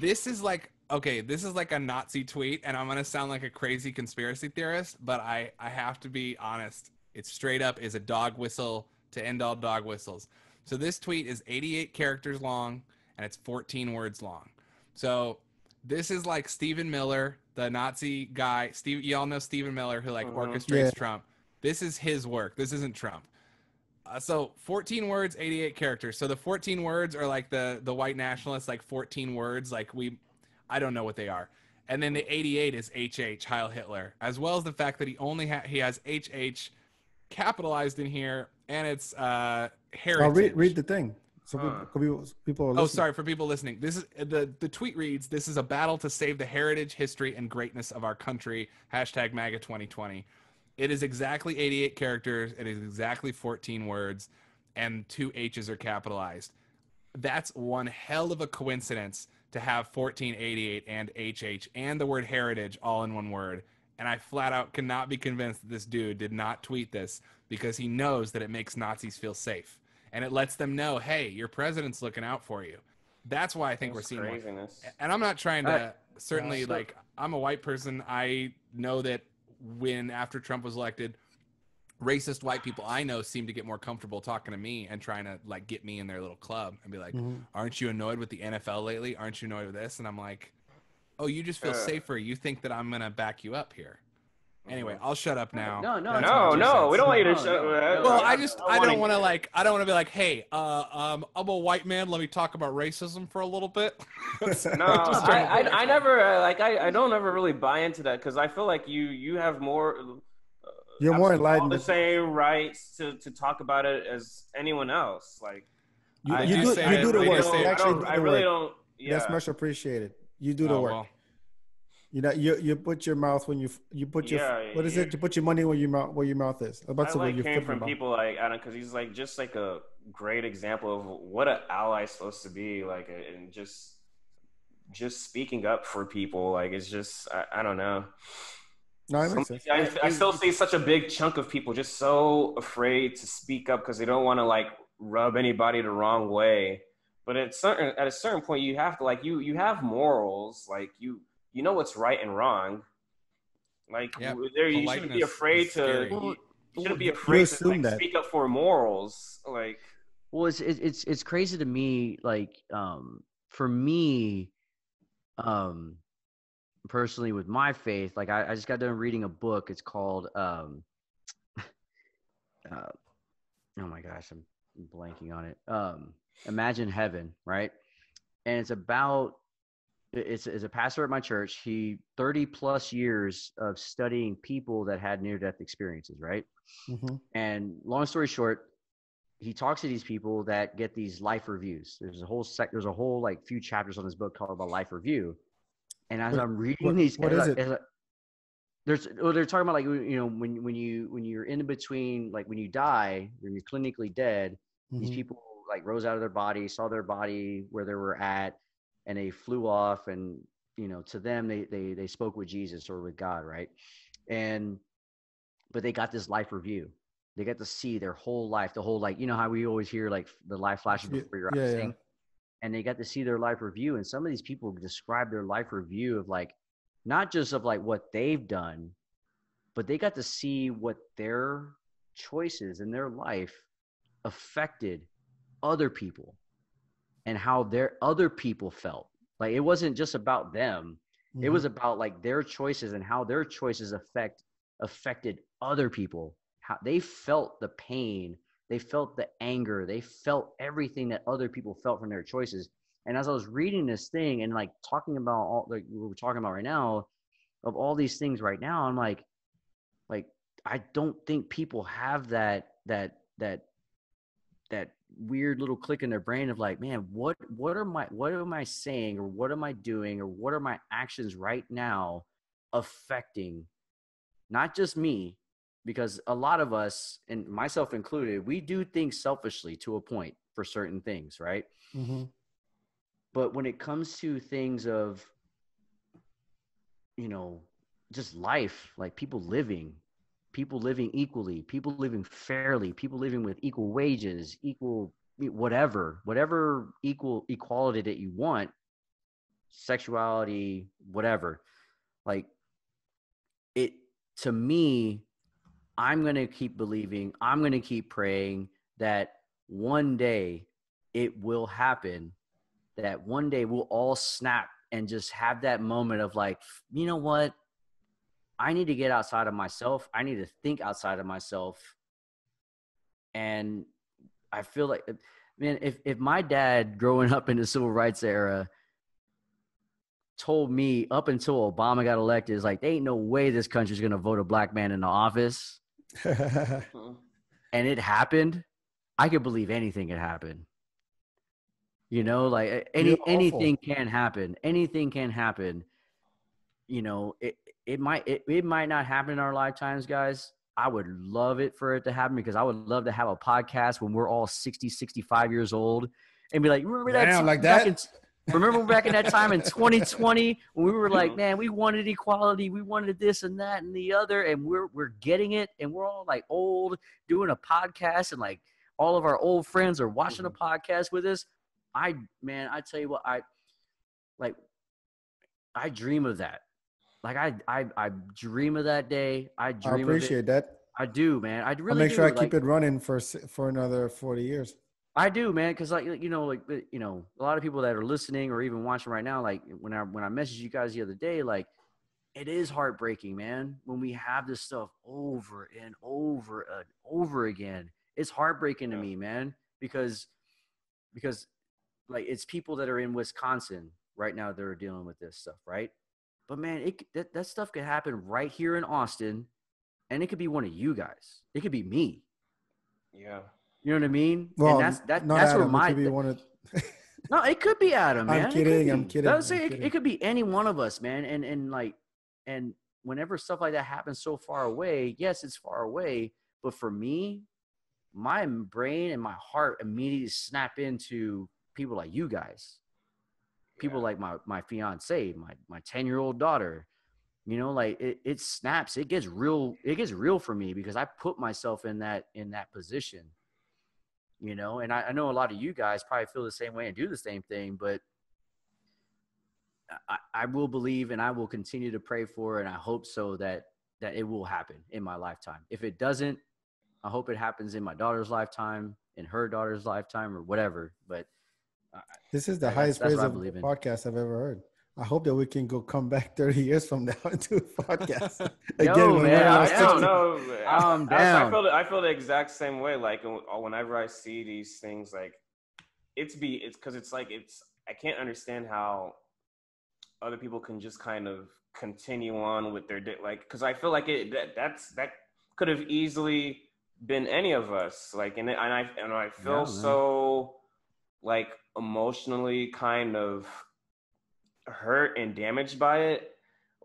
this is like a Nazi tweet, and I'm going to sound like a crazy conspiracy theorist, but I have to be honest. It straight up is a dog whistle to end all dog whistles. So this tweet is 88 characters long, and it's 14 words long. So this is like Stephen Miller, the Nazi guy. Y'all know Stephen Miller who like orchestrates Trump. This is his work. This isn't Trump. So 14 words, 88 characters. So the 14 words are like the white nationalists, like 14 words. Like I don't know what they are. And then the 88 is HH, Heil Hitler, as well as the fact that he has HH capitalized in here, and it's heritage. Read the thing. So people are listening. Oh, sorry, for people listening. This is the tweet reads, "This is a battle to save the heritage, history, and greatness of our country. #MAGA 2020. It is exactly 88 characters. It is exactly 14 words, and 2 H's are capitalized. That's one hell of a coincidence to have 1488 and HH and the word heritage all in one word. And I flat out cannot be convinced that this dude did not tweet this because he knows that it makes Nazis feel safe. And it lets them know, hey, your president's looking out for you. That's why I think we're seeing craziness. And I'm not trying to certainly like, I'm a white person. I know that after Trump was elected, racist white people I know seem to get more comfortable talking to me and trying to like get me in their little club and be like, aren't you annoyed with the NFL lately? Aren't you annoyed with this? And I'm like, oh, you just feel safer. You think that I'm going to back you up here. Anyway, I'll shut up now. No. We don't want you to shut up. Well, I don't want to be like, hey, I'm a white man. Let me talk about racism for a little bit. No, I never I don't ever really buy into that because I feel like you have more. You're more enlightened. The same rights to talk about it as anyone else. Like you do the work. I really don't. Yeah. That's much appreciated. You do the work. Well, You know, you put your mouth when you put your what is it? You put your money where your mouth is. I'm about I to say where like your hearing foot from mouth. people like Adam because he's like just like a great example of what an ally is supposed to be like, and just speaking up for people. Like it's just I don't know. No, it makes sense. I still see such a big chunk of people just so afraid to speak up because they don't want to like rub anybody the wrong way. But at a certain point, you have to like you have morals. Like you know what's right and wrong. Like there, you shouldn't be afraid to. You shouldn't be afraid to like that. speak up for morals. Like, well, it's crazy to me. Like, for me, personally, with my faith, like I just got done reading a book. It's called oh my gosh, I'm blanking on it. Imagine Heaven, right? And it's about it's a pastor at my church. He 30 plus years of studying people that had near death experiences, right? Mm-hmm. And long story short, he talks to these people that get these life reviews. There's a whole like few chapters on this book called about life review. And as I'm reading these, what is it? They're talking about like, you know, when you're in between, like when you die, when you're clinically dead, these people like rose out of their body, saw their body where they were at, and they flew off, and you know, to them they spoke with Jesus or with God, right? But they got this life review. They get to see their whole life, the whole, like, you know how we always hear like the life flashes before your eyes. Yeah. And they got to see their life review, and some of these people describe their life review of like, not just of like what they've done, but they got to see what their choices in their life affected other people and how their other people felt. Like it wasn't just about them. It was about like their choices and how their choices affected other people. How they felt the pain, they felt the anger, they felt everything that other people felt from their choices. And as I was reading this thing and like talking about all like what we're talking about right now, of all these things right now, I'm like I don't think people have that weird little click in their brain of like, man, what am I saying, or what am I doing, or what are my actions right now affecting not just me, because a lot of us, and myself included, we do things selfishly to a point for certain things, right? Mm-hmm. But when it comes to things of, you know, just life, like people living equally, people living fairly, people living with equal wages, equal whatever equality that you want, sexuality, whatever, like it, to me, I'm going to keep believing, I'm going to keep praying that one day it will happen, that one day we'll all snap and just have that moment of like, you know what? I need to get outside of myself. I need to think outside of myself. And I feel like, man, if my dad growing up in the civil rights era told me up until Obama got elected, is like, there ain't no way this country's going to vote a black man into office. And it happened, I could believe anything could happen. You know, like anything can happen. Anything can happen. You know, it might not happen in our lifetimes, guys. I would love it for it to happen, because I would love to have a podcast when we're all 60, 65 years old and be like, remember that time like that? Remember back in that time in 2020 when we were like, man, we wanted equality, we wanted this and that and the other, and we're getting it, and we're all like old doing a podcast, and like all of our old friends are watching a podcast with us. I tell you what, I dream of that. Like I dream of that day. I appreciate that. I do, man. I really I'll make do. sure I keep it running for another 40 years. I do, man, because like you know, a lot of people that are listening or even watching right now, like when I messaged you guys the other day, like it is heartbreaking, man, when we have this stuff over and over and over again. It's heartbreaking to me, man, because like it's people that are in Wisconsin right now that are dealing with this stuff, right? But man, that stuff could happen right here in Austin, and it could be one of you guys. It could be me. Yeah. You know what I mean? Well, and that's Adam, where it could be one of... No, it could be Adam, man. I'm kidding. It could be any one of us, man. And like and whenever stuff like that happens so far away, yes, it's far away, but for me, my brain and my heart immediately snap into people like you guys, people like my fiance, my 10-year-old daughter. You know, like it snaps. It gets real for me because I put myself in that position. You know, and I know a lot of you guys probably feel the same way and do the same thing, but I will believe and I will continue to pray for, and I hope so that it will happen in my lifetime. If it doesn't, I hope it happens in my daughter's lifetime, in her daughter's lifetime, or whatever. But this is the highest praise of the podcast I've ever heard. I hope that we can come back 30 years from now and do a podcast again. Yo, man, I don't know. I feel the exact same way. Like whenever I see these things, like it's because it's like I can't understand how other people can just kind of continue on with their like, because I feel like that could have easily been any of us. Like, and I feel so like emotionally kind of hurt and damaged by it.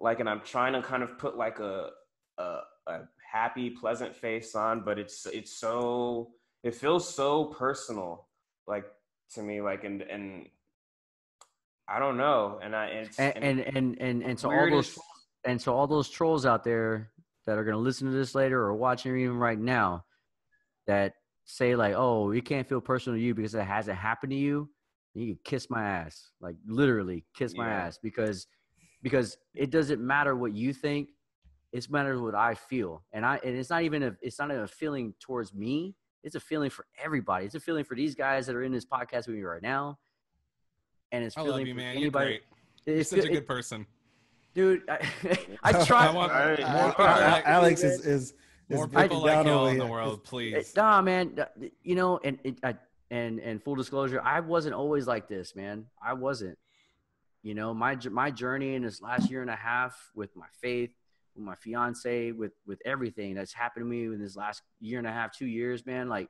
Like, and I'm trying to kind of put like a happy, pleasant face on, but it feels so personal, like to me, like, and I don't know. So all those trolls out there that are going to listen to this later or watching even right now that say like, oh, it can't feel personal to you because it hasn't happened to you, you can kiss my ass, like literally kiss my ass, because it doesn't matter what you think. It matters what I feel. And it's not even a feeling towards me. It's a feeling for everybody. It's a feeling for these guys that are in this podcast with me right now. And it's feeling I love you, for man. anybody. You're such a good person. Dude, I try. Alex is more people like y'all in the world, please. Nah, man. You know, and full disclosure, I wasn't always like this, man. I wasn't. You know, my journey in this last year and a half with my faith, with my fiance, with everything that's happened to me in this last year and a half, 2 years, man. Like,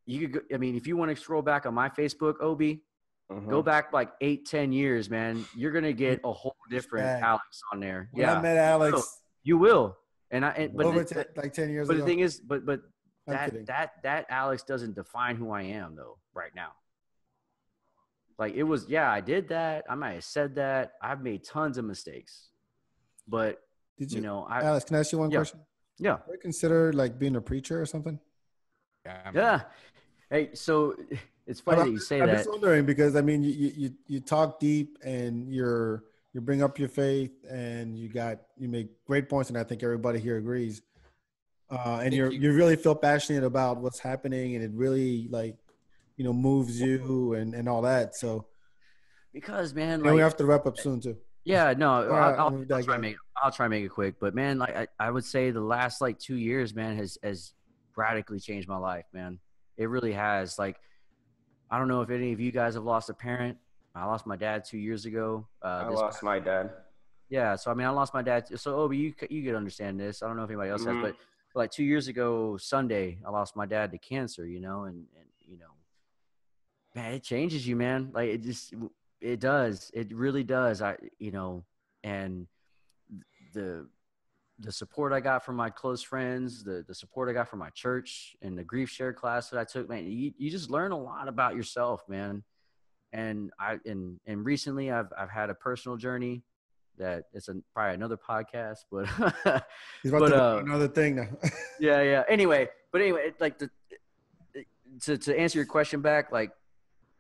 you could go, I mean, if you want to scroll back on my Facebook, Obi, go back like 8-10 years, man. You're gonna get a whole different Alex on there. When I met Alex, you will. Like 10 years ago. The thing is, but that Alex doesn't define who I am though right now. Like it was, I did that. I might have said that. I've made tons of mistakes, but did you know, Alex, can I ask you one question? Yeah. Would you consider like being a preacher or something? Yeah. Hey, so it's funny that you say that. I'm just wondering because I mean, you talk deep and you bring up your faith and you make great points, and I think everybody here agrees. And you really feel passionate about what's happening, and it really like, you know, moves you and all that. So because man, we have to wrap up soon too. Yeah, no, I'll try and make it quick. But man, like I would say the last like 2 years, man, has radically changed my life, man. It really has. Like, I don't know if any of you guys have lost a parent. I lost my dad 2 years ago. I lost my dad. Yeah, so I mean, I lost my dad. So Obi, you could understand this. I don't know if anybody else has, but like 2 years ago Sunday, I lost my dad to cancer. You know, and you know, man, it changes you, man. Like it does. It really does. And the support I got from my close friends, the support I got from my church and the grief share class that I took, man, you just learn a lot about yourself, man. And recently I've had a personal journey that it's probably another podcast, but he's about to do another thing now. yeah. Anyway, like to answer your question back, like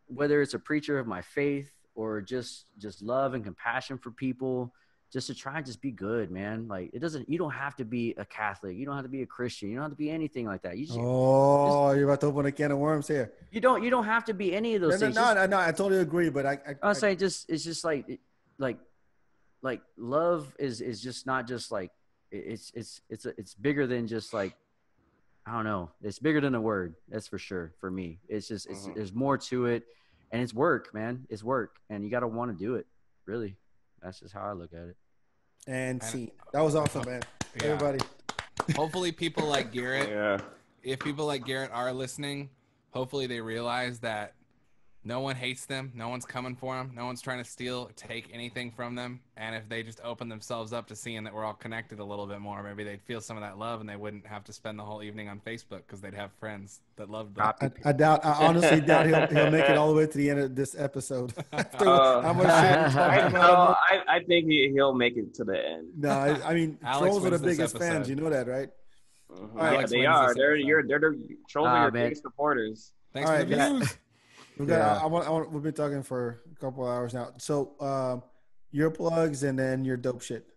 whether it's a preacher of my faith or just love and compassion for people, just to try and just be good, man. Like you don't have to be a Catholic. You don't have to be a Christian. You don't have to be anything like that. You're about to open a can of worms here. You don't have to be any of those things. No, I totally agree. But I was saying it's just like love is just not just like, it's bigger than just like, I don't know. It's bigger than a word. That's for sure. For me, it's just, there's more to it, and it's work, man. It's work, and you got to want to do it. Really. That's just how I look at it. And see, that was awesome, man. Yeah. Everybody. Hopefully people like Garrett, if people like Garrett are listening, hopefully they realize that No one hates them. No one's coming for them. No one's trying to steal or take anything from them. And if they just open themselves up to seeing that we're all connected a little bit more, maybe they'd feel some of that love and they wouldn't have to spend the whole evening on Facebook because they'd have friends that loved them. I honestly doubt he'll make it all the way to the end of this episode. After how much shit we talked I, about him. I think he'll make it to the end. No, I mean, Alex trolls are the wins this biggest fans. episode. You know that, right? Mhm. All right, Yeah, Alex they wins are. this They're episode. the trolls are your man. biggest supporters. Thanks All for right, the guys. views. We got. Yeah. We've been talking for a couple of hours now. So, your plugs and then your dope shit.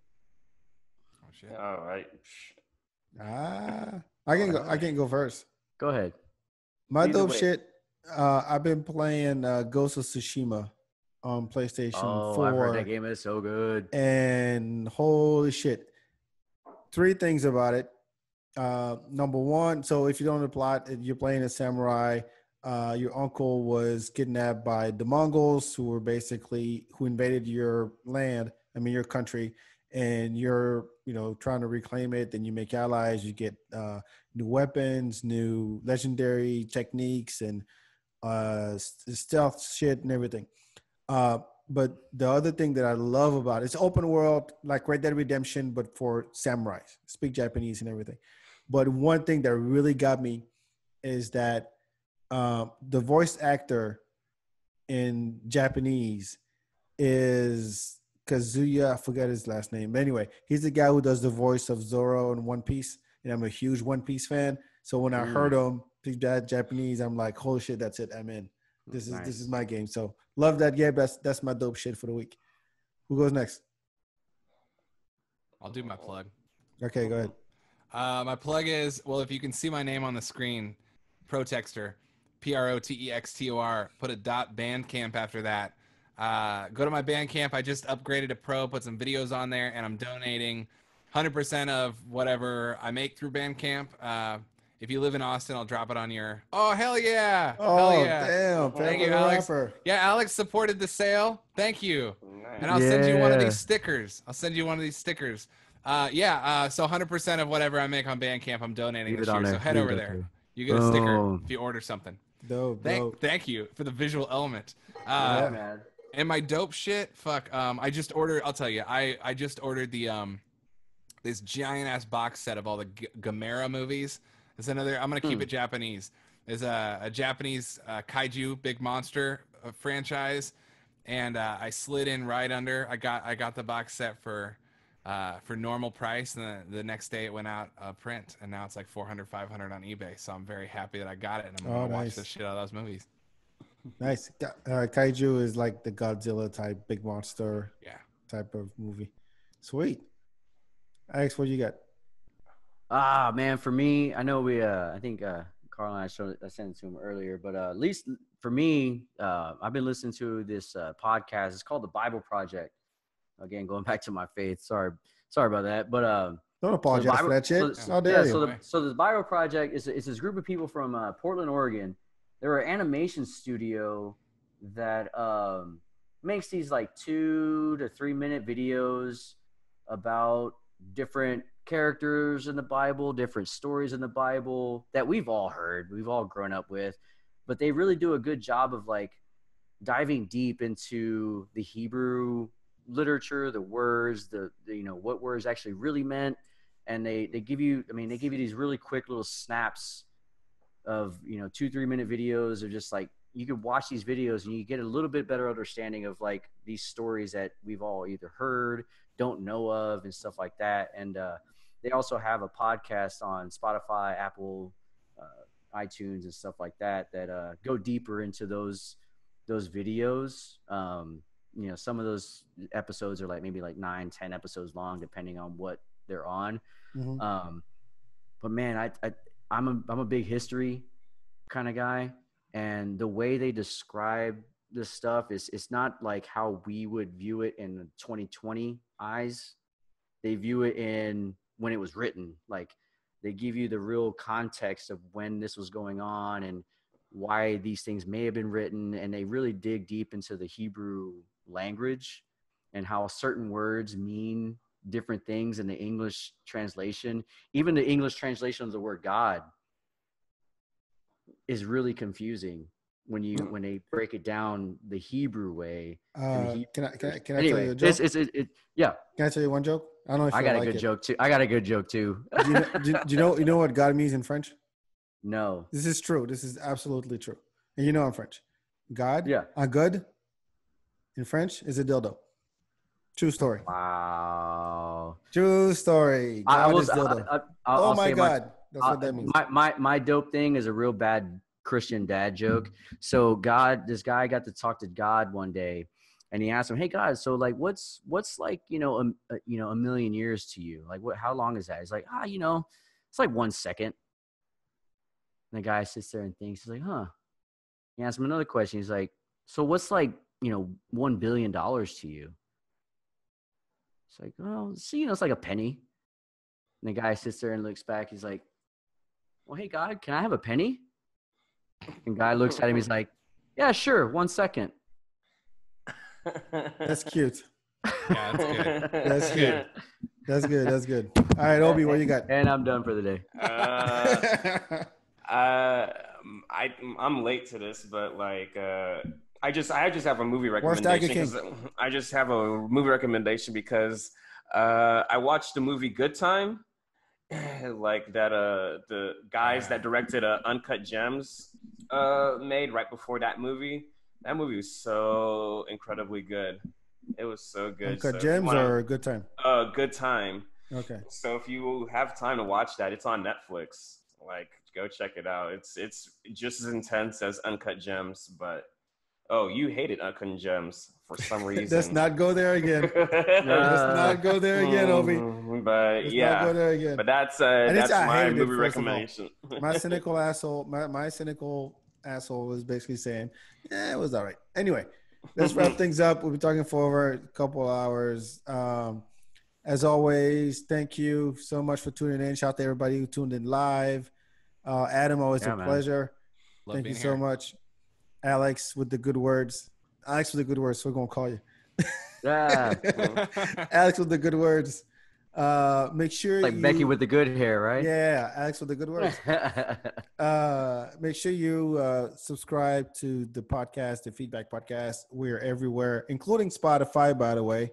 Oh, shit. All right. I can go first. Go ahead. My Either dope way. shit. I've been playing Ghost of Tsushima on PlayStation Oh, 4. I've heard that game is so good. And holy shit. 3 things about it. Number one, so if you don't know the plot, you're playing a samurai. Your uncle was kidnapped by the Mongols who invaded your land, your country, and you're, trying to reclaim it. Then you make allies, you get new weapons, new legendary techniques, and stealth shit and everything. But the other thing that I love about it's open world, like Red Dead Redemption, but for samurais, speak Japanese and everything. But one thing that really got me is that the voice actor in Japanese is Kazuya. I forget his last name. But anyway, he's the guy who does the voice of Zoro in One Piece. And I'm a huge One Piece fan. So when I heard him speak that Japanese, I'm like, holy shit, that's it. I'm in. This is my game. So love that game. That's my dope shit for the week. Who goes next? I'll do my plug. Okay, go ahead. My plug is, well, if you can see my name on the screen, Protextor, Protextor, put a .bandcamp after that. Go to my Bandcamp. I just upgraded to Pro, put some videos on there, and I'm donating 100% of whatever I make through Bandcamp. If you live in Austin, I'll drop it on your... Oh, hell yeah. Oh, Hell yeah. damn. Thank you, Alex. Yeah, Alex supported the sale. Thank you. Nice. And I'll send you one of these stickers. So 100% of whatever I make on Bandcamp, I'm donating this year. So head over there. You get a sticker if you order something. Dope. Thank you for the visual element. Man. And my dope shit, I just ordered, I'll tell you, I just ordered the this giant ass box set of all the Gamera movies. There's another, I'm gonna keep it Japanese. There's a Japanese kaiju big monster franchise, and I slid in right under. I got the box set for normal price, and the next day it went out print, and now it's like $400, $500 on eBay. So I'm very happy that I got it, and I'm gonna watch the shit out of those movies. Nice. Kaiju is like the Godzilla type, big monster type of movie. Sweet. Alex, what you got? Man, for me, I know I think Carl and I sent it to him earlier, but at least for me, I've been listening to this podcast. It's called The Bible Project. Again, going back to my faith. Sorry about that. But don't apologize for that shit. So the Bible Project is this group of people from Portland, Oregon. They're an animation studio that makes these like 2 to 3 minute videos about different characters in the Bible, different stories in the Bible that we've all heard, we've all grown up with, but they really do a good job of like diving deep into the Hebrew literature, the words, the what words actually really meant, and they give you these really quick little snaps of 2-3 minute videos of just like you could watch these videos and you get a little bit better understanding of like these stories that we've all either heard, don't know of, and stuff like that. And they also have a podcast on Spotify, Apple, iTunes, and stuff like that go deeper into those videos. Some of those episodes are like maybe like 9-10 episodes long, depending on what they're on. Mm-hmm. But man, I'm a big history kind of guy, and the way they describe this stuff is it's not like how we would view it in 2020 eyes. They view it in when it was written. Like they give you the real context of when this was going on and why these things may have been written, and they really dig deep into the Hebrew language and how certain words mean different things in the English translation. Even the English translation of the word God is really confusing when they break it down the Hebrew way. Can I tell Anyway, you a joke? Yeah. Can I tell you one joke? I don't know if I you got a like good it. joke too. I got a good joke too. Do you know what God means in French? No. This is true. This is absolutely true. And you know I'm French. God, Yeah. un good in French is a dildo. True story. Wow. True story. God is dildo. Oh my God. That's what that means. My dope thing is a real bad Christian dad joke. So this guy got to talk to God one day, and he asked him, "Hey God, so like, what's like, a million years to you? Like, how long is that?" He's like, it's like 1 second. And the guy sits there and thinks. He's like, "Huh." He asks him another question. He's like, "So what's like, $1 billion to you?" It's like, "Oh, see, it's like a penny." And the guy sits there and looks back. He's like, "Well, hey, God, can I have a penny?" And guy looks at him. He's like, "Yeah, sure. 1 second." That's cute. Yeah, that's good. That's good. That's good. That's good. All right, Obi, what you got? And I'm done for the day. I'm late to this, but like I just have a movie recommendation. I just have a movie recommendation because I watched the movie Good Time, like that the guys that directed Uncut Gems made right before that movie. That movie was so incredibly good. It was so good. Uncut Gems or Good Time? Good Time. Okay. So if you have time to watch that, it's on Netflix. Like, go check it out. It's just as intense as Uncut Gems, but you hated Uncut Gems for some reason. Let's not go there again. Let's not go there again, Obi. But Let's not go there again. But that's my movie recommendation. My cynical asshole was basically saying, "Yeah, it was all right." Anyway, let's wrap things up. We'll be talking for over a couple of hours. As always, thank you so much for tuning in. Shout out to everybody who tuned in live. Adam, always a pleasure. Thank you so much. Alex with the good words. Alex with the good words, so we're going to call you. Yeah. Alex with the good words. Make sure like Becky with the good hair, right? Yeah, Alex with the good words. Make sure you subscribe to the podcast, the FeedBak podcast. We're everywhere, including Spotify, by the way.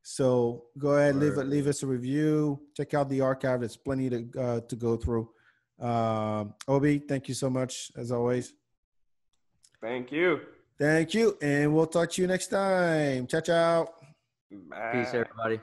So go ahead, leave us a review. Check out the archive. There's plenty to go through. Obi, thank you so much, as always. Thank you. Thank you, and we'll talk to you next time. Ciao, ciao. Bye. Peace, everybody.